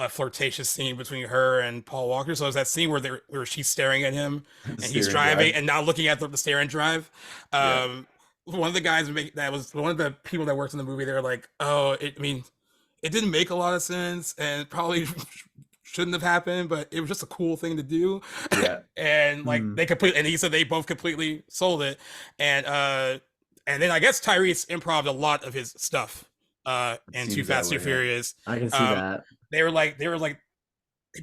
a flirtatious scene between her and Paul Walker. So it was that scene where she's staring at him and he's driving and now looking at the stare and drive. One of the guys that was one of the people that worked in the movie, they're like, oh, I mean, it didn't make a lot of sense and probably shouldn't have happened, but it was just a cool thing to do. Yeah. And like and he said they both completely sold it. And then I guess Tyrese improv'd a lot of his stuff and Too Fast, Too Furious. I can see that. They were like,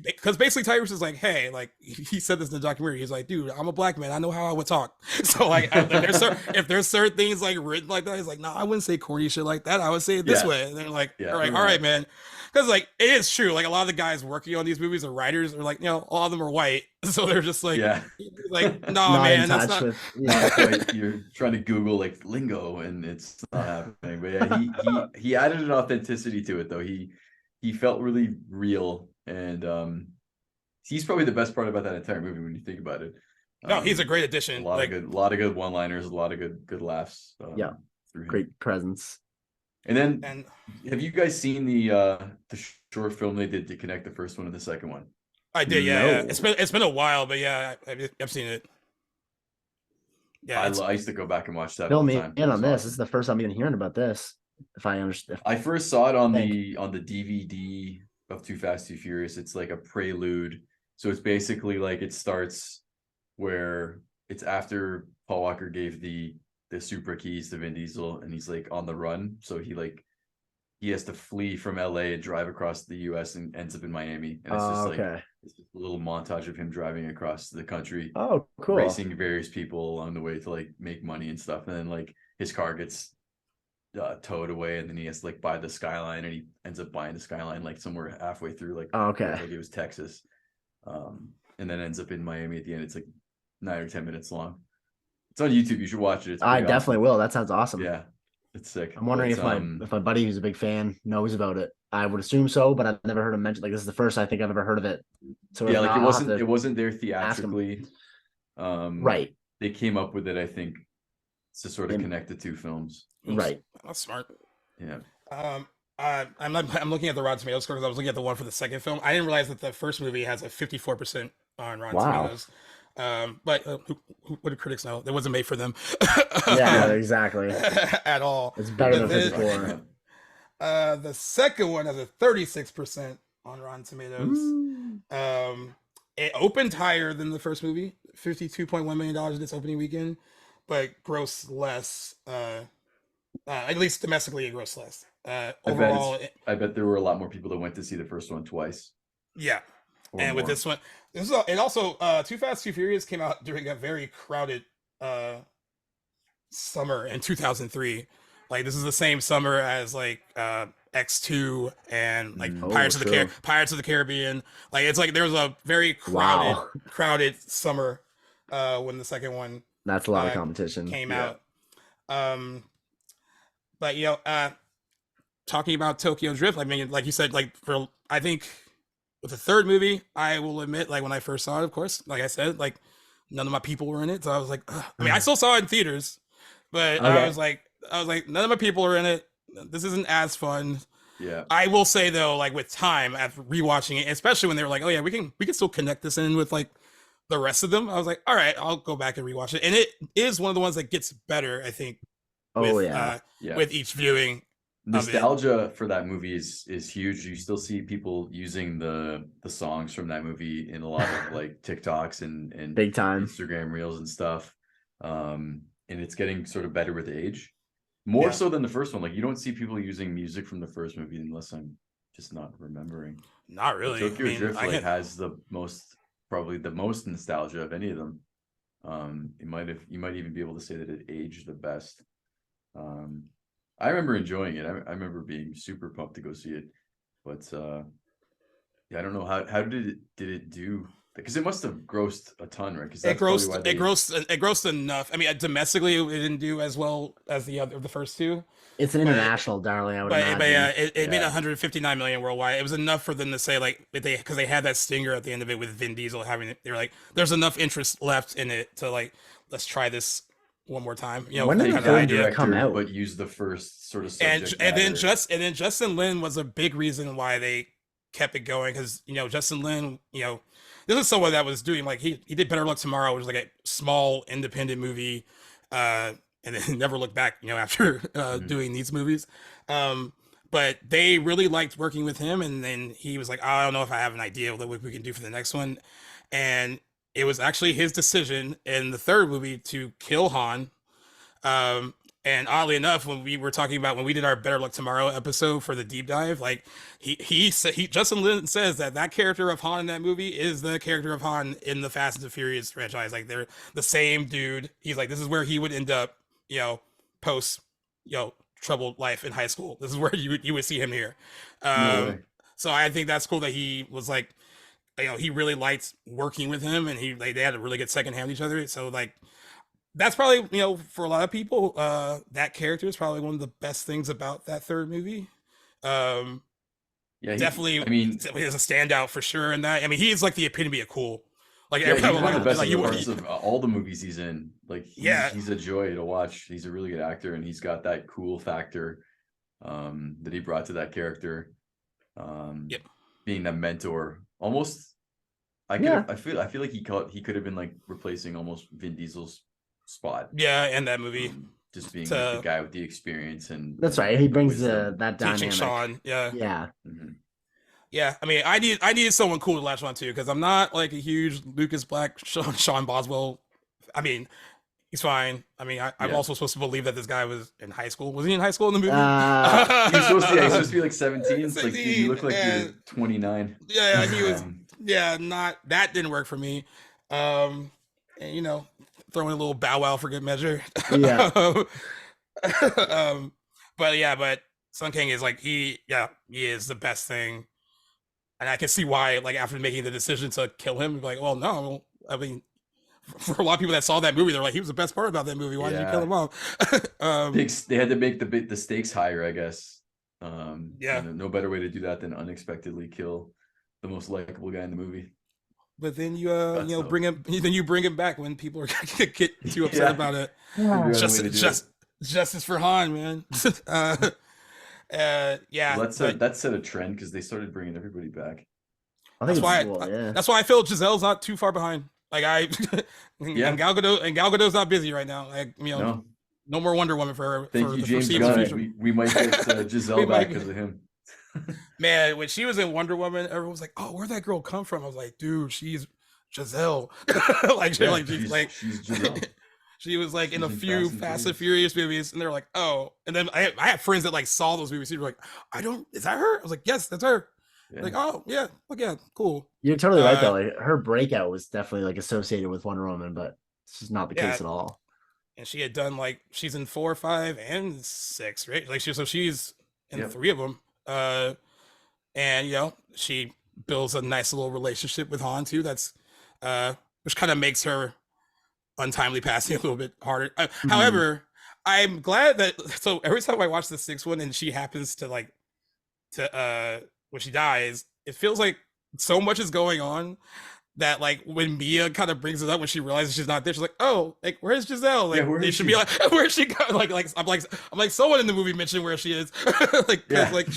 because basically Tyrese is like, hey, like he said this in the documentary. He's like, dude, I'm a black man. I know how I would talk. So like, if there's certain things like written like that, he's like, no, I wouldn't say corny shit like that. I would say it this way. And they're like, all right, man. Because like it is true. Like a lot of the guys working on these movies or writers are like, you know, a lot of them are white, so they're just like, like, no, man, that's not. You're trying to Google like lingo, and it's not happening. But yeah, he added an authenticity to it, though. He felt really real, and he's probably the best part about that entire movie when you think about it. No, he's a great addition. A lot of good one-liners, a lot of good laughs. Great presence. And then, have you guys seen the short film they did to connect the first one and the second one? I did, yeah. It's been a while, but yeah, I've seen it. Yeah, I used to go back and watch that. Fill me in on this. This is the first time I'm even hearing about this. If I understand, I first saw it on the DVD of Too Fast, Too Furious. It's like a prelude, so it's basically like it starts where it's after Paul Walker gave the Supra keys to Vin Diesel, and he's like on the run. So he has to flee from LA and drive across the US and ends up in Miami. And it's just like it's just a little montage of him driving across the country. Oh, cool. Racing various people along the way to like make money and stuff. And then like his car gets towed away, and then he has to like buy the Skyline, and he ends up buying the Skyline like somewhere halfway through, like like it was Texas. And then ends up in Miami at the end. It's like 9 or 10 minutes long. It's on YouTube. You should watch it. I definitely will. That sounds awesome. Yeah, it's sick. I'm wondering if my buddy who's a big fan knows about it. I would assume so, but I've never heard him mention. Like this is the first I think I've ever heard of it. So yeah, like it wasn't there theatrically. right. They came up with it, I think, to sort of connect the two films. Right. That's smart. Yeah. I'm looking at the Rotten Tomatoes score because I was looking at the one for the second film. I didn't realize that the first movie has a 54% on Rotten Tomatoes. But what do critics know? It wasn't made for them. Yeah, exactly. At all. It's better than But 54. The second one has a 36% on Rotten Tomatoes. It opened higher than the first movie, $52.1 million in its opening weekend, but grossed less. At least domestically, it grossed less. Overall, I bet there were a lot more people that went to see the first one twice. Yeah, and with this one, it also Too Fast, Too Furious came out during a very crowded summer in 2003. Like this is the same summer as like X2 and like Pirates of the Caribbean. Like it's like there was a very crowded summer when the second one that's a lot of competition came out. But you know, talking about Tokyo Drift, I mean, like you said, like I think with the third movie, I will admit, like when I first saw it, of course, like I said, like none of my people were in it, so I was like, ugh. I mean, I still saw it in theaters, but I was like, none of my people are in it. This isn't as fun. Yeah. I will say though, like with time, after rewatching it, especially when they were like, oh yeah, we can still connect this in with like the rest of them. I was like, all right, I'll go back and rewatch it, and it is one of the ones that gets better, I think. With each viewing. Nostalgia for that movie is huge. You still see people using the songs from that movie in a lot of like TikToks and big time Instagram reels and stuff. And it's getting sort of better with age, more so than the first one. Like you don't see people using music from the first movie unless I'm just not remembering. Not really. Tokyo Drift has probably the most nostalgia of any of them. You might even be able to say that it aged the best. I remember enjoying it. I remember being super pumped to go see it, but I don't know how did it do? Because it must have grossed a ton, right? Because it grossed enough. I mean, domestically, it didn't do as well as the first two. It's an international darling, I would imagine. But yeah, it made 159 million worldwide. It was enough for them to say like because they had that stinger at the end of it with Vin Diesel having it. They're like, there's enough interest left in it to like, let's try this one more time. You know, when did the idea come out? But use the first sort of subject and then Justin Lin was a big reason why they kept it going, because you know Justin Lin, you know, this is someone that was doing like he did Better Luck Tomorrow, which was like a small independent movie, and then never looked back, you know, after doing these movies. But they really liked working with him, and then he was like, I don't know if I have an idea of what we can do for the next one, and it was actually his decision in the third movie to kill Han. And oddly enough, when we did our Better Luck Tomorrow episode for the deep dive, like Justin Lin says that character of Han in that movie is the character of Han in the Fast and the Furious franchise. Like they're the same dude. He's like, this is where he would end up, you know, post, you know, troubled life in high school. This is where you would see him here. So I think that's cool that he was like, you know, he really liked working with him, and they had a really good second hand with each other. So like, that's probably, you know, for a lot of people, that character is probably one of the best things about that third movie. Definitely. I mean, he is a standout for sure in that. I mean, he's like the epitome of cool. Like he's one of the best parts of all the movies he's in. Like he's a joy to watch. He's a really good actor, and he's got that cool factor that he brought to that character. Being a mentor, almost. I feel like he could have been like replacing almost Vin Diesel's spot. Yeah, in that movie, just being like the guy with the experience, and that's right. He brings that dynamic. Teaching Sean, yeah. Yeah, I mean, I needed someone cool to latch on to, because I'm not like a huge Lucas Black, Sean Boswell. I mean, he's fine. I mean, I'm also supposed to believe that this guy was in high school. Was he in high school in the movie? He's supposed to be like 17. It's like, you look like you're 29. Yeah, he was. Yeah, that didn't work for me. And you know, throwing a little Bow Wow for good measure. Yeah. But Sun King is like he is the best thing, and I can see why. Like after making the decision to kill him, like, well, no, I mean, for a lot of people that saw that movie, they're like, he was the best part about that movie. Why did you kill him off? They had to make the stakes higher, I guess. No better way to do that than unexpectedly kill the most likable guy in the movie. but then you Thought you know so. bring him back when people are get too upset Yeah. about it. Figure out a way to Just do it. justice for Han, man. Yeah, Well, but that set a trend because they started bringing everybody back. I think that's why I feel Giselle's not too far behind. Like Yeah. and Gal Gadot's not busy right now. Like No, no more Wonder Woman for her. thank for you, the James foreseeable Gunn. future. We might get We Giselle might back get- because of him. Man, when she was in Wonder Woman, everyone was like, "Oh, where'd that girl come from?" I was like, "Dude, she's Giselle." like, Yeah, she's Giselle. she was like in a She's in few Fast and Fast and Furious movies, and they're like, "Oh." And then I had friends that like saw those movies. They were like, Is that her?" I was like, "Yes, that's her." Yeah. Like, "Oh yeah, look, yeah, cool." You're totally right though. Uh, Like her breakout was definitely like associated with Wonder Woman, but this is not the Yeah. case at all. And she had done like she's in 4, 5, and 6, right? Like she's in Yep. 3 of them. And she builds a nice little relationship with Han too. That's which kind of makes her untimely passing a little bit harder. However, I'm glad that so every time I watch the 6th one and she happens to when she dies, it feels like so much is going on that like when Mia kind of brings it up when she realizes she's not there, she's like, "Oh, like where's Giselle?" Like Yeah, where they is should she? be like, "Where's she go?" I'm like someone in the movie mentioned where she is, like because Yeah. like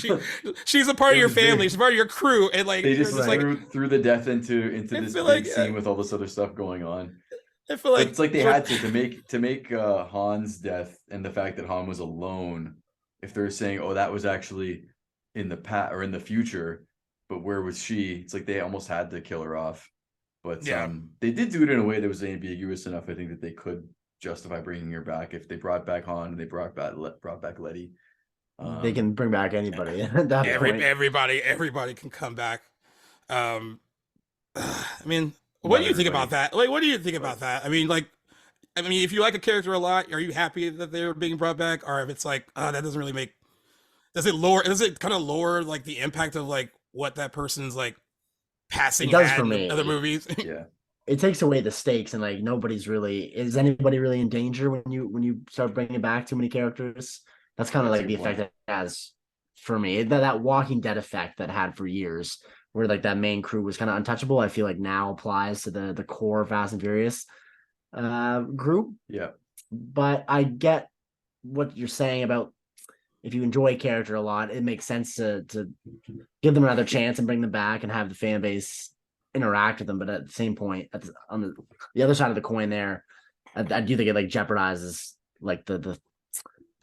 she's a part of It your was very- family, she's part of your crew, and like They you're just just like threw the death into I this feel big like, scene with all this other stuff going on. I feel But like it's like they had to make Han's death and the fact that Han was alone. If they're saying, "Oh, that was actually in the past or in the future," but where was she? It's like they almost had to kill her off. But Yeah. they did do it in a way that was ambiguous enough. I think that they could justify bringing her back if they brought back Han and they brought back Letty. They can bring back anybody at that point. everybody can come back. I mean, what Not do you think about everybody. that? Like, what do you think about that? I mean, if you like a character a lot, are you happy that they're being brought back, or if it's like, oh, that doesn't really make? Does it kind of lower like the impact of like what that person's like passing It does had for in the me. other movies? Yeah. It takes away the stakes, and like is anybody really in danger when you start bringing back too many characters? That's kind of That's like a the good effect point. it has for me. That Walking Dead effect that had for years, where like that main crew was kind of untouchable. I feel like now applies to the core Fast and Furious group. Yeah. But I get what you're saying about if you enjoy a character a lot, it makes sense to give them another chance and bring them back and have the fan base interact with them. But at the same point, on the other side of the coin, I do think it like jeopardizes like the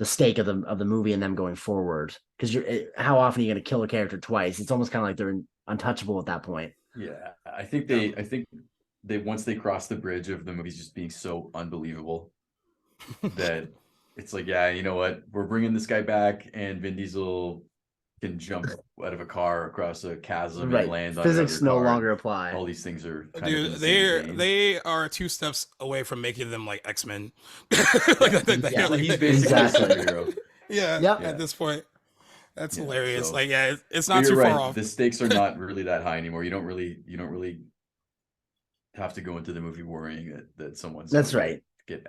stake of the movie and them going forward. Because how often are you going to kill a character twice? It's almost kind of like they're untouchable at that point. Yeah. I think they once they cross the bridge of the movies just being so unbelievable that it's like, yeah, you know what? We're bringing this guy back, and Vin Diesel can jump out of a car across a chasm Right. and land on Physics another no car. longer apply. All these things are kind of Dude, in the same vein. they are 2 steps away from making them like X-Men. Yeah, So he's basically Exactly. a superhero. yeah, Yep. at this point, that's Yeah, hilarious. so- Like, yeah, it's But not you're too right. far off. The stakes are not really that high anymore. You don't really have to go into the movie worrying that someone's That's gonna right. get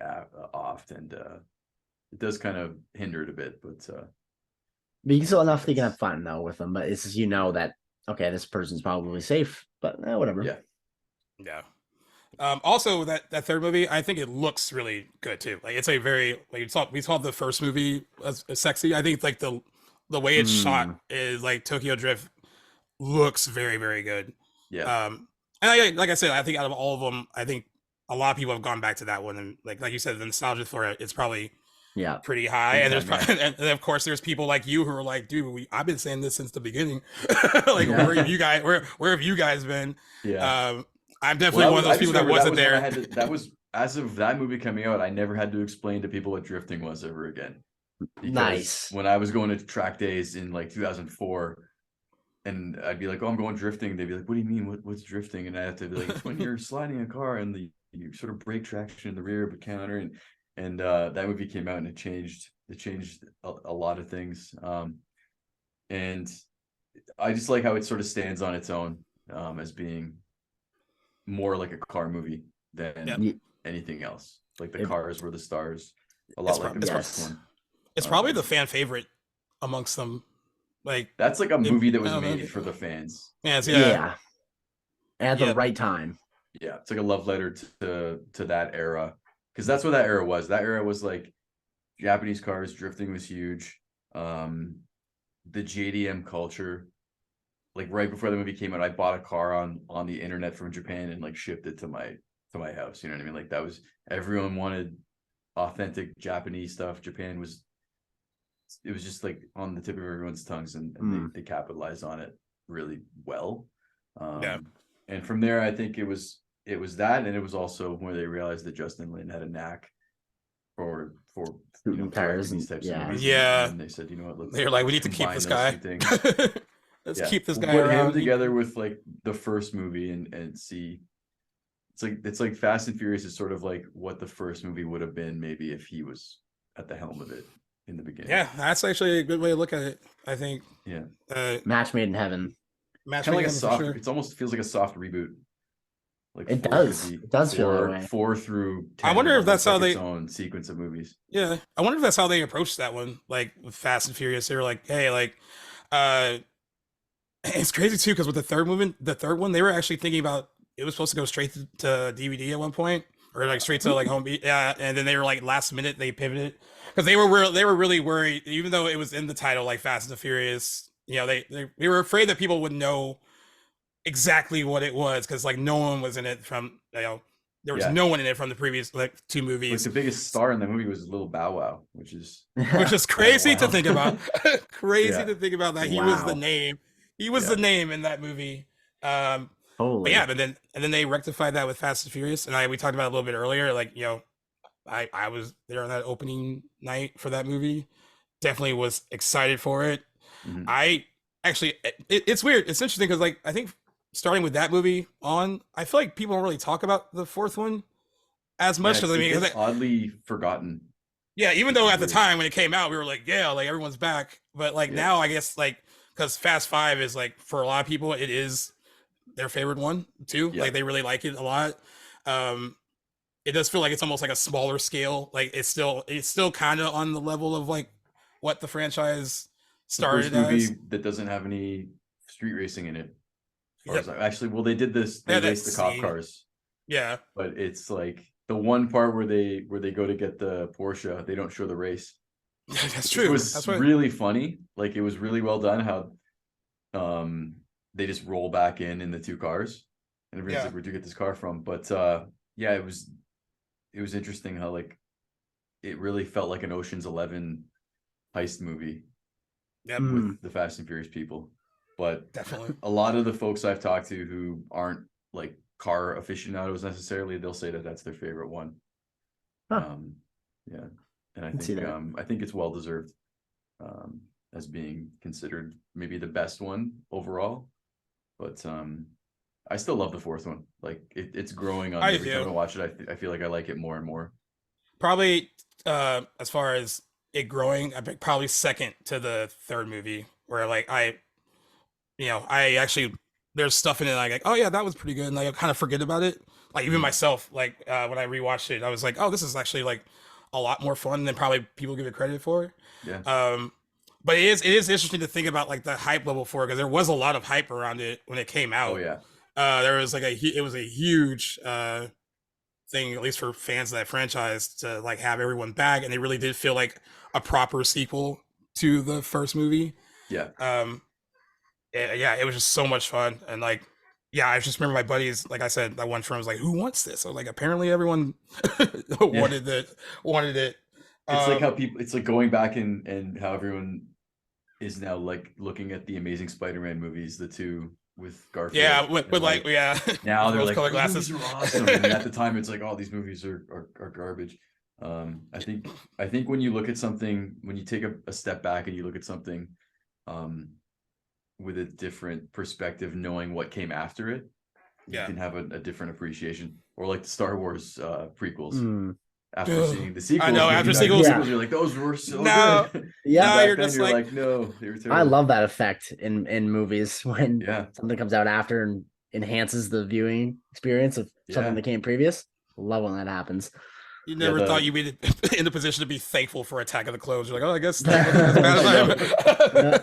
offed, and it does kind of hinder it a bit. But But you can still enough you can have fun though with them. But it's just that okay, this person's probably safe, but whatever. yeah, Yeah. Also, that 3rd movie, I think it looks really good too. Like, it's a very like we saw the first movie as sexy. I think like the way it's shot is like Tokyo Drift looks very, very good. yeah. And like I said, I think out of all of them, I think a lot of people have gone back to that one, and like you said, the nostalgia for it, it's probably Yeah. pretty high. And there's Big time, probably, and of course there's people like you who are like, dude, I've been saying this since the beginning. Like, Yeah. where have you guys? Where have you guys been? Yeah. I'm definitely one of those people that wasn't there. That was as of that movie coming out. I never had to explain to people what drifting was ever again. Because Nice. when I was going to track days in like 2004, and I'd be like, "Oh, I'm going drifting," they'd be like, "What do you mean? What's drifting?" And I have to be like, "It's when you're sliding a car and you sort of break traction in the rear but counter." And that movie came out and it changed a lot of things. And I just like how it sort of stands on its own as being more like a car movie than Yep. anything else. Like the cars were the stars, a It's lot like the prob- first yes. one. It's probably the fan favorite amongst them. Like, That's like a movie that was I don't know. made for the fans. yeah, it's, Yeah. At the Yeah. right time. Yeah, it's like a love letter to that era, because that's what that era was. That era was like Japanese cars, drifting was huge. The JDM culture, like right before the movie came out, I bought a car on the internet from Japan and like shipped it to my house. You know what I mean? Like that was, everyone wanted authentic Japanese stuff. Japan was, it was just like on the tip of everyone's tongues, and they capitalized on it really well. Yeah. And from there, I think it was that, and it was also where they realized that Justin Lin had a knack for cars these types of movies. Yeah. And they said, you know what, They're like, we need to keep combine this those guy. two things. Let's Yeah. keep this We'll guy put around. him together with like the first movie and see. It's like Fast and Furious is sort of like what the first movie would have been maybe if he was at the helm of it in the beginning. Yeah, that's actually a good way to look at it, I think. Yeah. Match made in heaven. Match Kind of made like a in heaven for soft, sure. it almost feels like a soft reboot. Like It four does. could be It does feel that four- way. 4 through 10. I wonder if that's how its they- own sequence of movies. Yeah, I wonder if that's how they approached that one. Like with Fast and Furious, they were like, "Hey, like, it's crazy too because with the third one, they were actually thinking about it was supposed to go straight to DVD at one point, or like straight to like home. Yeah, and then they were like last minute they pivoted because they were really worried, even though it was in the title like Fast and the Furious. You know, they were afraid that people would know exactly what it was because like no one was in it from there was Yeah. no one in it from the previous like two Like movies. the biggest star in the movie was Little Bow Wow, which is Which is crazy to Wow. think about. Crazy Yeah. to think about that he was the Wow. name. He was the name in that movie. But Holy. yeah, but then they rectified that with Fast and Furious, and we talked about it a little bit earlier. Like I was there on that opening night for that movie. Definitely was excited for it. Mhm. I actually, it's weird. It's interesting because like I think starting with that movie on, I feel like people don't really talk about the fourth one as much Yeah, as I mean, it's 'cause oddly forgotten. yeah, even though at the Weird. time when it came out, we were like, yeah, like everyone's back. But like Yeah. now, I guess like because Fast Five is like for a lot of people, it is their favorite one too. Yeah. Like they really like it a lot. It does feel like it's almost like a smaller scale. Like it's still kind of on the level of like what the franchise The first started movie as. that doesn't have any street racing in it. As far Yep. as actually, well, they did this. They Yeah, that raced the cop scene. cars, Yeah, but it's like the one part where they go to get the Porsche. They don't show the race. that's It true. was That's what. really funny. Like it was really well done. How they just roll back in the two cars, and everyone's Yeah. like, "Where'd you get this car from?" But yeah, it was interesting how like it really felt like an Ocean's 11 heist movie Yep, with the Fast and Furious people. But definitely. a lot of the folks I've talked to who aren't like car aficionados necessarily, they'll say that that's their favorite one. Huh. Yeah, and I can see think that. I think it's well deserved as being considered maybe the best one overall. But I still love the fourth one. Like it's growing on I every time do. I watch it. I feel like I like it more and more. Probably as far as it growing, I think probably second to the third movie, where like I actually there's stuff in it like oh yeah, that was pretty good, and like, I kind of forget about it. Like even myself, like when I rewatched it, I was like, oh, this is actually like a lot more fun than probably people give it credit for. Yeah. But it is interesting to think about like the hype level for it because there was a lot of hype around it when it came out. Oh yeah. There was like it was a huge thing, at least for fans of that franchise, to like have everyone back, and they really did feel like a proper sequel to the first movie. Yeah. Yeah, it was just so much fun, and like, yeah, I just remember my buddies, like I said, that one friend was like, "Who wants this?" I was like, apparently everyone wanted it. It's like how people. It's like going back and how everyone is now like looking at the Amazing Spider-Man movies, the two with Garfield. Yeah, with and, like yeah. now they're like, rose-colored "Those glasses. movies are awesome." And at the time, it's like, "Oh, these movies are garbage." I think when you look at something, when you take a step back and you look at something, with a different perspective, knowing what came after it, you Yeah. can have a different appreciation. Or like the Star Wars prequels. Mm. After Ugh. seeing the sequels, I know, looking after back at the sequels- Yeah. you're like, those were so No. good. Yeah, No, Back you're then, just you're like- no, they were terrible. I love that effect in movies when Yeah, something comes out after and enhances the viewing experience of something Yeah. that came previous. Love when that happens. You never the- thought you'd be in the position to be thankful for Attack of the Clones. You're like, oh, I guess that wasn't as bad as I know.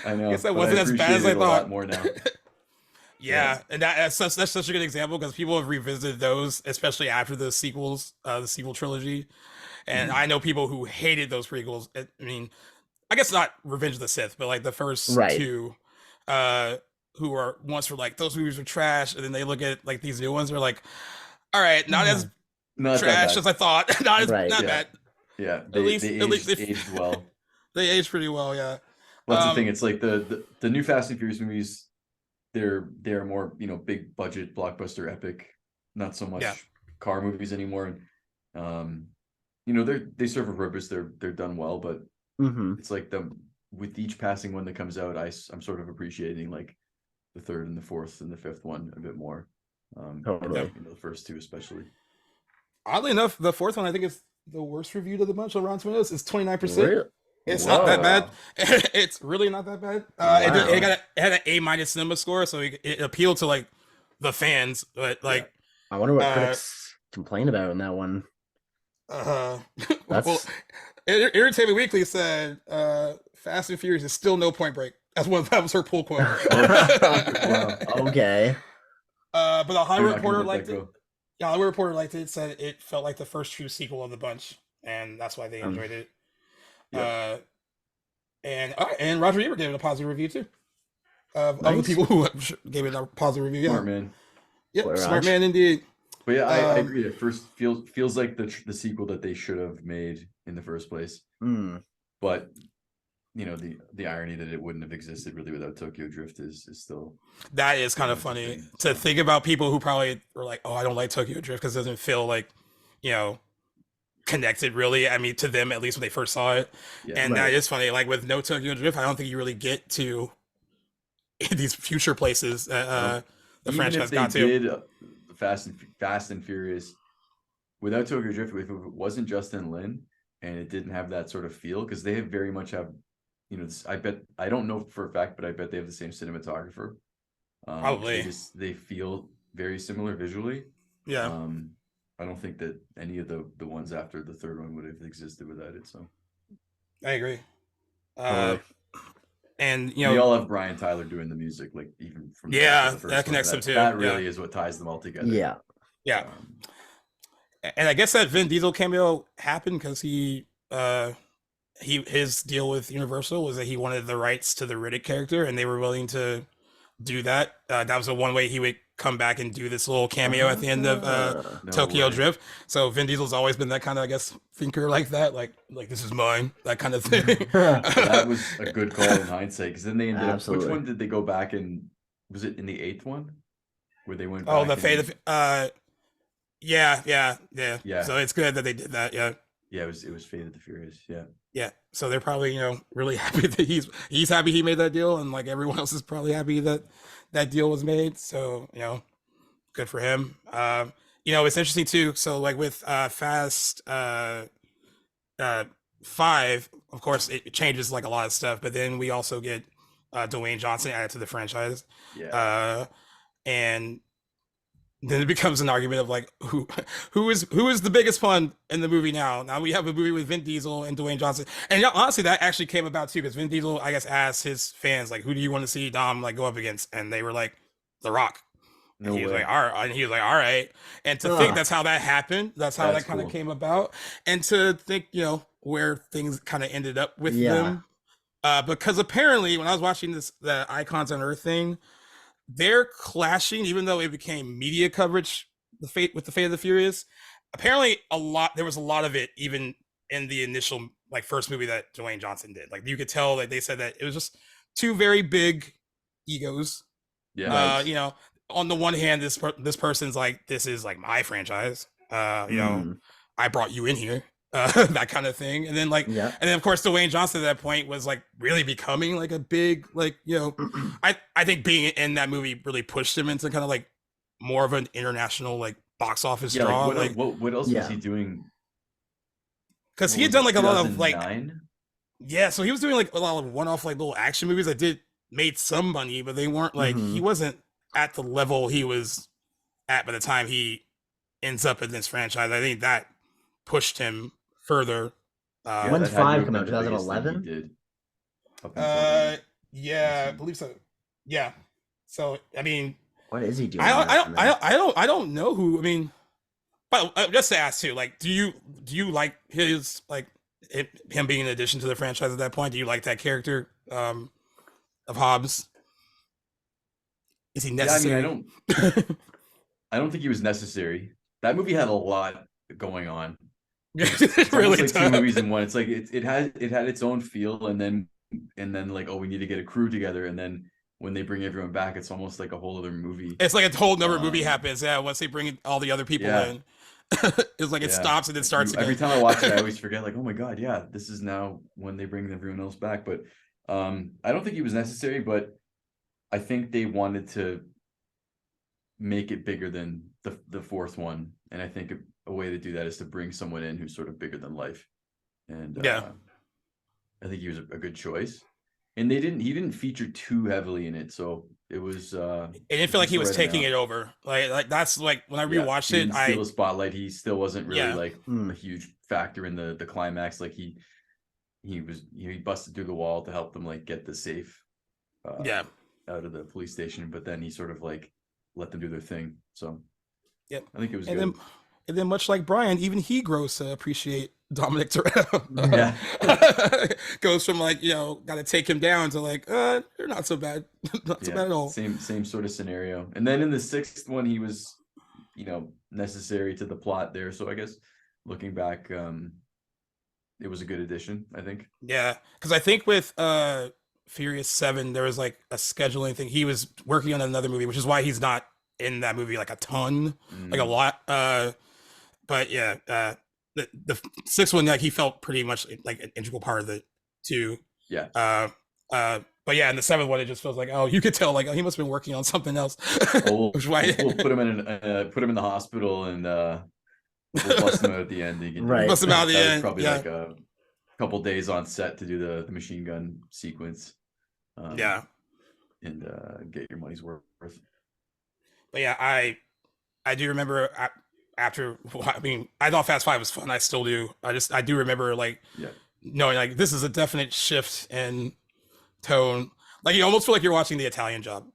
I I know. guess that but wasn't as bad as appreciate I it a lot thought. more now. Yeah, and that's such a good example because people have revisited those, especially after the sequels, the sequel trilogy. And I know people who hated those prequels. I mean, I guess not Revenge of the Sith, but like the first Right. two, uh, who are once were like those movies were trash, and then they look at like these new ones, they're like, all right, not as Not that trash bad. as I thought, not as Right. not Yeah. bad. Yeah, At least they they aged well. they aged pretty well, yeah. Well, that's the thing. It's like the new Fast and Furious movies. They're more, big budget blockbuster epic, not so much Yeah. car movies anymore. And they serve a purpose. They're done well, but it's like with each passing one that comes out, I'm sort of appreciating like the third and the fourth and the fifth one a bit more. Totally. The first two especially. Oddly enough, the fourth one I think is the worst reviewed of the bunch on Rotten Tomatoes. It's 29%. Really? It's Whoa. not that bad. It's really not that bad. It had an A- cinema score, so it appealed to like the fans. But like, I wonder what critics complain about in that one. well, That's Entertainment Weekly said Fast and Furious is still no Point Break. That was her pull quote. wow. Okay. But the They're Hollywood not gonna Reporter let liked that it. go. Yeah, Hollywood Reporter liked it. Said it felt like the first true sequel of the bunch, and that's why they enjoyed it. Yeah. And Roger Ebert gave it a positive review too. Of the Nice. people who gave it a positive review. Yeah. Smart man. Yep, Boy, smart Raj. man indeed. But yeah, I agree. At first, feels like the sequel that they should have made in the first place. But the irony that it wouldn't have existed really without Tokyo Drift is still. That is kind of funny to think about. People who probably were like, "Oh, I don't like Tokyo Drift because it doesn't feel like, connected really." I mean, to them at least when they first saw it, and that is funny. Like with no Tokyo Drift, I don't think you really get to these future places the Even franchise if they got to. did Fast and Furious without Tokyo Drift, if it wasn't Justin Lin and it didn't have that sort of feel, because they very much have, I bet, I don't know for a fact, but I bet they have the same cinematographer. Probably. They feel very similar visually. Yeah. I don't think that any of the ones after the third one would have existed without it. So I agree. Totally. And they all have Brian Tyler doing the music, like even from the first that connects them too. That really is what ties them all together. Yeah. Yeah. And I guess that Vin Diesel cameo happened because his deal with Universal was that he wanted the rights to the Riddick character, and they were willing to do that. That was the one way he would come back and do this little cameo at the end of Tokyo Drift. So Vin Diesel's always been that kind of, I guess, thinker like that, like this is mine, that kind of thing. That was a good call in hindsight, because then they ended up. Absolutely. Which one did they go back and was it in the 8th one where they went? Oh, back the Fate of yeah. Yeah. So it's good that they did that. Yeah. Yeah, it was Fate of the Furious. Yeah. Yeah. So they're probably, really happy that he's happy he made that deal, and like everyone else is probably happy that that deal was made. So, good for him. It's interesting too. So like with Fast 5, of course it changes like a lot of stuff, but then we also get Dwayne Johnson added to the franchise. Yeah. And then it becomes an argument of like who is the biggest pun in the movie now. Now we have a movie with Vin Diesel and Dwayne Johnson, and honestly, that actually came about too because Vin Diesel, I guess, asked his fans like, "Who do you want to see Dom like go up against?" And they were like, "The Rock." No he was way. like, "All right," and he was like, "All right." And to think that's how that happened, that's how that kind of came about, and to think where things kind of ended up with them, because apparently when I was watching the Icons on Earth thing, they're clashing, even though it became media coverage. The Fate of the Furious, apparently there was a lot of it even in the initial like first movie that Dwayne Johnson did. Like you could tell that they said that it was just two very big egos. Yeah. On the one hand, this person's like, this is like my franchise. I brought you in here. That kind of thing. And then and then of course Dwayne Johnson at that point was like really becoming like a big I think being in that movie really pushed him into kind of like more of an international like box office draw. What else was he doing? Because he had done like a lot of 2009? so he was doing like a lot of one-off like little action movies that made some money, but they weren't like he wasn't at the level he was at by the time he ends up in this franchise. I think that pushed him further. When's 5 come out? 2011? I believe so. Yeah. So I mean, What is he doing? in this, man? I don't know who. I mean, but just to ask too, like, do you like his like him being an addition to the franchise at that point? Do you like that character of Hobbs? Is he Yeah, I mean, necessary? I don't think he was necessary. That movie had a lot going on. It It's really almost like two does. movies in one. It's like it had its own feel, and then like, oh, we need to get a crew together, and then when they bring everyone back, it's almost like a whole other movie. It's like a whole another movie Um, happens. Yeah, once they bring all the other people Yeah. in, it's like it Yeah. stops and then Like, starts again. every time I watch it, I always forget, like, oh my God, yeah, this is now when they bring everyone else back. But I don't think he was necessary, but I think they wanted to make it bigger than the fourth one. And I think a way to do that is to bring someone in who's sort of bigger than life. And Yeah. I think he was a good choice. And he didn't feature too heavily in it, so it was It didn't feel like he was taking it over. Like that's like when I rewatched he it, didn't steal the spotlight. He still wasn't really Yeah. like a huge factor in the climax. Like he busted through the wall to help them like get the safe yeah. out of the police station, but then he sort of like let them do their thing. So Yep. I think it was And good. then much like Brian, even he grows to appreciate Dominic Toretto. Yeah. Goes from like, got to take him down to like, you're not so bad. Not so bad at all. Same sort of scenario. And then in the sixth one, he was, necessary to the plot there. So I guess looking back, it was a good addition, I think. Yeah. Because I think with Furious 7, there was like a scheduling thing. He was working on another movie, which is why he's not in that movie like a ton, like a lot. But yeah, the sixth one, like he felt pretty much like an integral part of it too. Yeah. But yeah, in the seventh one, it just feels like, oh, you could tell like, oh, he must have been working on something else. We'll Which is why put him in the hospital and we'll bust him out at the end. Right. bust him out at the That was end. probably Yeah. like a couple days on set to do the machine gun sequence. Yeah. And get your money's worth. But yeah, I do remember after, I mean, I thought Fast 5 was fun. I still do. I do remember like knowing like this is a definite shift in tone. Like you almost feel like you're watching The Italian Job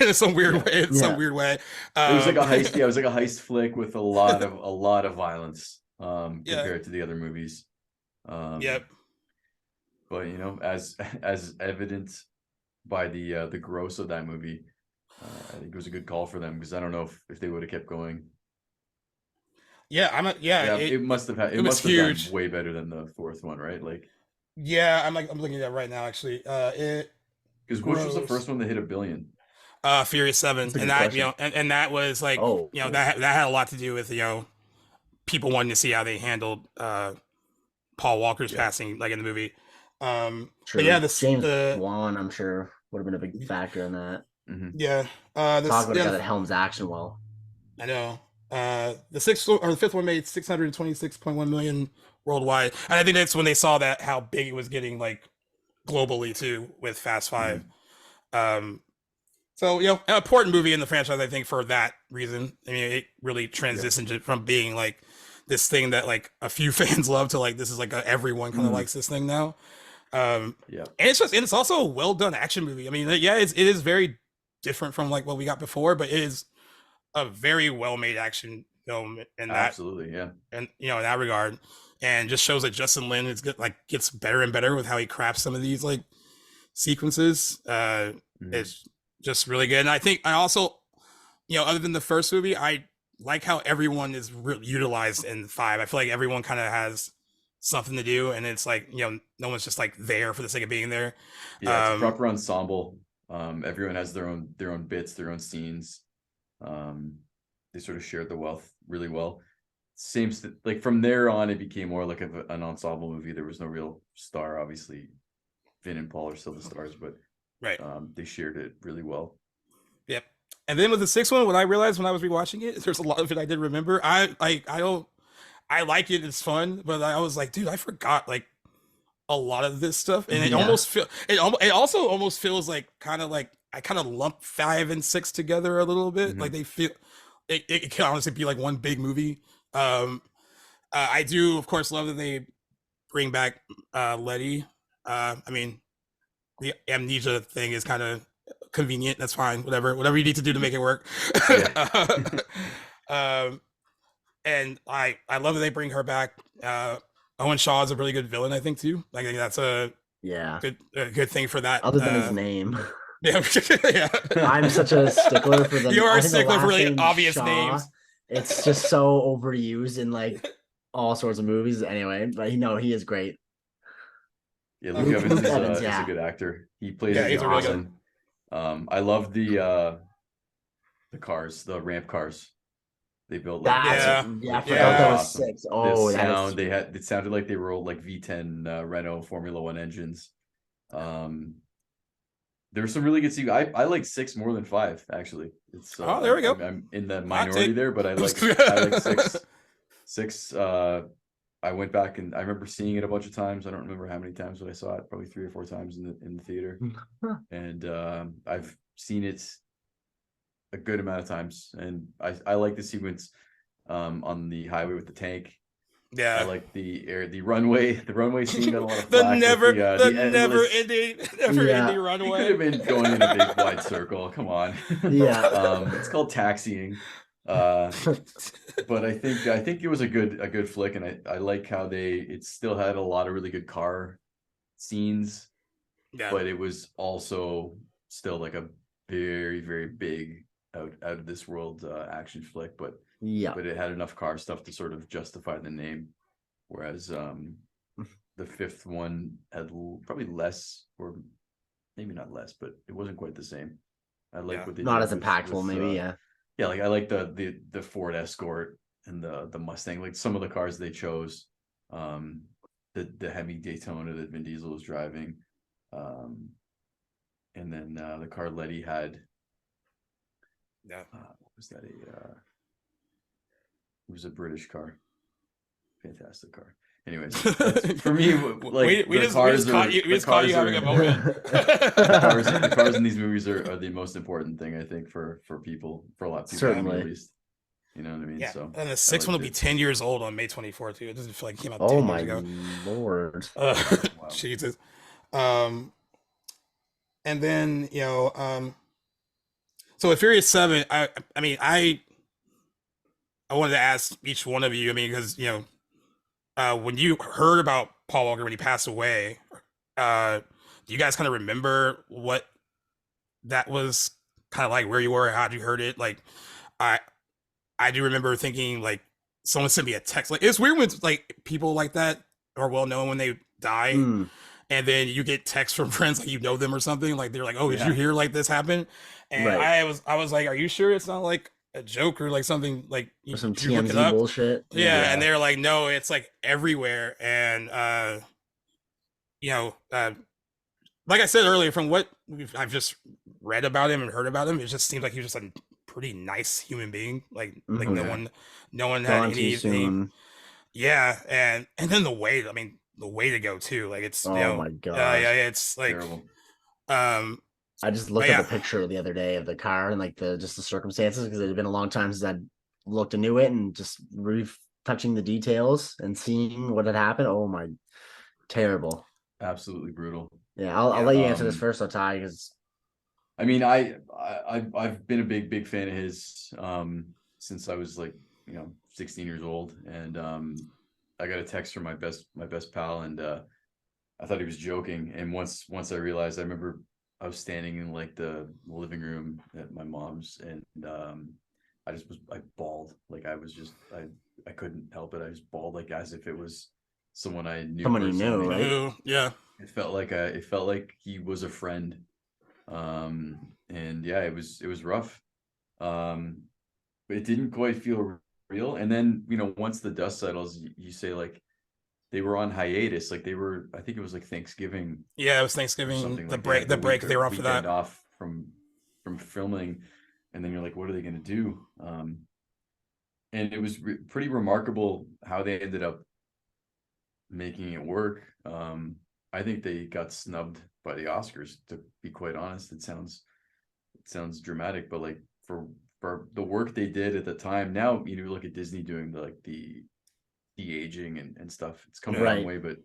in some weird way. In some weird way. It was like a heist. Yeah, it was like a heist flick with a lot of violence compared to the other movies. Yep. But as evident by the gross of that movie, I think it was a good call for them because I don't know if they would have kept going. Yeah, it must have had it was huge. Done way better than the fourth one, right? Like, yeah, I'm looking at that right now actually. Because which was the first one that hit $1 billion? Furious 7, and that and that was like that had a lot to do with people wanting to see how they handled Paul Walker's passing, like in the movie. But yeah, James Wan, I'm sure, would have been a big factor in that. Mm-hmm. Yeah, Talk about that Helms action well. I know. The fifth one made 626.1 million worldwide, and I think that's when they saw that how big it was getting like globally too with Fast 5. So an important movie in the franchise, I think, for that reason. I mean, it really transitioned from being like this thing that like a few fans love to like this is like everyone kind of likes this thing now. And it's also a well done action movie. I mean, it is very different from like what we got before, but it is a very well made action film in that. Absolutely, yeah. And in that regard, and just shows that Justin Lin gets better and better with how he crafts some of these like sequences. It's just really good. And I think I also, other than the first movie, I like how everyone is utilized in 5. I feel like everyone kind of has something to do, and it's like no one's just like there for the sake of being there. Yeah, it's a proper ensemble. Everyone has their own bits, their own scenes. They sort of shared the wealth really well. Like from there on, it became more like an ensemble movie. There was no real star, obviously. Vin and Paul are still the stars, but they shared it really well. Yep. And then with the sixth one, what I realized when I was rewatching it, there's a lot of it I didn't remember. I like it. It's fun, but I was like, dude, I forgot like a lot of this stuff, and it also almost feels like kind of like I kind of lump 5 and 6 together a little bit. Like they feel it can honestly be like one big movie. I do of course love that they bring back Letty. I mean, the amnesia thing is kind of convenient. That's fine. Whatever you need to do to make it work. um, and I love that they bring her back. Owen Shaw is a really good villain, I think too. I think that's a good thing for that. Other than his name. Yeah, yeah. I'm such a stickler for the. You are I a think the stickler for last really name obvious Shaw, names. It's just so overused in like all sorts of movies. Anyway, but he is great. Yeah, Luke Evans is Evans, a yeah. good actor. He plays he's a really good. I love the cars, the ramp cars. They built like I like, forgot that was awesome. 6. Oh, the that sound is... they had, it sounded like they were old like V10 Renault Formula One engines. There were some really good sequences. I like 6 more than 5 actually. It's there we go. I'm in the minority there, but I like 6. I went back and I remember seeing it a bunch of times. I don't remember how many times, but I saw it probably 3 or 4 times in the theater. And I've seen it a good amount of times, and I like the sequence on the highway with the tank. Yeah, I like the runway scene got a lot of the flack. never Ending runway. You could have been going in a big wide circle. Come on. Yeah. It's called taxiing. But I think it was a good flick, and I like how it still had a lot of really good car scenes, but it was also still like a very, very big out of this world action flick, but it had enough car stuff to sort of justify the name, whereas the 5th one had probably less, or maybe not less, but it wasn't quite the same. I like what they not did as impactful, maybe. Yeah, like I like the Ford Escort and the Mustang, like some of the cars they chose, the Hemi Daytona that Vin Diesel was driving, and then the car Letty had. What was that? It was a British car. Fantastic car. Anyways, for me, like we just caught you having a moment. The cars in these movies are the most important thing, I think, for people, for a lot of people, certainly, at least. You know what I mean? Yeah. So, and the 6th one will be 10 years old on May 24th too. It doesn't feel like it came out 10 years ago. Oh my lord! Wow. Jesus. And then so with Furious 7, I mean I wanted to ask each one of you. I mean, because when you heard about Paul Walker when he passed away, do you guys kind of remember what that was kind of like, where you were, how you heard it? Like, I do remember thinking, like, someone sent me a text. Like, it's weird when like people like that are well known when they die, and then you get texts from friends like you know them or something. Like they're like, "Oh, did you hear like this happen?" And I was like, "Are you sure it's not like a joke or like something like some TMZ bullshit?" Yeah, and they're like, "No, it's like everywhere." And like I said earlier, from what I've just read about him and heard about him, it just seems like he was just a pretty nice human being. Like no one had anything. Yeah, and then the way to go too. Like it's my god, it's like terrible. I just looked at the picture the other day of the car and like the circumstances, because it had been a long time since I'd looked into it, and just touching the details and seeing what had happened. Oh my, terrible. Absolutely brutal. Yeah, I'll let you answer this first, Ty, because I mean, I've been a big fan of his since I was like 16 years old, and I got a text from my best pal, and I thought he was joking, and once I realized, I remember I was standing in like the living room at my mom's, and I bawled. Like I couldn't help it. I just bawled, like as if it was someone I knew. Someone you knew, right? Yeah. It felt like he was a friend. And yeah, it was rough. But it didn't quite feel real. And then, once the dust settles, you say like they were on hiatus. Like I think it was like Thanksgiving. Yeah, it was Thanksgiving. The break they were off for that. Off from filming. And then you're like, what are they going to do? And it was pretty remarkable how they ended up making it work. I think they got snubbed by the Oscars, to be quite honest. It sounds dramatic, but like for the work they did at the time. Now you look at Disney doing the de-aging and stuff. It's come a long way, but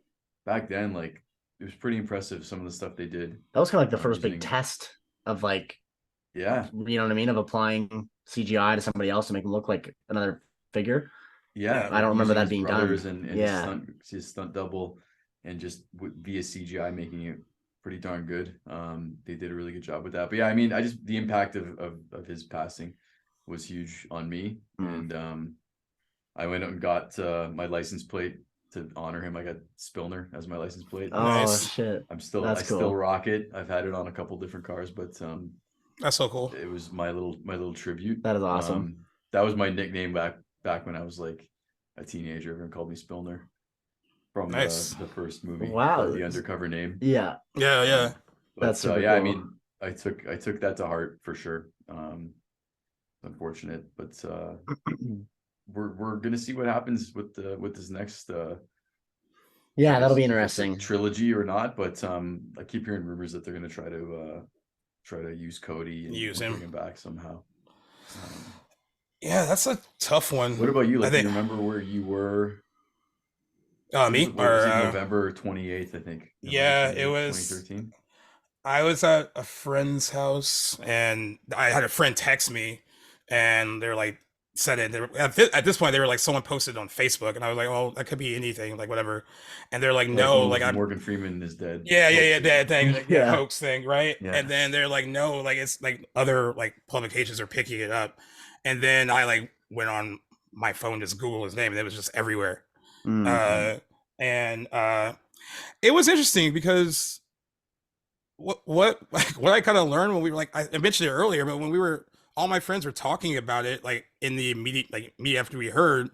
back then, like, it was pretty impressive, some of the stuff they did. That was kind of like the first big test of like Yeah. You know what I mean? Of applying CGI to somebody else to make them look like another figure. Yeah, I don't remember using that his being brothers done. and Yeah. his stunt double, and just via CGI making it pretty darn good. They did a really good job with that. But yeah, I mean, I just the impact of his passing was huge on me, and I went out and got my license plate to honor him. I got Spilner as my license plate. Oh Nice. shit. I That's still cool. rock it. I've had it on a couple different cars, but That's so cool. it was my little tribute. That is awesome. That was my nickname back when I was like a teenager. Everyone called me Spilner from Nice. the first movie, Wow. the undercover name. Yeah. Yeah. But That's super yeah, I cool. mean, I took that to heart for sure. Unfortunate, but we're gonna see what happens with this next Yeah, that'll be if it's a interesting. trilogy or not. But I keep hearing rumors that they're gonna try to use Cody and Use bring him. him back somehow. Yeah, that's a tough one. What about you? I Like, do think you remember where you were? me What was or it? November 28th, I think. November yeah, it 28th, was. 2013. I was at a friend's house and I had a friend text me, and they're like said it. At this point, they were like someone posted on Facebook, and I was like, oh, that could be anything, like whatever. And they're like, Like no, one of like those I'm Morgan Freeman is dead. yeah, hoaxes. that thing, like, Yeah. hoax thing, right? Yeah. And then they're like, no, like it's like other like publications are picking it up, and then I like went on my phone, just Google his name, and it was just everywhere. Mm. And it was interesting because what like what I kind of learned when we were like I mentioned it earlier, but when we were all my friends were talking about it like in the immediate like me after we heard,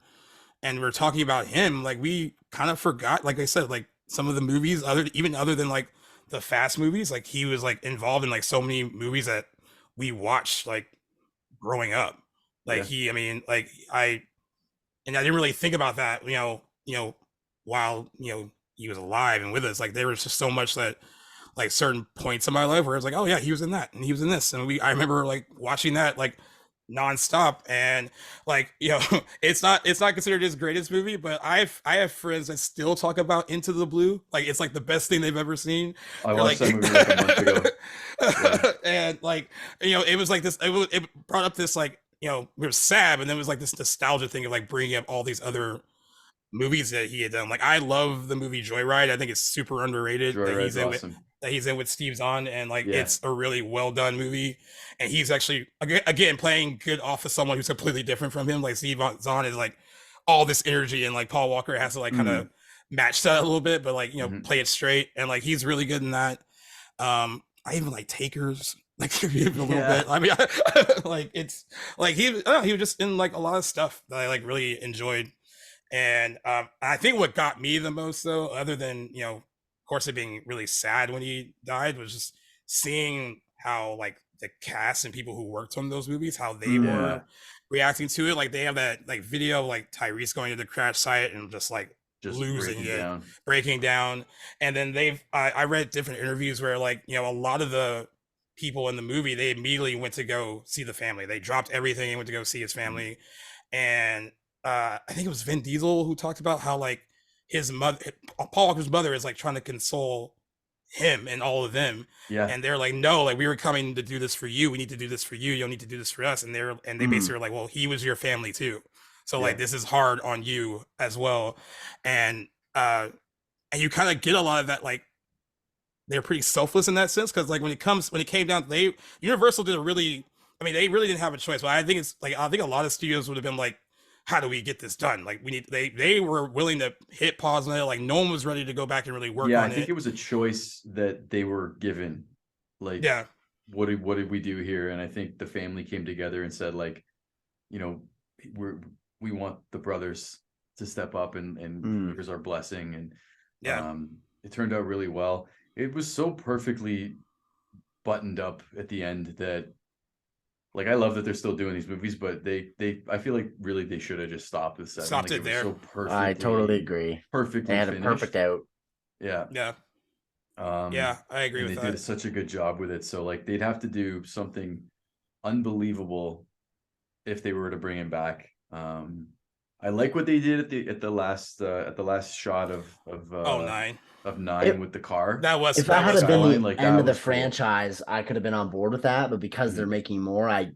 and we are talking about him, like we kind of forgot, like I said, like some of the movies other than like the Fast movies, like he was like involved in like so many movies that we watched like growing up. Like Yeah. he, I mean, like I didn't really think about that, while he was alive and with us. Like there was just so much that like certain points in my life where it's like, oh yeah, he was in that and he was in this, and I remember like watching that like nonstop, and like it's not considered his greatest movie, but I have friends that still talk about Into the Blue, like it's like the best thing they've ever seen. I They're watched like, that movie like a month ago. Yeah. and like it was like this, it brought up this like we were sad, and then it was like this nostalgia thing of like bringing up all these other movies that he had done. Like I love the movie Joyride. I think it's super underrated Joyride's awesome. that he's in with Steve Zahn, and like Yeah. it's a really well done movie. And he's actually again playing good off of someone who's completely different from him. Like Steve Zahn is like all this energy, and like Paul Walker has to like kind of match that a little bit, but like play it straight. And like he's really good in that. I even like Takers, like a little bit. I mean, like it's like he was just in like a lot of stuff that I like really enjoyed. And I think what got me the most, though, other than of course it being really sad when he died, was just seeing how like the cast and people who worked on those movies, how they were reacting to it. Like they have that like video of, like Tyrese going to the crash site and just like losing it, breaking down. And then I read different interviews where like a lot of the people in the movie, they immediately went to go see the family. They dropped everything and went to go see his family. And I think it was Vin Diesel who talked about how like his mother, Paul Walker's mother, is like trying to console him and all of them. Yeah. And they're like, no, like we were coming to do this for you. We need to do this for you. You don't need to do this for us. And they basically were like, well, he was your family too. So like this is hard on you as well. And you kind of get a lot of that, like they're pretty selfless in that sense, because like when it came down, Universal did they really didn't have a choice. But I think a lot of studios would have been like, how do we get this done? Like they were willing to hit pause on it. Like no one was ready to go back and really work on it. Yeah, I think it was a choice that they were given. Like, what did we do here? And I think the family came together and said, like, we want the brothers to step up and here's our blessing. And it turned out really well. It was so perfectly buttoned up at the end that, like, I love that they're still doing these movies, but I feel like really they should have just stopped with 7. Stopped like, it there. So perfectly, I totally agree. Perfectly They had finished. a perfect out. Yeah. I agree with that. They did such a good job with it. So like they'd have to do something unbelievable if they were to bring him back. I like what they did at the last shot Oh, 9. of 9 If- with the car. That was If that had was been cool. the Like, end that of the was cool. franchise, I could have been on board with that. But because they're making more, I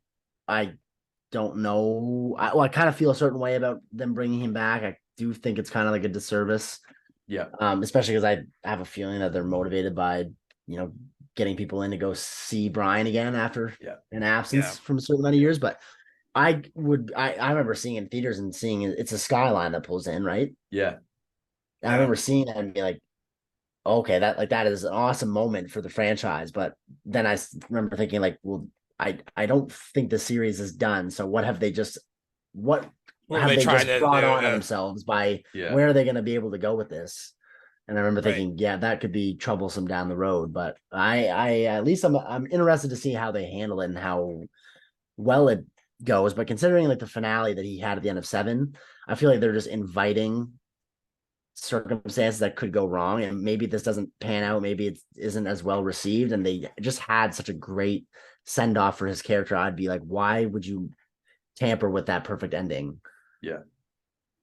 don't know. I kind of feel a certain way about them bringing him back. I do think it's kind of like a disservice. Yeah. Especially because I have a feeling that they're motivated by, getting people in to go see Brian again after an absence from a certain amount of years. But I remember seeing it in theaters and seeing it's a skyline that pulls in, right? Yeah. And I remember seeing that and be like, okay, that is an awesome moment for the franchise. But then I remember thinking like, well, I don't think the series is done. So what have they just what have they just brought on themselves by where are they going to be able to go with this? And I remember thinking, that could be troublesome down the road. But I at least I'm interested to see how they handle it and how well it goes. But considering like the finale that he had at the end of 7, I feel like they're just inviting circumstances that could go wrong, and maybe this doesn't pan out, maybe it isn't as well received, and they just had such a great send off for his character. I'd be like, why would you tamper with that perfect ending?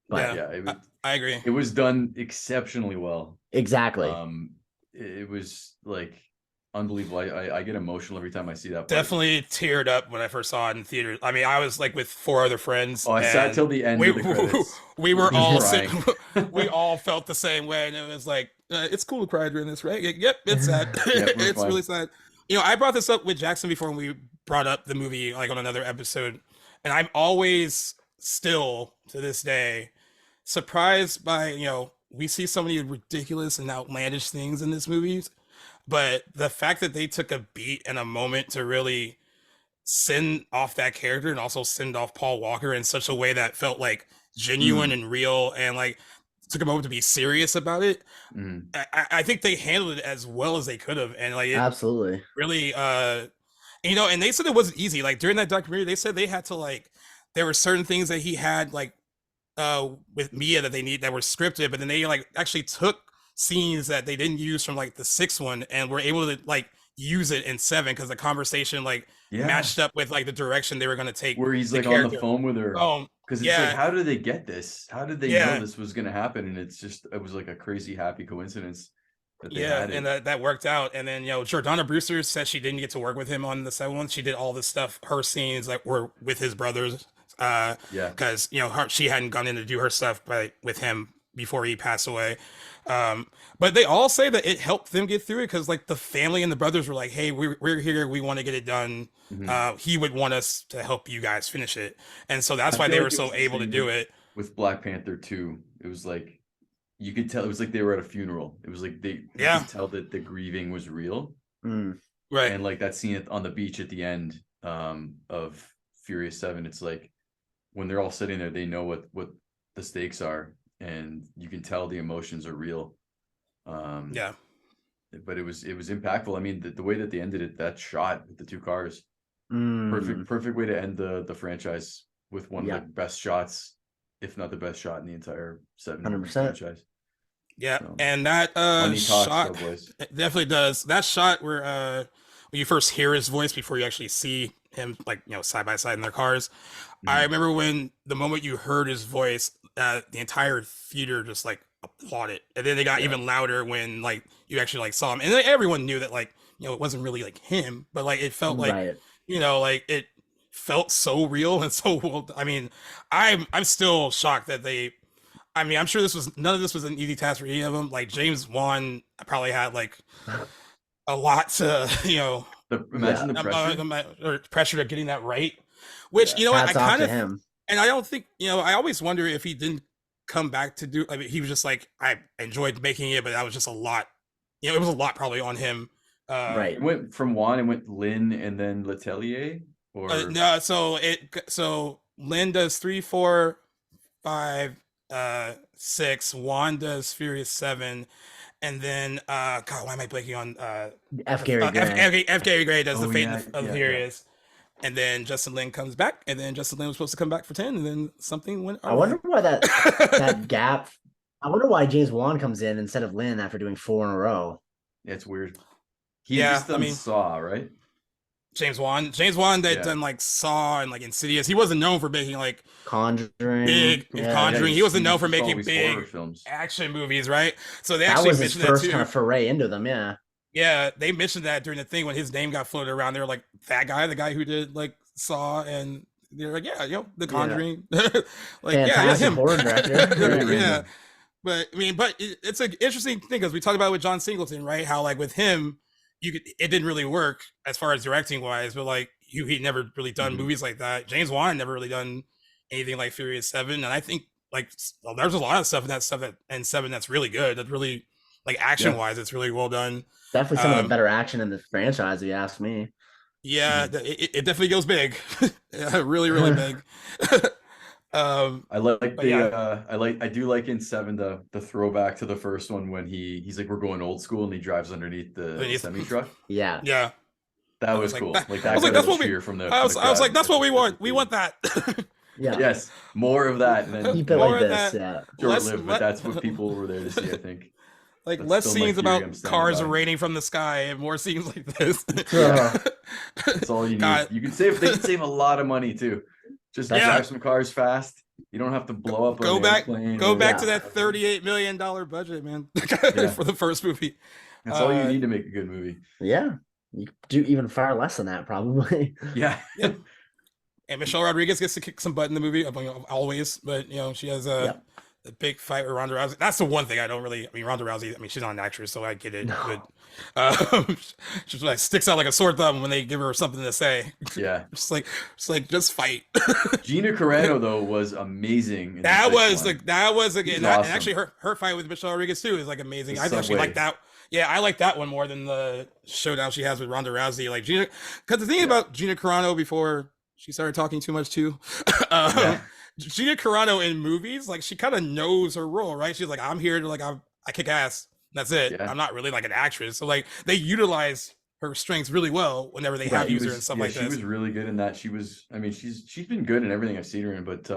But I agree. It was done exceptionally well. Exactly. It was like unbelievable. I get emotional every time I see that part. Definitely teared up when I first saw it in theaters. I mean, I was like with 4 other friends. Oh, I sat till the end of the credits. We were all we all felt the same way, and it was like, it's cool to cry during this, right? Yep, it's sad. It's really sad. I brought this up with Jackson before when we brought up the movie like on another episode, and I'm always still to this day surprised by we see so many ridiculous and outlandish things in this movie. But the fact that they took a beat and a moment to really send off that character and also send off Paul Walker in such a way that felt like genuine and real, and like took a moment to be serious about it. I think they handled it as well as they could have, and like absolutely really and they said it wasn't easy. Like during that documentary, they said they had to like there were certain things that he had like with Mia that were scripted, but then they like actually took scenes that they didn't use from like the 6th one and were able to like use it in 7 because the conversation like matched up with like the direction they were going to take, where he's like on the phone with her. Because it's like, how did they get this? How did they know this was going to happen? And it was like a crazy happy coincidence that they had it. And that worked out. And then Jordana Brewster said she didn't get to work with him on the 7th one. She did all this stuff, her scenes like were with his brothers because she hadn't gone in to do her stuff with him before he passed away. But they all say that it helped them get through it because like the family and the brothers were like, hey, we're here, we want to get it done. He would want us to help you guys finish it, and so that's why they were so able to do it. With Black Panther 2, it was like you could tell it was like they were at a funeral. It was like you could tell that the grieving was real. Right. And like that scene on the beach at the end of Furious 7, it's like when they're all sitting there, they know what the stakes are, and you can tell the emotions are real. But it was impactful. I mean, the way that they ended it, that shot with the 2 cars, perfect way to end the franchise with one of the best shots, if not the best shot in the entire 7 franchise. And that shot it definitely does. That shot where when you first hear his voice before you actually see him like side by side in their cars. I remember when the moment you heard his voice, the entire theater just like applauded, and then they got even louder when like you actually like saw him, and then everyone knew that like it wasn't really like him, but like it felt like like it felt so real and so well. I mean, I'm still shocked that they. I mean, I'm sure none of this was an easy task for any of them. Like James Wan probably had like a lot to imagine the pressure. Pressure to getting that right. Which I kind of him. And I don't think I always wonder if he didn't come back to do. I mean, he was just like, I enjoyed making it, but that was just a lot. It was a lot probably on him. Right. It went from Juan and went Lynn and then Letelier. Or no, so Lynn does 3, 4, 5, 6. Juan does Furious 7, and then God, why am I blanking on F. Gary Gray? F. Gary Gray does the Fate of the Furious. And then Justin Lin comes back, and then Justin Lin was supposed to come back for 10, and then something went. I wonder why that gap. I wonder why James Wan comes in instead of Lin after doing 4 in a row. Yeah, it's weird. He just done Saw, right? James Wan that Yeah. done like Saw and like Insidious. He wasn't known for making like Conjuring. big Yeah. Conjuring. He wasn't known for just making always horror big films. action movies, right? So they That actually was his mentioned that first too. kind of foray into them. Yeah. Yeah, they mentioned that during the thing when his name got floated around. They were like, that guy, the guy who did like Saw, and they're like, yeah, The Conjuring. Like, Fantastic him. horror director. Very Yeah. But I mean, it's an interesting thing because we talked about it with John Singleton, right? How like with him, it didn't really work as far as directing wise, but like he never really done Mhm. movies like that. James Wan never really done anything like Furious 7, and I think like there's a lot of stuff in that and 7 that's really good. That's really like action wise, it's really well done. Definitely some of the better action in the franchise, if you ask me. Yeah, it definitely goes big. Yeah, really, really big. I like but yeah. I do like in 7 the throwback to the first one when he's like, we're going old school, and he drives underneath the semi truck. Yeah. Yeah. That was like, cool. that- Like I that was like, got that's a what we. cheer from the. I was from the like, crowd. that's what we want. That's We cool. want that. Yeah. Yes, more of that, and then Keep it More like of this. that. Yeah. short-lived, but that's what people were there to see, I think. Like That's less still my scenes theory about I'm standing cars by. raining from the sky and more scenes like this. That's all you need. God. You can save. They can save a lot of money too. Just Yeah. drive some cars fast. You don't have to blow up. Go an back- airplane Go or- back to that $38 million budget, man, for the first movie. That's all you need to make a good movie. Yeah. You could do even far less than that, probably. Yeah. And Michelle Rodriguez gets to kick some butt in the movie, always. But she has a big fight with Ronda Rousey. That's the one thing I don't really. I mean, Ronda Rousey. I mean, she's not an actress, so I get it. No. But she like sticks out like a sore thumb when they give her something to say. Yeah. just fight. Gina Carano though was amazing. In that the was sixth one. that was again. She's And awesome. actually, her fight with Michelle Rodriguez too is like amazing. The I actually subway. like that. Yeah, I like that one more than the showdown she has with Ronda Rousey. Like Gina, because the thing about Gina Carano before she started talking too much too. Gina Carano in movies, like she kind of knows her role, right? She's like, I'm here to like I kick ass. That's it. Yeah. I'm not really like an actress. So like they utilize her strengths really well whenever they have used her and stuff like she this. was really good in that. She was. I mean, she's been good in everything I've seen her in, but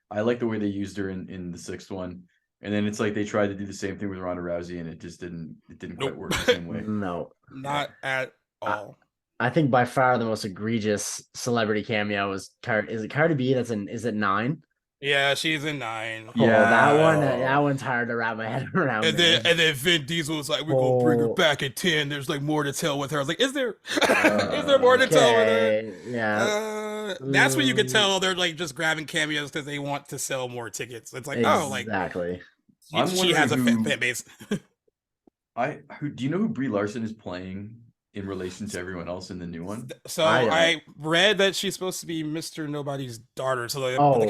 I like the way they used her in the sixth one. And then it's like they tried to do the same thing with Ronda Rousey, and it just didn't quite work the same way. No. Not at all. I think by far the most egregious celebrity cameo is Cardi B? Is it 9? Yeah, she's in 9. Oh, that one's hard to wrap my head around. And then Vin Diesel was like, "We're gonna bring her back at 10. There's like more to tell with her." I was like, "Is there? Is there more to tell with her?" Yeah. That's when you can tell they're like just grabbing cameos because they want to sell more tickets. It's like, exactly. She has a fan base. Do you know who Brie Larson is playing in relation to everyone else in the new one? So I read that she's supposed to be Mr. Nobody's daughter. So the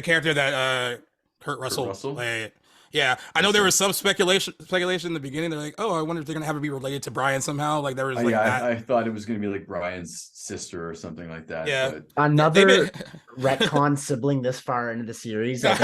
character that Kurt Russell played. Yeah, I know there was some speculation in the beginning. They're like, oh, I wonder if they're gonna have to be related to Brian somehow. Like there was like that. I thought it was gonna be like Brian's sister or something like that. Yeah, another retcon sibling this far into the series. That's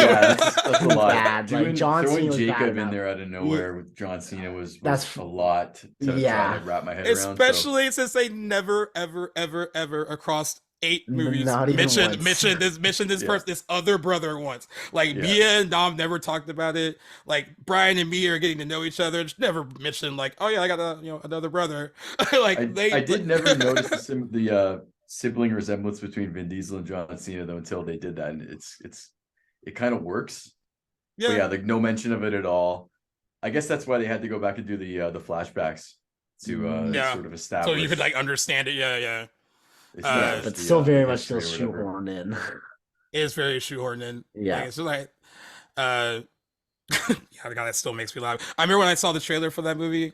a lot. Bad. Like John Cena Jacob in there out of nowhere with John Cena was a lot to try to wrap my head around. Especially since they never ever across 8 movies mentioned this person, this other brother once. Like Mia and Dom never talked about it. Like Brian and Mia are getting to know each other. Just never mentioned like, oh yeah, I got another brother. Like I did never notice the sibling resemblance between Vin Diesel and John Cena though until they did that, and it kind of works. Yeah, but yeah, like no mention of it at all. I guess that's why they had to go back and do the flashbacks to sort of establish, so you could like understand it. Yeah. But still very much still shoehorned in. It is very shoehorned in. Yeah. Like, it's like, yeah, God, that still makes me laugh. I remember when I saw the trailer for that movie,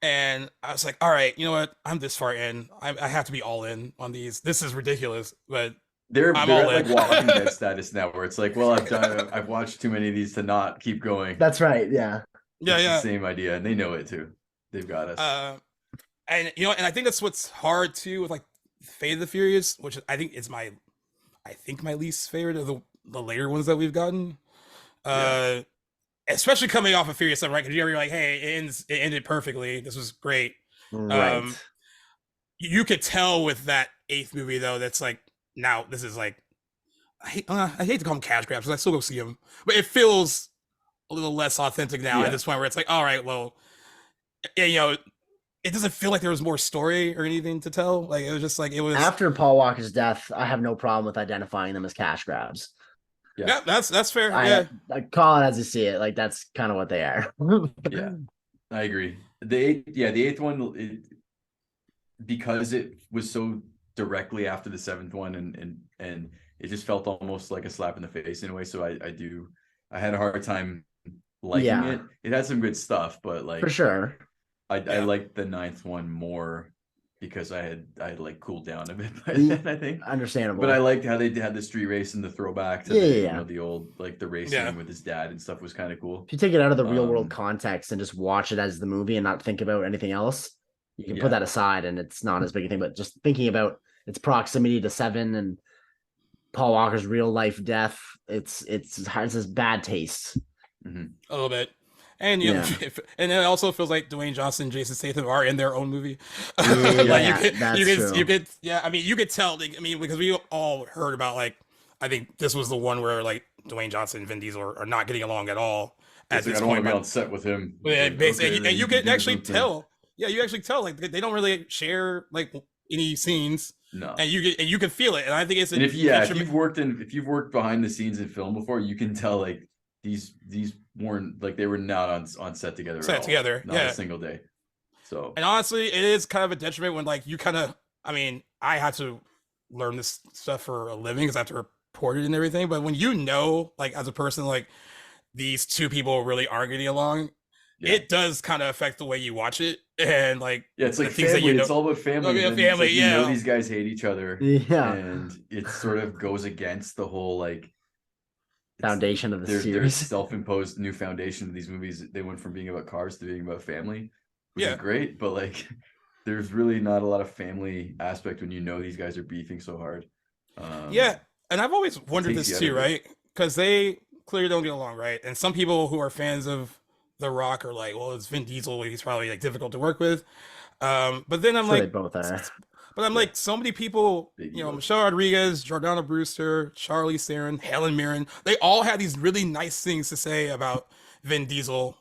and I was like, all right, you know what? I'm this far in. I have to be all in on these. This is ridiculous, but they're at like Walking Dead status now, where it's like, well, I've watched too many of these to not keep going. That's right. Yeah. Yeah. The same idea, and they know it too. They've got us. And and I think that's what's hard too with like Fate of the Furious, which I think is my least favorite of the later ones that we've gotten. Especially coming off of Furious 7, right? Because you're like, hey, it ended perfectly. This was great. Right. You could tell with that 8th movie though, that's like now this is like I hate to call them cash grabs because I still go see them, but it feels a little less authentic now at this point where it's like, all right, well, it doesn't feel like there was more story or anything to tell. Like it was just like it was After Paul Walker's death, I have no problem with identifying them as cash grabs. Yeah, that's fair. I call it as you see it. Like that's kind of what they are. Yeah, I agree. The eighth one, because it was so directly after the seventh one, and it just felt almost like a slap in the face in a way. So I had a hard time liking it. It had some good stuff, but like for sure, I liked the ninth one more because I had like cooled down a bit by then, I think. Understandable. But I liked how they had the street race and the throwback to the old like the racing with his dad and stuff was kind of cool. If you take it out of the real world context and just watch it as the movie and not think about anything else, you can put that aside and it's not as big a thing. But just thinking about its proximity to Seven and Paul Walker's real life death, it's this bad taste. A little bit. And you know, and it also feels like Dwayne Johnson and Jason Statham are in their own movie. You could I mean, you could tell. I mean, because we all heard about like, I think this was the one where like Dwayne Johnson and Vin Diesel are not getting along at all. At this I don't want to be on set with him. Yeah, basically, and you can actually tell. Yeah, you actually tell like they don't really share like any scenes. No, and you can feel it. And I think it's if you've worked behind the scenes in film before, you can tell like these weren't like they were not on set together. Not a single day. So, and honestly, it is kind of a detriment when like you kind of. I mean, I had to learn this stuff for a living because I have to report it and everything. But when you know, like as a person, like these two people really aren't getting along, it does kind of affect the way you watch it. And like, it's like family. That you know, it's all about family. Family, like, you know, these guys hate each other. And it sort of goes against the whole like foundation of the series. Their self-imposed new foundation of these movies. They went from being about cars to being about family, which is great. But like, there's really not a lot of family aspect when you know these guys are beefing so hard. And I've always wondered this too, right? Because they clearly don't get along, right? And some people who are fans of The Rock are like, well, it's Vin Diesel. He's probably like difficult to work with. But then I'm like, they both are. But I'm like, so many people, you know, Michelle Rodriguez, Jordana Brewster, Charlize Theron, Helen Mirren, they all had these really nice things to say about Vin Diesel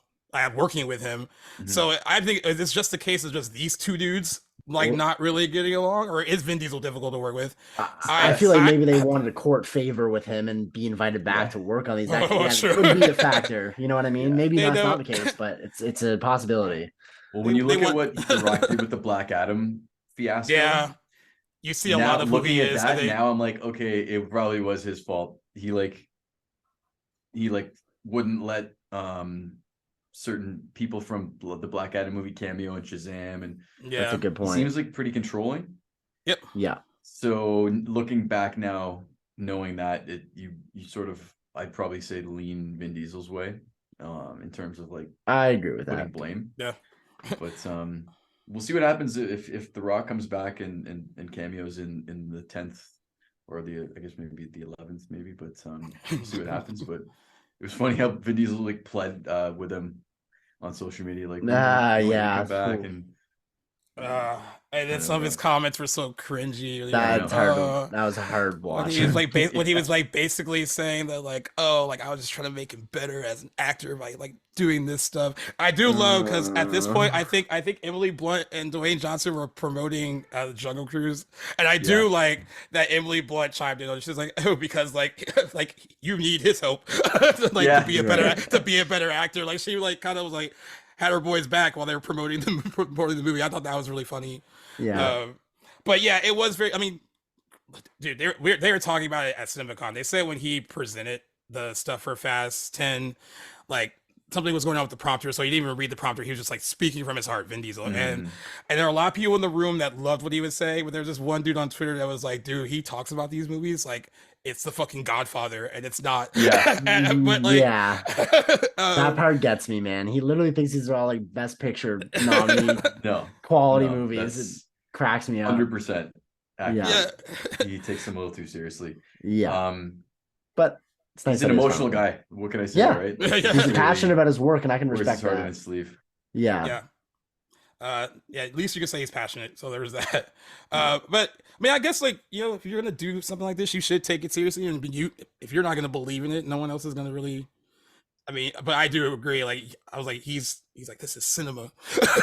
working with him. So I think it's just a case of just these two dudes like not really getting along, or is Vin Diesel difficult to work with? I feel like maybe they wanted to court favor with him and be invited back to work on these. That could be a factor. You know what I mean? Maybe that's not the case, but it's a possibility. Well, when you look at what The Rock did with the Black Adam fiasco, you see a lot of looking at that. Now I'm like, okay, it probably was his fault. He wouldn't let certain people from the Black Adam movie cameo and Shazam, and that's a good point. Seems like pretty controlling. Yep. Yeah. So looking back now, knowing that you sort of, I'd probably say lean Vin Diesel's way, in terms of like I agree with putting that. blame. Yeah. But we'll see what happens if The Rock comes back and cameos in the 10th or I guess maybe the 11th maybe, but we'll see what happens. But it was funny how Vin Diesel like pled with him on social media, like come back and then some of his comments were so cringy. That's hard. That was a hard watch. When he was like basically saying that like, oh, like I was just trying to make him better as an actor by like doing this stuff. I do love because at this point I think Emily Blunt and Dwayne Johnson were promoting the Jungle Cruise, and I do like that Emily Blunt chimed in. She's like, oh, because like you need his help to be a better actor. Like she like kind of was like had her boys back while they were promoting the movie. I thought that was really funny. Yeah. But yeah, it was very. I mean, dude, they were talking about it at CinemaCon. They said when he presented the stuff for Fast 10, like something was going on with the prompter, so he didn't even read the prompter. He was just like speaking from his heart, Vin Diesel. And there are a lot of people in the room that loved what he was saying, but there's this one dude on Twitter that was like, dude, he talks about these movies like it's the fucking Godfather, and it's not. Yeah. But like, that part gets me, man. He literally thinks these are all like best picture nominee quality movies. It cracks me up. 100%. He takes them a little too seriously. But it's nice. He's an emotional guy. What can I say? Right? He's passionate about his work, and I can respect that. On his sleeve. At least you can say he's passionate. So there's that. But I mean, I guess like, you know, if you're gonna do something like this, you should take it seriously. And if you're not gonna believe in it, no one else is gonna really I mean, but I do agree. Like, I was like, he's like, this is cinema.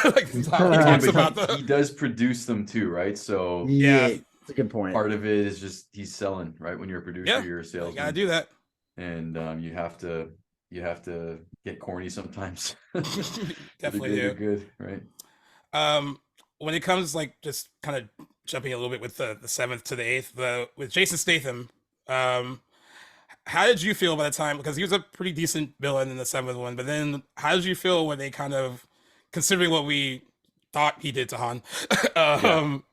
Like, he Yeah, talks but about the he does produce them too, right? So yeah, Yeah, it's a good point. part of it is just he's selling, right? When you're a producer, yeah. you're a You gotta salesman, do that. and you have to get corny sometimes. Definitely The do. good, right? When it comes like just kind of jumping a little bit with the seventh to the eighth, with Jason Statham, um, how did you feel by the time? Because he was a pretty decent villain in the seventh one, but then how did you feel when they kind of, considering what we thought he did to Han, Yeah, um,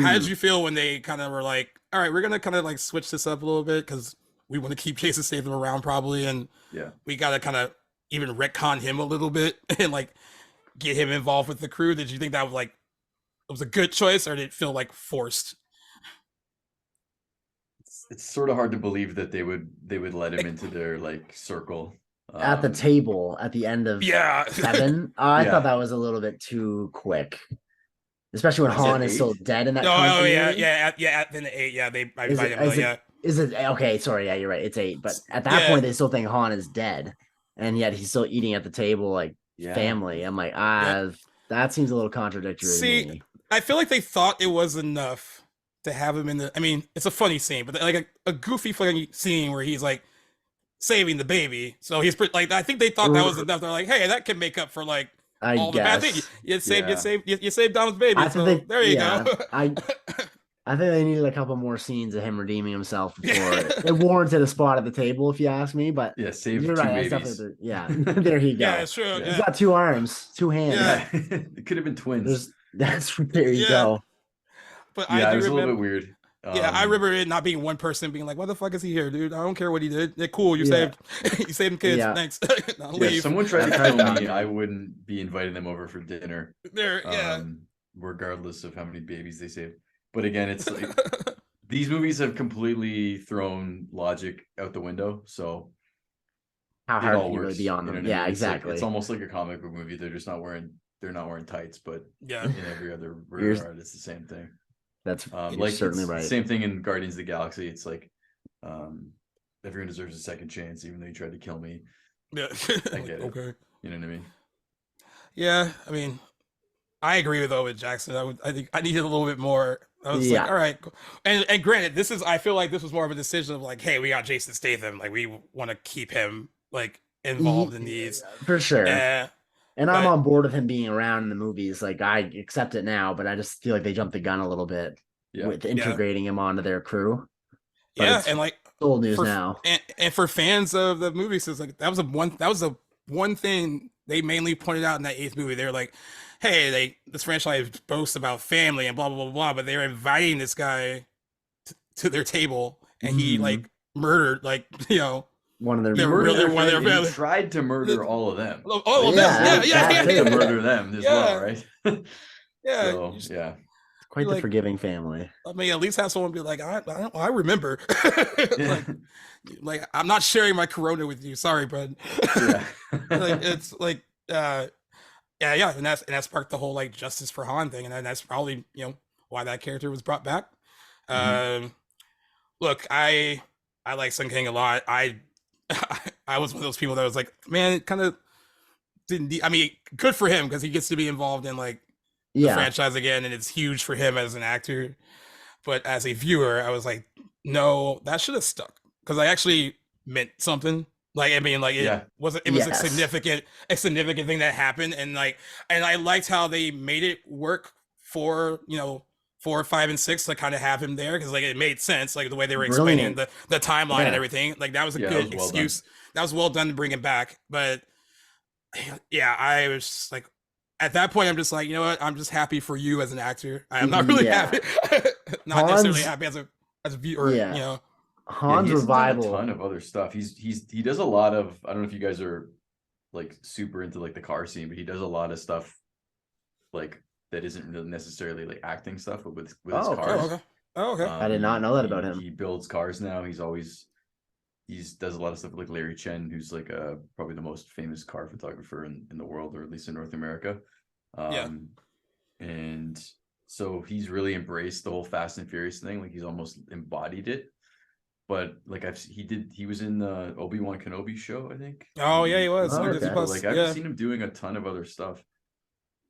how did Mm. you feel when they kind of were like, all right, we're gonna kind of like switch this up a little bit because we want to keep Jason Statham around probably, and yeah. we gotta kind of even retcon him a little bit and like get him involved with the crew. Did you think that was like it was a good choice, or did it feel like forced? It's sort of hard to believe that they would let him into their like circle. At the table at the end of Yeah, 7, I Yeah. thought that was a little bit too quick, especially when Was it Han is still 8? dead in that no, oh yeah, continuity. then the eight, yeah, they I Is invited it, him, is it, yeah, is it okay? Sorry, yeah, you're right. It's 8, but at that yeah, point, they still think Han is dead, and yet he's still eating at the table like Yeah. family. I'm like, yeah. that seems a little contradictory to See, me. I feel like they thought it was enough to have him in the. I mean, it's a funny scene, but like a goofy funny scene where he's like saving the baby. So he's like, I think they thought that was enough. They're like, hey, that can make up for like I all the bad things. guess. You saved Dom's baby. I think So there you go. I think they needed a couple more scenes of him redeeming himself before Yeah. it warranted a spot at the table, if you ask me. But Yeah, save you're two right. That's babies. definitely yeah. There you go. Yeah, it's true. Yeah. He's Yeah, got 2 arms, 2 hands. Yeah. Yeah, it could have been twins. There you yeah. go. But I Yeah, it do was a little remember. bit weird. Yeah, I remember it not being one person being like, "Why the fuck is he here, dude? I don't care what he did. Yeah, cool, you Yeah. saved, you saved kids. Yeah. Thanks. I'll Yeah, if leave." someone tried to That's kill right. me, I wouldn't be inviting them over for dinner, There, yeah. regardless of how many babies they saved. But again, it's like these movies have completely thrown logic out the window, so How it hard all can you works. really be on You know them? what I Yeah, mean? exactly. It's almost like a comic book movie. They're not wearing tights, but Yeah. in every other You're- regard, it's the same thing. That's you're Like certainly it's the right. same thing in Guardians of the Galaxy. It's like everyone deserves a second chance, even though you tried to kill me. Yeah. I get it. Okay. You know what I mean? Yeah, I mean, I agree with Jackson. I think I needed a little bit more. I was Yeah. like, all right, cool. And granted, I feel like this was more of a decision of like, hey, we got Jason Statham, like we want to keep him like involved in these. For sure. Uh, And I'm but- on board with him being around in the movies. Like I accept it now, but I just feel like they jumped the gun a little bit Yeah. with integrating him onto their crew. But yeah, it's and like old news for, now. and for fans of the movies, it's like that was the one thing they mainly pointed out in that eighth movie. They were like, hey, this franchise boasts about family and blah blah blah blah, but they're inviting this guy to their table, and he Mhm. like murdered like One of their They're Murdered really their one of friend, their and he family. tried to murder all of them. oh Yeah, yeah, yeah, that yeah, To too. murder them as Yeah. well, right? yeah. So You just- yeah. Quite the like- forgiving family. I mean, at least have someone be like, I remember. Yeah. like I'm not sharing my Corona with you. Sorry, bud. Yeah. Like it's like yeah, and that's sparked the whole like justice for Han thing, and that's probably why that character was brought back. Look, I like Sun King a lot. I was one of those people that was like, man, it kind of didn't. I mean, good for him because he gets to be involved in like the Yeah. franchise again, and it's huge for him as an actor. But as a viewer, I was like, no, that should have stuck because I actually meant something. Like I mean, like it Yeah. was Yes. a significant thing that happened, and I liked how they made it work for 4, 5, and 6 to kind of have him there because like it made sense, like the way they were explaining Brilliant. the timeline and Yeah. everything. Like that was a Yeah, that good was well done. excuse. That was well done to bring him back. But yeah, I was just like, at that point, I'm just like, you know what? I'm just happy for you as an actor. I am not really Yeah. happy, not necessarily Han's- happy as a viewer. Yeah. Yeah, Han's he hasn't done revival. a ton of other stuff. He does a lot of. I don't know if you guys are like super into like the car scene, but he does a lot of stuff like that isn't really necessarily like acting stuff, but with his Oh, okay. cars. Oh, okay. Oh, okay. I did not know that about him. He builds cars now. He does a lot of stuff with like Larry Chen, who's like probably the most famous car photographer in the world, or at least in North America. Yeah. And so he's really embraced the whole Fast and Furious thing. Like he's almost embodied it. but like he was in the Obi-Wan Kenobi show, I think. Oh yeah, he was. Oh, on okay. Disney Plus. Like I've Yeah. seen him doing a ton of other stuff.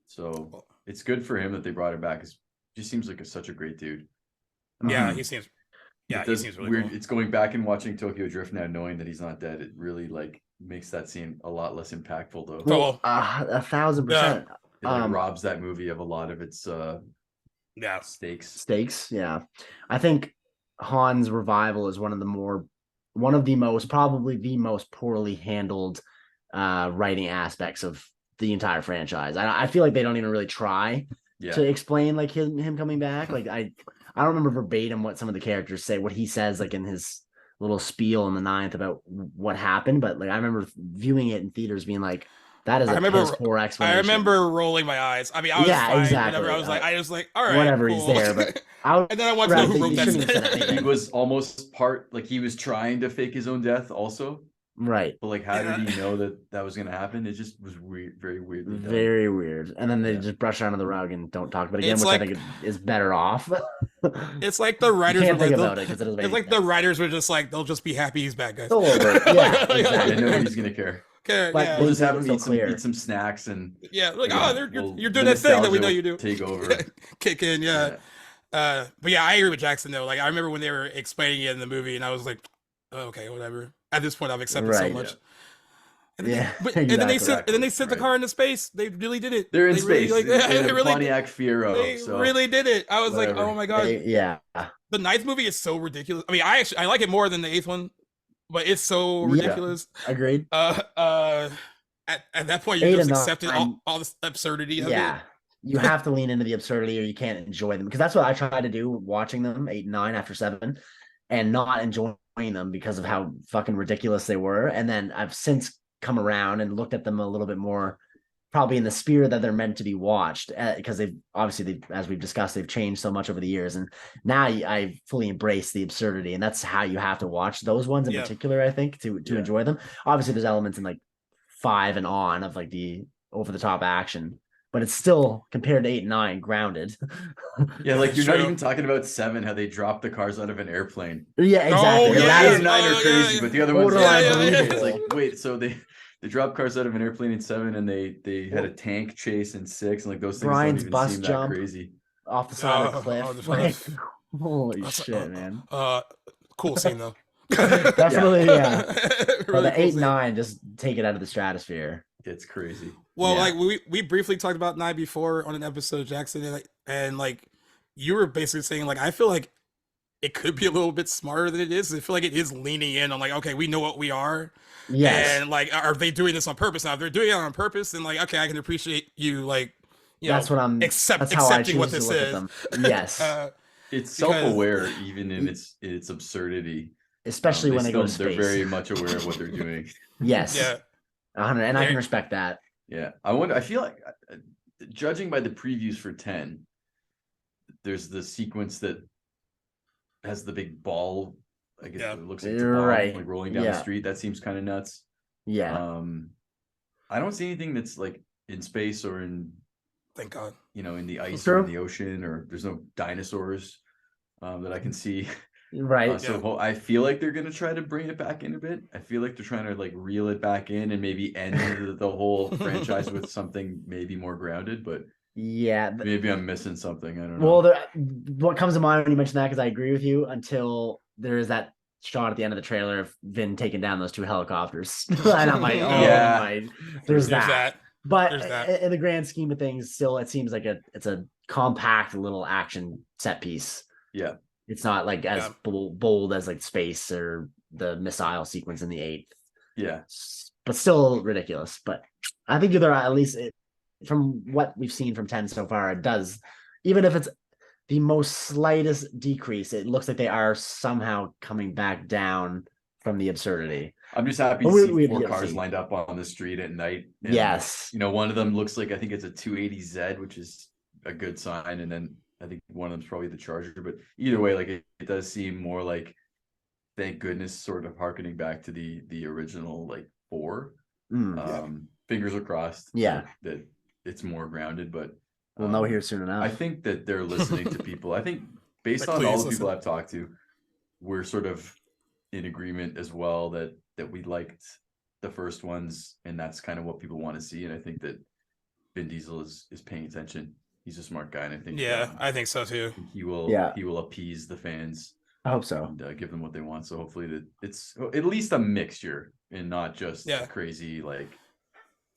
So it's good for him that they brought him back. He just seems like such a great dude. Yeah, Mhm. he seems. Yeah, It he does seems really weird. cool. It's going back and watching Tokyo Drift now, knowing that he's not dead. It really like makes that scene a lot less impactful, though. Well, 1,000%. It like robs that movie of a lot of its Yeah. Stakes. Yeah. I think Han's revival is one of the most, probably the most poorly handled writing aspects of the entire franchise. I feel like they don't even really try to explain like him coming back. Like I don't remember verbatim what some of the characters say, what he says like in his little spiel in the 9th about what happened, but like I remember viewing it in theaters being like, that is a piss poor explanation. I remember rolling my eyes. I mean, I was fine. Exactly. Whenever I was like, all right, whatever, cool. he's there, but and then I wanted to know who wrote that. He was almost like he was trying to fake his own death also. Right. But like, how did he know that was going to happen? It just was weird, very weirdly done. Very weird. And then they just brush it under the rug and don't talk about it again, It's which like, I think is better off. It's like the writers you can't were think like, about it because it doesn't make it's like sense. the writers were just like, they'll just be happy he's back, guys. It's all over. Yeah, exactly. Yeah, nobody's going to care. Okay, But yeah. We'll just have him so eat some snacks and like, we'll, you're doing that thing that we know you do. Take over. Kick in, yeah. But yeah, I agree with Jackson though. Like I remember when they were explaining it in the movie, and I was like, oh, okay, whatever. At this point, I've accepted so much. And then they sent the car into space. They really did it. They're in space. Really, they really Pontiac Fiero. They really did it. I was like, oh my god. Yeah. The 9th movie is so ridiculous. I mean, I like it more than the 8th one, but it's so ridiculous. Agreed. At that point, you just accepted all this absurdity of it. You have to lean into the absurdity or you can't enjoy them, because that's what I tried to do watching them 8 and 9 after 7 and not enjoying them because of how fucking ridiculous they were. And then I've since come around and looked at them a little bit more, probably in the spirit that they're meant to be watched, because they've obviously, as we've discussed, they've changed so much over the years, and now I fully embrace the absurdity, and that's how you have to watch those ones in particular, I think, to enjoy them. Obviously there's elements in like 5 and on of like the over the top action, but it's still, compared to 8 and 9, grounded. Yeah, like you're not even talking about 7, how they drop the cars out of an airplane. Yeah, exactly. That is 9 are crazy, but the other ones, it's like, wait, so they dropped cars out of an airplane in 7, and they had a tank chase in 6, and like those things Brian's don't even bus seem jump that crazy. off the side of the cliff. Like, holy shit, man. Cool scene though. Definitely, yeah. Really the 8 9 just take it out of the stratosphere. It's crazy. Well, like we briefly talked about 9 before on an episode of Jackson, and like you were basically saying, like, I feel like it could be a little bit smarter than it is. I feel like it is leaning in on like, okay, we know what we are. Yes. And like, are they doing this on purpose? Now, if they're doing it on purpose, then like, okay, I can appreciate you, like, that's what I'm accepting what this is. Yes. It's self-aware even in its absurdity. Especially when they go to space. They're very much aware of what they're doing. Yes. Yeah. 100, and I can respect that. Yeah. I feel like, judging by the previews for 10, there's the sequence that has the big ball. I guess it looks like it's a ball, like rolling down the street. That seems kind of nuts. Yeah. I don't see anything that's like in space or in, thank God, in the ice or in the ocean, or there's no dinosaurs that I can see. Right. So I feel like they're going to try to bring it back in a bit. I feel like they're trying to like reel it back in and maybe end the whole franchise with something maybe more grounded, but yeah, maybe I'm missing something. I don't know. Well, what comes to mind when you mention that, because I agree with you, until there is that shot at the end of the trailer of Vin taking down those 2 helicopters. And I'm like, my, there's that. But in the grand scheme of things, still, it seems like it's a compact little action set piece. Yeah. It's not like as bold as like space or the missile sequence in the 8th. Yeah. But still ridiculous. But I think either, at least from what we've seen from 10 so far, it does, even if it's the most slightest decrease, it looks like they are somehow coming back down from the absurdity. I'm just happy to see 4 cars lined up on the street at night. And, yes. One of them looks like, I think it's a 280Z, which is a good sign. And then I think one of them's probably the Charger, but either way, like it does seem more like, thank goodness, sort of harkening back to the original like 4. Fingers are crossed. Yeah, that it's more grounded, but we'll know here soon enough. I think that they're listening to people. I think based on all the people I've talked to, we're sort of in agreement as well that we liked the first ones, and that's kind of what people want to see. And I think that Vin Diesel is paying attention. He's a smart guy, and I think I think so too. he will appease the fans. I hope so. And give them what they want. So hopefully that it's at least a mixture and not just a crazy like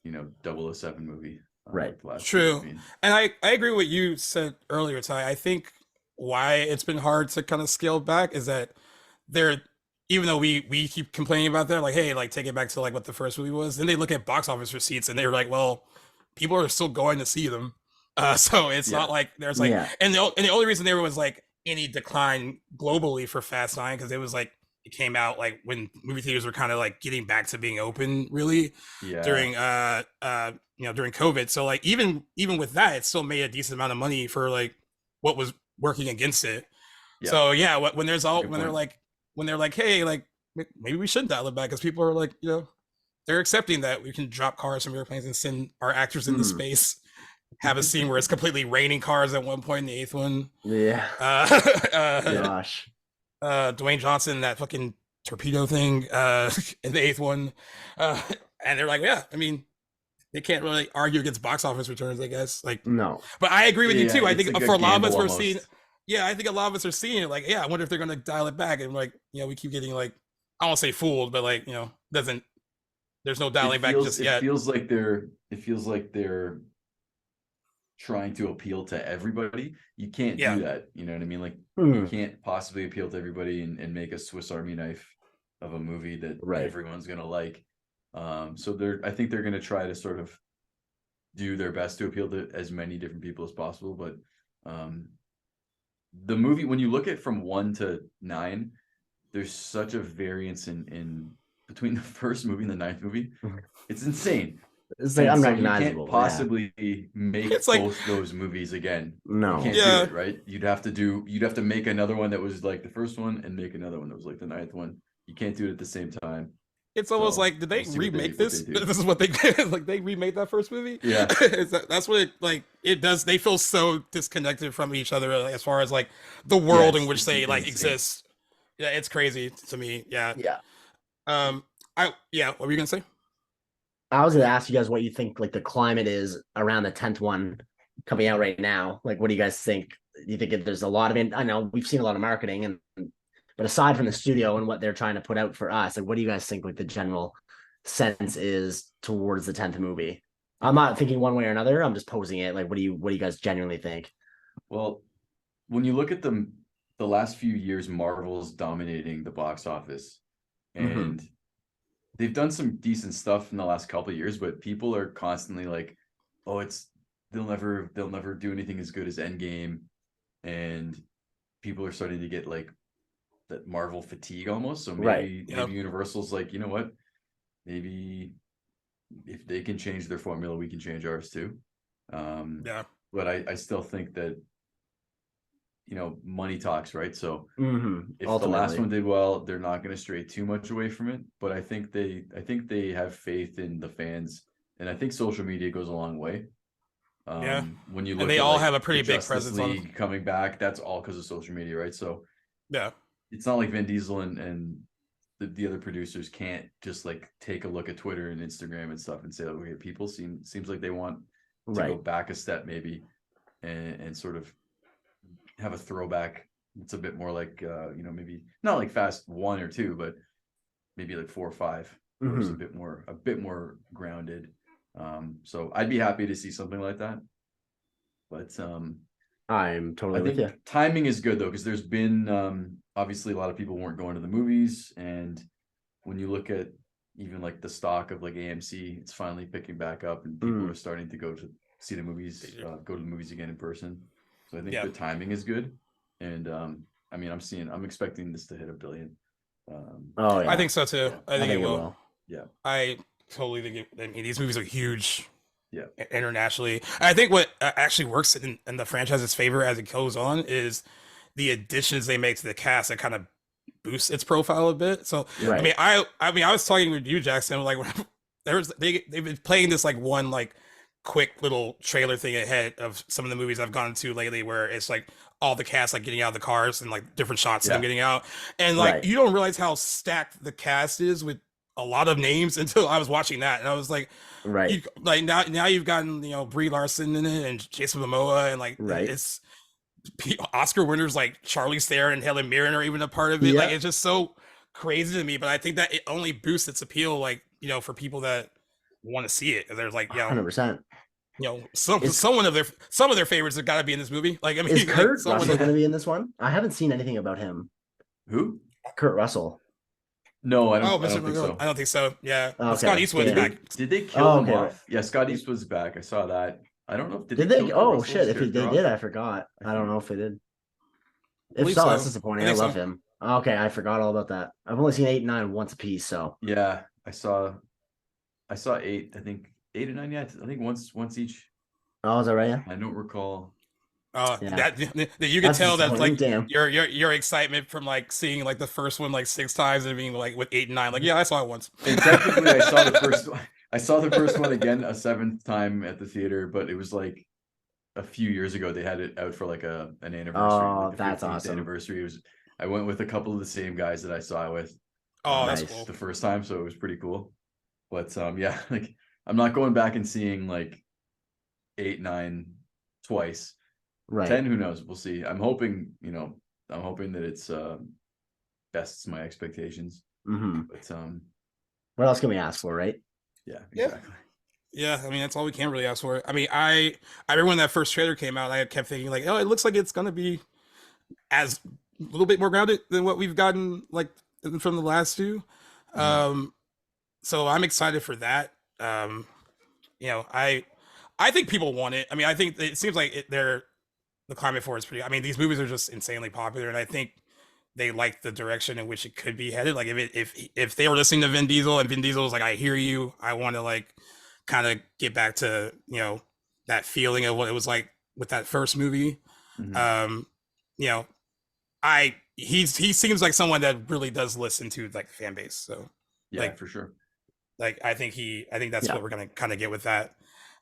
007 movie. Right. True. And I agree with what you said earlier, Ty. I think why it's been hard to kind of scale back is that they're, even though we keep complaining about that, like, hey, like take it back to like what the first movie was, then they look at box office receipts and they're like, well, people are still going to see them. So it's not like there's like, and the only reason there was like any decline globally for Fast 9, because it was like, it came out like when movie theaters were kind of like getting back to being open really during during COVID. So like even with that, it still made a decent amount of money for like what was working against it. So when there's all when they're like, hey, like maybe we should dial it back, because people are like, they're accepting that we can drop cars from airplanes and send our actors into space. Have a scene where it's completely raining cars at one point in the 8th one. Gosh. Dwayne Johnson, that fucking torpedo thing in the 8th one. And they're like, I mean, they can't really argue against box office returns, I guess. Like, no. But I agree with you too. I think for a lot of us almost. we're seeing I think a lot of us are seeing it like, I wonder if they're gonna dial it back. And like, we keep getting like, I won't say fooled, but like, there's no dialing back just yet. It feels like they're trying to appeal to everybody. You can't do that. You know what I mean? Like you can't possibly appeal to everybody and make a Swiss Army knife of a movie that everyone's gonna like. So I think they're gonna try to sort of do their best to appeal to as many different people as possible. But the movie, when you look at from 1 to 9, there's such a variance in between the first movie and the 9th movie. It's insane. It's like unrecognizable. You can't possibly make both those movies again. No, you can't do it, right? You'd have to make another one that was like the first one and make another one that was like the 9th one. You can't do it at the same time. It's almost like, did they remake this? This is what they did. Like they remade that first movie. Yeah, that's what it does. They feel so disconnected from each other as far as like the world in which they like exist. Yeah, it's crazy to me. Yeah. What were you gonna say? I was going to ask you guys what you think like the climate is around the 10th one coming out right now. Like, what do you guys think? Do you think there's a lot of I know we've seen a lot of marketing, but aside from the studio and what they're trying to put out for us, like, what do you guys think like the general sense is towards the 10th movie? I'm not thinking one way or another. I'm just posing it. Like, what do you guys genuinely think? Well, when you look at the last few years, Marvel's dominating the box office, and they've done some decent stuff in the last couple of years, but people are constantly like, oh, they'll never do anything as good as Endgame. And people are starting to get like that Marvel fatigue almost. So maybe Universal's like, you know what? Maybe if they can change their formula, we can change ours too. But I still think that, money talks, right? So if the last one did well, they're not going to stray too much away from it. But I think they have faith in the fans, and I think social media goes a long way. When you look, and they all have a pretty big Justice presence League coming back, that's all because of social media, right? So it's not like Vin Diesel and the other producers can't just like take a look at Twitter and Instagram and stuff and say, okay, people seems like they want to go back a step maybe and sort of have a throwback. It's a bit more like maybe not like Fast 1 or 2, but maybe like 4 or 5. It's a bit more grounded. So I'd be happy to see something like that. But I'm totally with you. Timing is good though, because there's been obviously a lot of people weren't going to the movies, and when you look at even like the stock of like AMC, it's finally picking back up, and people are starting to go to see the movies, go to the movies again in person. So I think the timing is good, and I'm expecting this to hit $1 billion. I think so too. I think it will. Yeah, I totally think these movies are huge. Internationally, I think what actually works in the franchise's favor as it goes on is the additions they make to the cast that kind of boosts its profile a bit. So I was talking with you, Jackson, like they've been playing this like one like quick little trailer thing ahead of some of the movies I've gone to lately, where it's like all the cast like getting out of the cars and like different shots of them Yeah. getting out, and like Right. you don't realize how stacked the cast is with a lot of names until I was watching that, and I was like, Right. you, like now you've gotten Brie Larson in it and Jason Momoa, and like Right. it's Oscar winners like Charlize Theron and Helen Mirren are even a part of it. Yeah. Like it's just so crazy to me, but I think that it only boosts its appeal, like for people that want to see it. There's like 100%. some of their favorites have got to be in this movie. Like I mean, Is Kurt like, Russell going to be in this one? I haven't seen anything about him. Who? Kurt Russell. No, I Oh, don't think so. I don't think so. Yeah, Okay. Scott Eastwood's Yeah. back. Did they kill him okay, off? Yeah, Scott Eastwood's back. I saw that. I don't know if Did they? kill Kurt Oh Russell's shit! If they character did, off? I forgot. I don't know if they did. If believe so, so. that's disappointing. I I think love so. him. Okay, I forgot all about that. I've only seen 8 and 9 once a piece, so Yeah, I saw 8. I think 8 and 9. Yeah, I think once each. oh, is that right? Yeah. I don't recall. Yeah. That you can That's tell that like disappointing, damn. your excitement from like seeing like the first one like 6 times and being like with 8 and 9, like I saw it once. And technically, I saw the first one. I saw the first one again a 7th time at the theater, but it was like a few years ago. They had it out for like an anniversary. Oh, like the that's 15th awesome. Anniversary. I went with a couple of the same guys that I saw it with. Oh, that's Nice. cool. The first time, so it was pretty cool. But yeah, like I'm not going back and seeing like 8, 9 twice. Right. 10, who knows? We'll see. I'm hoping that it's bests my expectations. Mm-hmm. But What else can we ask for, right? yeah, Yeah. exactly. Yeah, I mean that's all we can really ask for. I mean, I remember when that first trailer came out, I kept thinking like, oh, it looks like it's gonna be as a little bit more grounded than what we've gotten like from the last two. So I'm excited for that. I think people want it. I mean, I think it seems like the climate for it's pretty. I mean, these movies are just insanely popular, and I think they like the direction in which it could be headed. Like if they were listening to Vin Diesel and Vin Diesel was like, I hear you, I want to like kind of get back to that feeling of what it was like with that first movie. Mhm. He seems like someone that really does listen to like the fan base. So Yeah, like for sure. like I think that's Yeah. what we're gonna kind of get with that.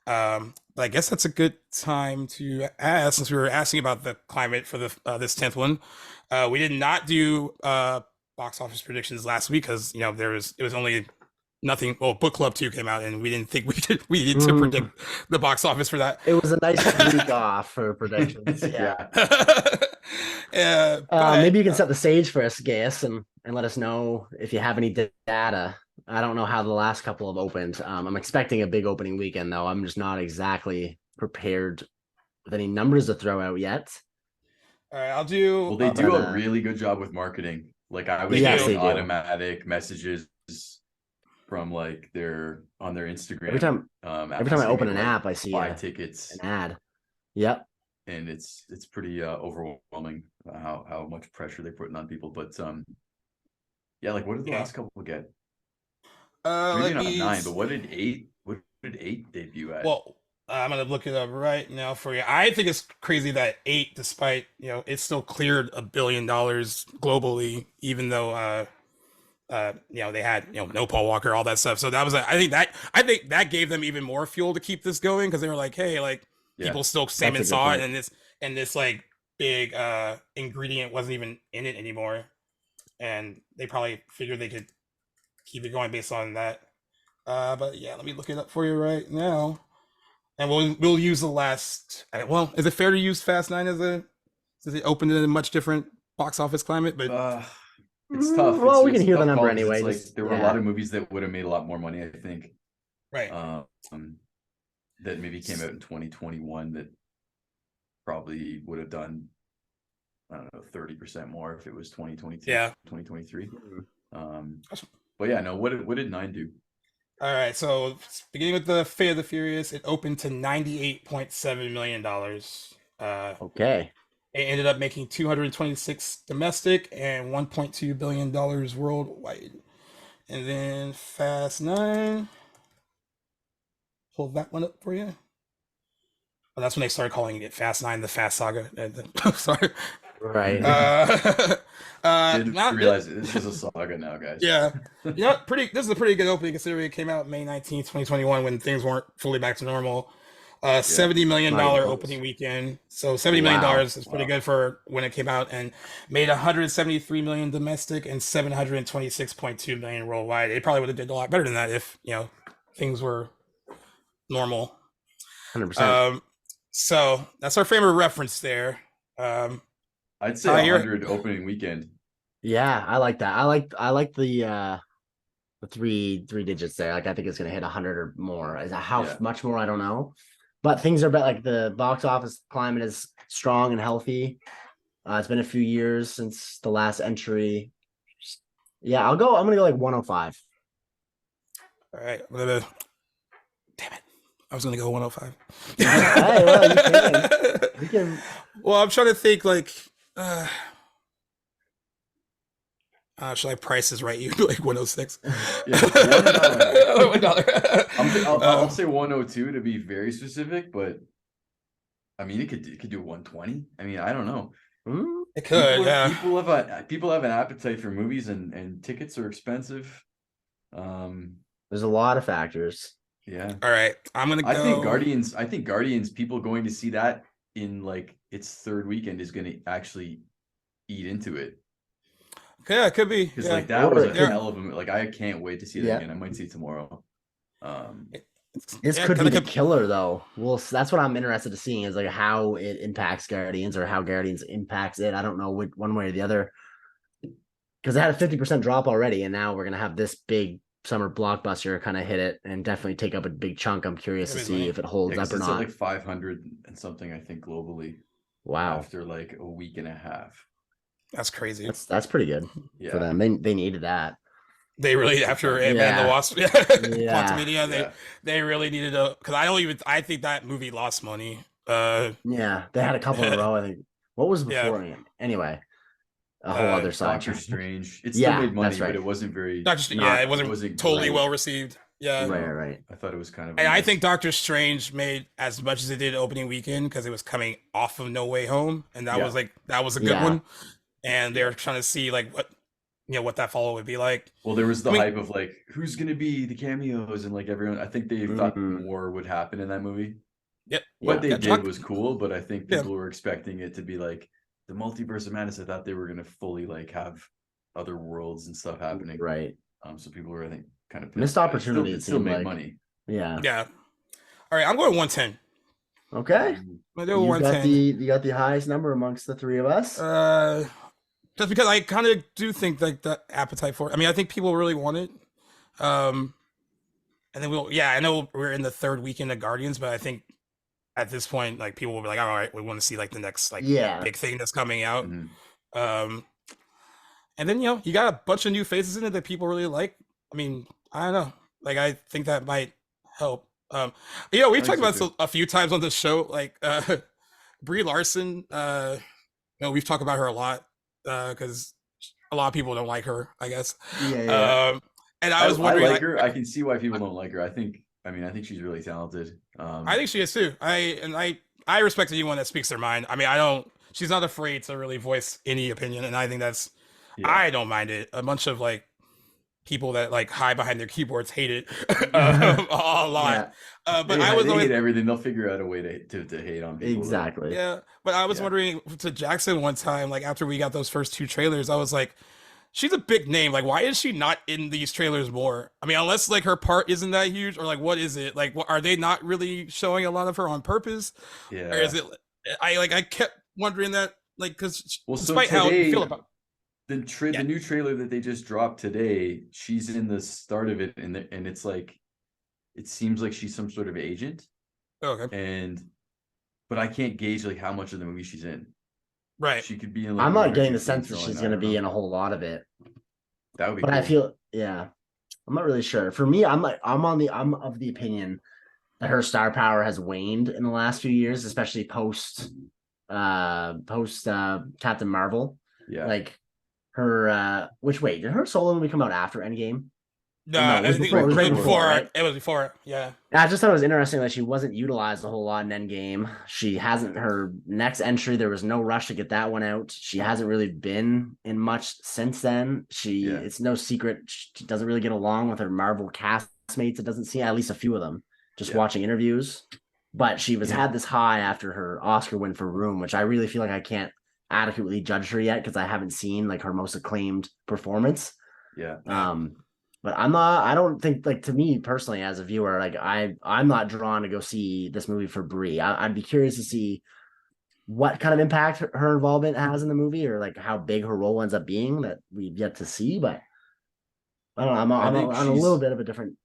But I guess that's a good time to ask, since we were asking about the climate for the this 10th one. We did not do box office predictions last week because it was only nothing. Well, Book Club 2 came out, and we didn't think we needed to predict the box office for that. It was a nice week off for predictions. Yeah. But Maybe you can set the stage for us, Gaius, and let us know if you have any data. I don't know how the last couple have opened. I'm expecting a big opening weekend, though. I'm just not exactly prepared with any numbers to throw out yet. all right, I'll do. Well, they do but, a really good job with marketing. Like I was Yes, getting they do. automatic messages from like on their Instagram. Every time I open an app, I see buy an tickets, ad. Yep. and it's pretty overwhelming how much pressure they're putting on people. But yeah, like what did the last couple get? Maybe not 9, but what did 8? What did 8 debut at? Well, I'm gonna look it up right now for you. I think it's crazy that 8, despite it still cleared $1 billion globally, even though they had no Paul Walker, all that stuff. So that was I think that gave them even more fuel to keep this going, because they were like, hey, like people still came That's and a saw good it, and this like big ingredient wasn't even in it anymore, and they probably figured they could keep it going based on that. But yeah, let me look it up for you right now. And we'll use the last. Well, is it fair to use Fast 9 since it opened in a much different box office climate? But it's tough. Well, we It's can a hear the tough number call 'cause anyway. it's like Just- there were a lot of movies that would have made a lot more money, I think. right. That maybe came out in 2021 that probably would have done, I don't know, 30% more if it was 2022, Yeah. 2023. But yeah, no, what did 9 do? All right. So beginning with the Fate of the Furious, it opened to $98.7 million. Okay. It ended up making 226 domestic and $1.2 billion worldwide. And then Fast 9. Pull that one up for you. Well, that's when they started calling it Fast 9, the Fast Saga. Sorry. Right. Didn't realize this is a saga now, guys. Yeah. This is a pretty good opening considering it came out May 19th, 2021, when things weren't fully back to normal. $70 million Not even close. opening weekend. So $70 million dollars is pretty good for when it came out, and made 173 million domestic and 726.2 million worldwide. It probably would have did a lot better than that if things were normal. 100%. So that's our favorite reference there. I'd say 100 opening weekend. Yeah, I like that. I like the three digits there. Like I think it's gonna hit 100 or more. How much more? I don't know. But things are better. Like the box office climate is strong and healthy. It's been a few years since the last entry. Yeah, I'm gonna go like 105. All right, damn it, I was gonna go 105. Hey, well, you can. Well, I'm trying to think like. Should I price this right? You like 106? Yeah, $1. I'll say 102 to be very specific, but I mean it could do 120. I mean, I don't know. It could. People have an appetite for movies, and tickets are expensive. There's a lot of factors. Yeah. All right, I'm gonna go. I think Guardians. People going to see that in like its third weekend is going to actually eat into it. Yeah, it could be. Because like that was a hell of a like I can't wait to see it again. I might see it tomorrow. This could be the killer though. Well, that's what I'm interested to seeing is like how it impacts Guardians or how Guardians impacts it. I don't know one way or the other. Because they had a 50% drop already, and now we're gonna have this big summer blockbuster kind of hit it and definitely take up a big chunk. I'm curious to see if it holds up or not. It's like 500 and something, I think, globally. Wow. After like a week and a half. That's crazy. That's pretty good for them. They needed that. They really, after Ant-Man and the Wasp, Quantum Media, they really needed to, because I think that movie lost money. They had a couple in a row. I think. What was before? Anyway, a whole other side. Doctor Strange. It still made money, but it wasn't very. It wasn't totally well received. Yeah, right. I thought it was kind of. And I think Doctor Strange made as much as it did opening weekend because it was coming off of No Way Home, and that was a good one. And they're trying to see like what that follow would be like. Well, there was the hype of like who's going to be the cameos and like everyone. I think they thought more would happen in that movie. Yep. What they did was cool, but I think people were expecting it to be like the multiverse of madness. I thought they were going to fully like have other worlds and stuff happening. Right. So people were, I think, kind of missed opportunity. It still made money. Yeah. Yeah. All right, I'm going 110. Okay. You got the highest number amongst the three of us. Just because I kind of do think like the appetite for it. I mean, I think people really want it. And then I know we're in the third weekend of Guardians, but I think at this point, like people will be like, all right, we want to see like the next big thing that's coming out. And then you got a bunch of new faces in it that people really like. I mean, I don't know. Like I think that might help. We've talked about this a few times on the show. Like Brie Larson, we've talked about her a lot. Because a lot of people don't like her, I guess. And I was wondering, I like her. I can see why people don't like her. I think she's really talented. I think she is too. I respect anyone that speaks their mind. I mean, she's not afraid to really voice any opinion, and I think that's. I don't mind it. A bunch of like people that like hide behind their keyboards hate it a lot. But they hate everything. They'll figure out a way to hate on people. Exactly. Though. Yeah. But I was wondering to Jackson one time, like after we got those first two trailers, I was like, she's a big name. Like, why is she not in these trailers more? I mean, unless like her part isn't that huge, or like what is it? Like, are they not really showing a lot of her on purpose? Yeah. Or is it? I kept wondering that, like, because despite how you feel about. The new trailer that they just dropped today, she's in the start of it, and it's like, it seems like she's some sort of agent. Okay. But I can't gauge like how much of the movie she's in. Right. She could be in. Like, I'm not getting the sense that she's going to be in a whole lot of it. That would be. But cool. I feel, I'm not really sure. For me, I'm of the opinion that her star power has waned in the last few years, especially post Captain Marvel. Yeah. Like. Her did her solo movie come out after Endgame? No, it was before. Right? It was before. Yeah. I just thought it was interesting that she wasn't utilized a whole lot in Endgame. She hasn't. Her next entry, there was no rush to get that one out. She hasn't really been in much since then. It's no secret she doesn't really get along with her Marvel castmates. It doesn't seem, at least a few of them. Just watching interviews. but she had this high after her Oscar win for Room, which I really feel like I can't adequately judge her yet because I haven't seen like her most acclaimed performance. Yeah. But I don't think, like, to me personally as a viewer, like I'm not drawn to go see this movie for Brie. I'd be curious to see what kind of impact her involvement has in the movie, or like how big her role ends up being, that we've yet to see. But I don't know. I'm on a little bit of a different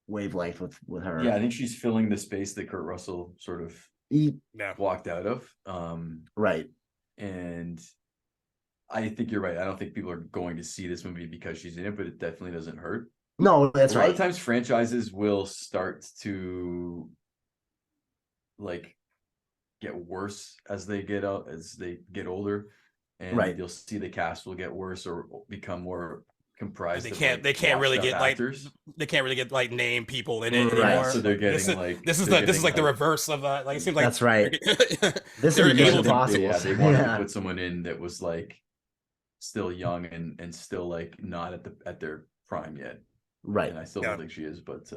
wavelength with her. Yeah, I think she's filling the space that Kurt Russell sort of walked out of. Right. And I think you're right. I don't think people are going to see this movie because she's in it, but it definitely doesn't hurt. No, that's right. A lot of times franchises will start to like get worse as they get older, and you'll see the cast will get worse or become more comprised. They can't really get actors. They can't really get like name people in it Right. anymore. So they're getting this is like the reverse of that. Like it seems like that's right. This is Mission Impossible. They wanted to put someone in that was like still young and still like not at their prime yet. Right. And I still don't think she is, but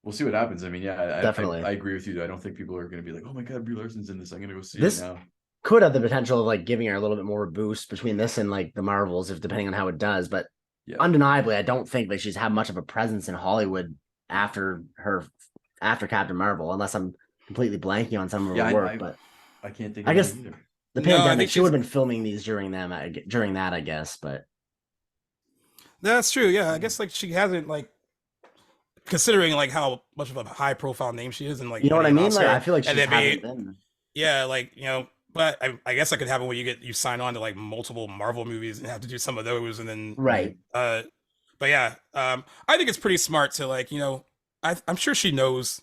we'll see what happens. I mean, definitely. I agree with you. I don't think people are going to be like, "Oh my God, Brie Larson's in this. I'm going to go see it now." Could have the potential of like giving her a little bit more boost between this and like the Marvels, if depending on how it does. But undeniably, I don't think that she's had much of a presence in Hollywood after Captain Marvel, unless I'm completely blanking on some of her work. But I can't think. I guess either. The pandemic, she would have been filming these during that, I guess. But that's true. Yeah, I guess like she hasn't, like, considering like how much of a high profile name she is, and like, you know what I mean. Oscar, like, I feel like she hasn't been. Yeah, like, but I guess that could happen when you sign on to like multiple Marvel movies and have to do some of those, and then right. But yeah, I think it's pretty smart to like, I'm sure she knows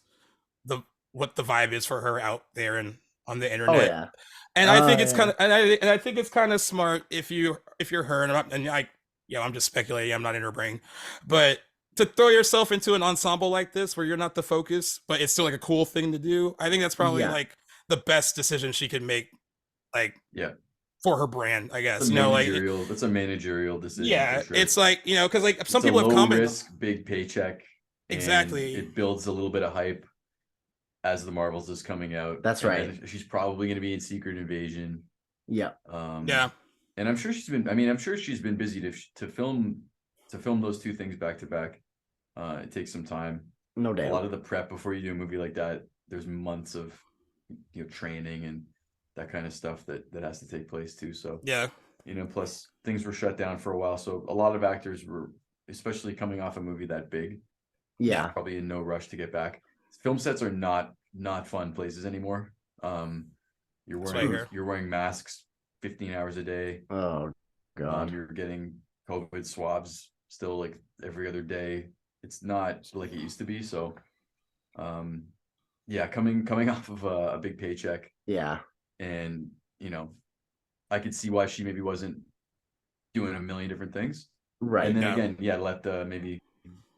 what the vibe is for her out there and on the internet. Oh, yeah. And I think it's kind of, and I think it's kind of smart if you're her, I'm just speculating. I'm not in her brain, but to throw yourself into an ensemble like this where you're not the focus, but it's still like a cool thing to do. I think that's probably like the best decision she could make, like, for her brand, I guess. That's a managerial decision. Yeah, for sure. It's like, because like some it's people a have low commented, risk, big paycheck. Exactly. It builds a little bit of hype as the Marvels is coming out. That's right. She's probably going to be in Secret Invasion. Yeah. And I'm sure she's been busy to film those two things back to back. It takes some time. No doubt. A lot of the prep before you do a movie like that, there's months of training and that kind of stuff that has to take place too. So plus things were shut down for a while, so a lot of actors were, especially coming off a movie that big, probably in no rush to get back. Film sets are not fun places anymore. You're wearing masks 15 hours a day. Oh God. You're getting COVID swabs still like every other day. It's not like it used to be. So coming off of a big paycheck. Yeah. And I could see why she maybe wasn't doing a million different things. Right. And then again,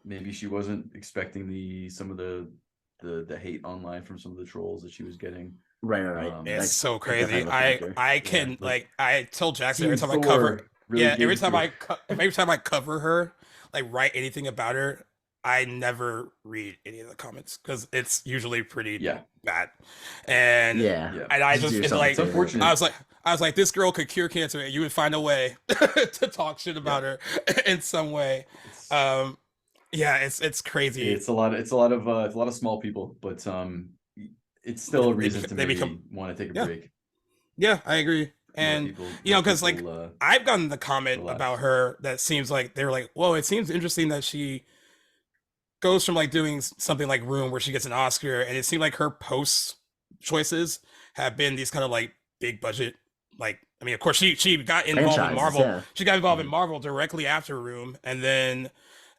maybe she wasn't expecting some of the hate online from some of the trolls that she was getting. Right. It's so crazy. I told Jackson every time I cover, every time I cover her, like write anything about her, I never read any of the comments because it's usually pretty bad. And and I just, it's like, it's unfortunate. I was like, this girl could cure cancer, and you would find a way to talk shit about her in some way. It's crazy. It's a lot of small people, but it's still a reason to want to take a break. Yeah, I agree. And because like I've gotten the comment about her that seems like they're like, whoa, it seems interesting that she goes from like doing something like Room where she gets an Oscar, and it seemed like her post choices have been these kind of like big budget, like, I mean, of course she got involved in Marvel. Yeah. She got involved in Marvel directly after Room, and then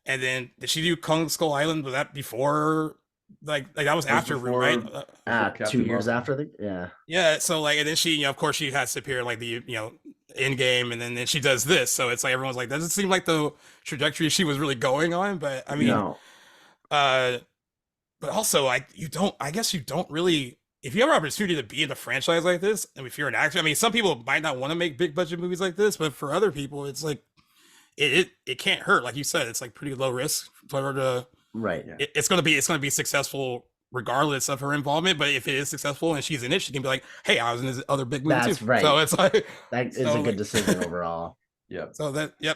did she do Kong Skull Island? Was that before? Like that was after Room, right? 2 years after yeah. So like, and then she, of course, she has to appear like the Endgame, and then she does this. So it's like everyone's like, doesn't seem like the trajectory she was really going on. But I mean, but also I guess you don't really, if you have an opportunity to be in a franchise like this, and if you're an actor, I mean, some people might not want to make big budget movies like this, but for other people, it's like it can't hurt. Like you said, it's like pretty low risk for her to. Right. It's gonna be successful regardless of her involvement. But if it is successful and she's in it, she can be like, "Hey, I was in this other big movie That's too." right. So it's like That is so, a good decision overall. Yeah. So that Yeah,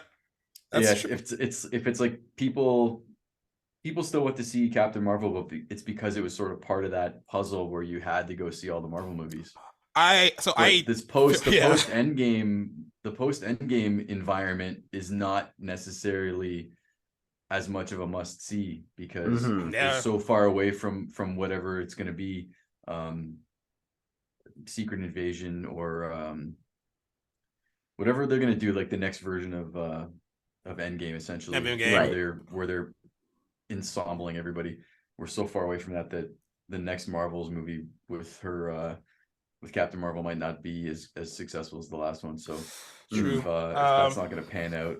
that's if it's like people still want to see Captain Marvel, but it's because it was sort of part of that puzzle where you had to go see all the Marvel movies. But post yeah. Endgame, the post Endgame environment is not necessarily as much of a must see because Yeah. it's so far away from whatever it's going to be, Secret Invasion or whatever they're going to do, like the next version of Endgame, essentially, Endgame. where they're ensembling everybody. We're so far away from that the next Marvel's movie with her with Captain Marvel might not be as successful as the last one. So True. if that's not going to pan out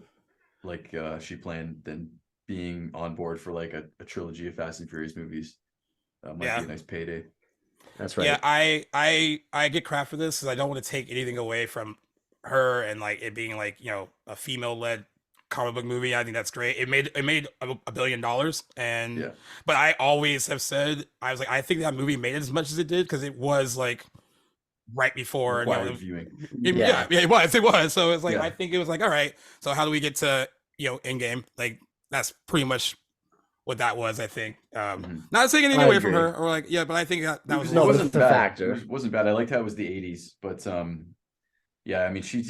like she planned, then being on board for like a trilogy of Fast and Furious movies might be a nice payday. That's right. Yeah, I get crap for this because I don't want to take anything away from her and like it being like, you know, a female led comic book movie. I think that's great. It made $1 billion, and but I always have said, I was like, I think that movie made as much as it did because it was like right before, you know, viewing. Yeah, it was. So it's like I think it was like, all right, so how do we get to, you know, Endgame? Like that's pretty much what that was, I think. Not taking anything away from her or like, but I think that was it wasn't bad. Factor. It wasn't bad. I liked how it was the 80s, but yeah, I mean, she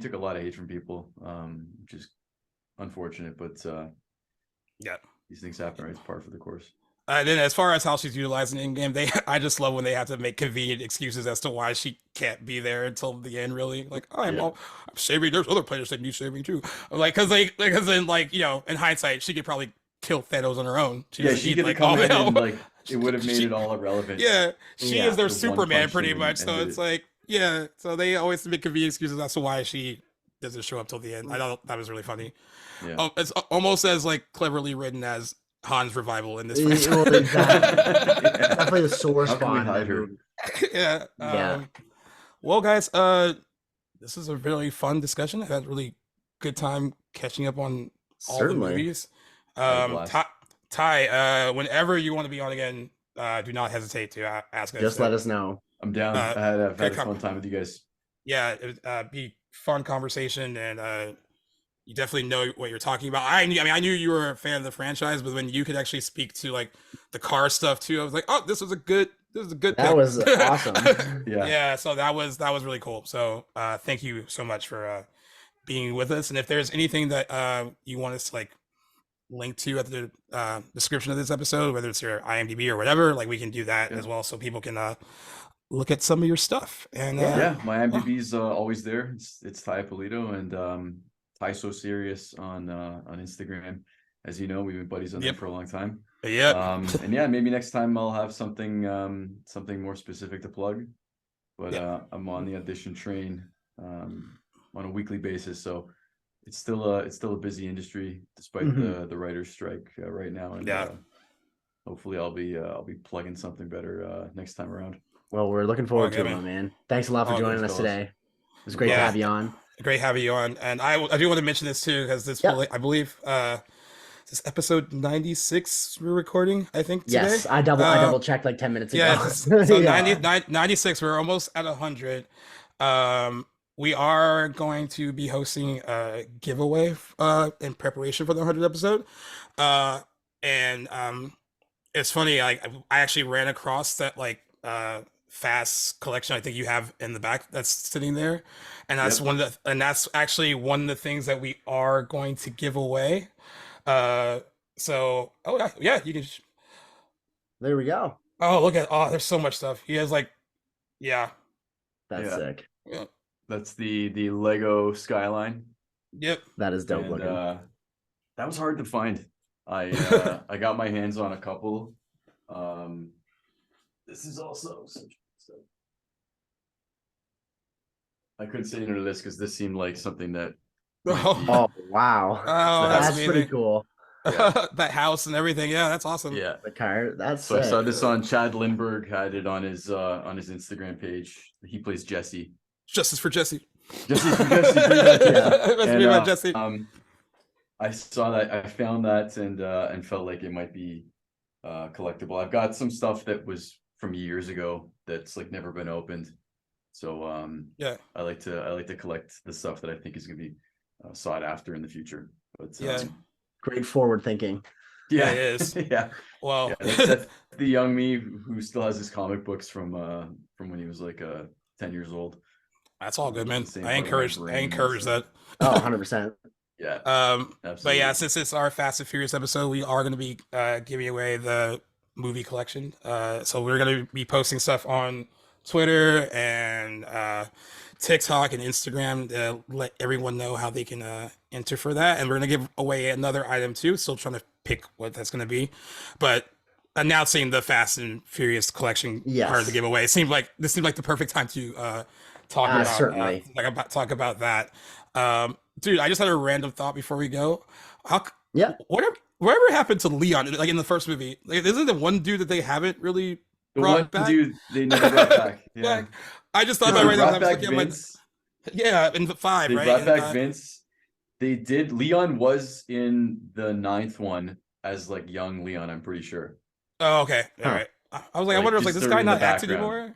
took a lot of hate from people, which is unfortunate, but these things happen, right? It's par for the course. Then as far as how she's utilizing Endgame, I just love when they have to make convenient excuses as to why she can't be there until the end. Really, like I'm saving. There's other players that need saving too. Like, because then like, you know, in hindsight, she could probably kill Thanos on her own. She could have come in and like it would have made it all irrelevant. Yeah, she is their Superman pretty much. So it's like, so they always make convenient excuses as to why she doesn't show up till the end. I thought that was really funny. Yeah. It's almost as like cleverly written as Han's revival in this franchise. Definitely the sore spot. Well, guys, this is a really fun discussion. I had a really good time catching up on all the movies. Ty, whenever you want to be on again, do not hesitate to ask us. Just let us know. I'm down. I've had a fun time with you guys. Yeah, it be fun conversation, and you definitely know what you're talking about. I knew you were a fan of the franchise, but when you could actually speak to like the car stuff too, I was like, oh, this was a good that pick. Was awesome. So that was really cool. So thank you so much for being with us. And if there's anything that you want us to like link to at the description of this episode, whether it's your IMDb or whatever, like we can do that as well, so people can look at some of your stuff. And my IMDb is always there. It's Ty Ippolito and Ty So Serious on Instagram. As you know, we've been buddies on there for a long time. And maybe next time I'll have something more specific to plug. But I'm on the audition train on a weekly basis, so it's still a busy industry despite the writer's strike right now. And hopefully I'll be plugging something better next time around. Well, we're looking forward to it, man. Thanks a lot for joining us today. It was great to have you on. Great having you on. And I do want to mention this too, because this I believe this is episode 96 we're recording, I think, today. Yes, I double checked like 10 minutes ago. So 96, we're almost at 100. We are going to be hosting a giveaway in preparation for the 100th episode. And it's funny, I actually ran across that like Fast collection I think you have in the back that's sitting there, and that's that's actually one of the things that we are going to give away. So you can there we go. Look at there's so much stuff. He has like that's sick. That's the Lego Skyline. Yep, that is dope looking. That was hard to find. I got my hands on a couple. This is also such stuff. I couldn't say no to this because this seemed like something that. Oh wow! Oh, that's pretty cool. That house and everything. Yeah, that's awesome. Yeah, the car. That's so sick. I saw this on Chad Lindbergh had it on his Instagram page. He plays Jesse. Justice for Jesse. Justice for Jesse. Let's be about Jesse. I saw that. I found that and felt like it might be collectible. I've got some stuff that was from years ago that's like never been opened. So Yeah. I like to collect the stuff that I think is gonna be sought after in the future. But Yeah. Great forward thinking. Yeah, it is. yeah. Well, That's the young me who still has his comic books from when he was like 10 years old. that's all good, man. The same I part of my encourage brain, that. Oh, 100%. Yeah. But yeah, Absolutely. since it's our Fast and Furious episode, we are going to be giving away the movie collection. So we're going to be posting stuff on Twitter and TikTok and Instagram to let everyone know how they can enter for that. And we're going to give away another item too. Still trying to pick what that's going to be, but announcing the Fast and Furious collection part of the Yes. giveaway, this seemed like the perfect time to talk about certainly. talk about that. Dude, I just had a random thought before we go. Yeah. Whatever happened to Leon? Like in the first movie, like isn't the one dude that they haven't really The brought one back? dude they never brought back. Yeah. Like, I just thought They about right now. I brought was back looking at my Vince. yeah in the 5, They right? brought And, back Vince. They did. Leon was in the 9th one as like young Leon, I'm pretty sure. Oh, okay, all Huh. right. I was like, I Like, wonder if like just this sort of guy in the not acting background. anymore.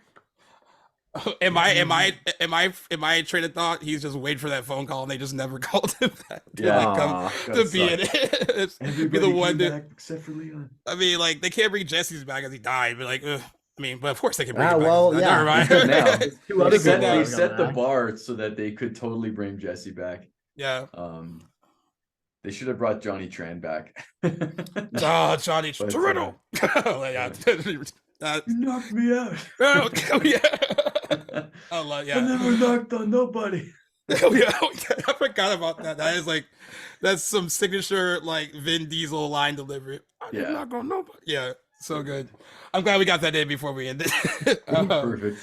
Am I train of thought? He's just waiting for that phone call and they just never called him back to Yeah. like, come Aw, to that be in sucks. it. Be Everybody the one came that back except for Leon. I mean, like they can't bring Jesse's back as he died, but like, I mean, but of course they can bring Ah, him back. well, yeah. Never mind. Good now. Two other They They set, people now. they are set the coming bar so that they could totally bring Jesse back. Yeah. They should have brought Johnny Tran back. Oh, Johnny But, Toretto. Yeah. You knocked me out. Oh, yeah. Oh, yeah. I never knocked on nobody. Oh, yeah. I forgot about that. That is like, that's some signature like Vin Diesel line delivery. I did Yeah. not go nobody. Yeah. So good. I'm glad we got that in before we ended. Perfect.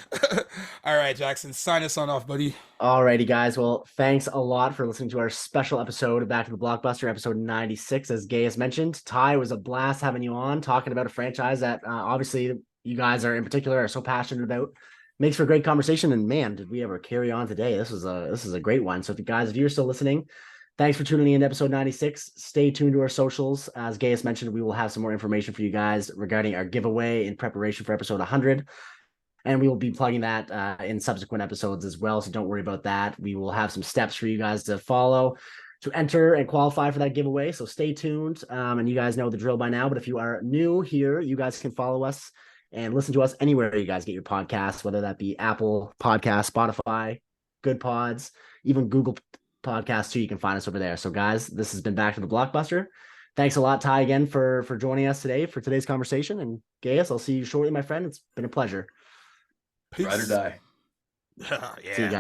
All right, Jackson, sign us on off, buddy. Alrighty, guys. Well, thanks a lot for listening to our special episode of Back to the Blockbuster, episode 96. As Gaius mentioned, Ty, was a blast having you on, talking about a franchise that obviously you guys are in particular are so passionate about. Makes for a great conversation. And man, did we ever carry on today? This is a great one. So if you're still listening, thanks for tuning in to episode 96. Stay tuned to our socials. As Gaius mentioned, we will have some more information for you guys regarding our giveaway in preparation for episode 100. And we will be plugging that in subsequent episodes as well. So don't worry about that. We will have some steps for you guys to follow to enter and qualify for that giveaway. So stay tuned. And you guys know the drill by now. But if you are new here, you guys can follow us and listen to us anywhere you guys get your podcasts, whether that be Apple Podcasts, Spotify, Good Pods, even Google Podcasts too. You can find us over there. So guys, this has been Back to the Blockbuster. Thanks a lot, Ty, again for joining us today for today's conversation. And Gaius, I'll see you shortly, my friend. It's been a pleasure. Peace. Ride or die. Yeah. See you guys.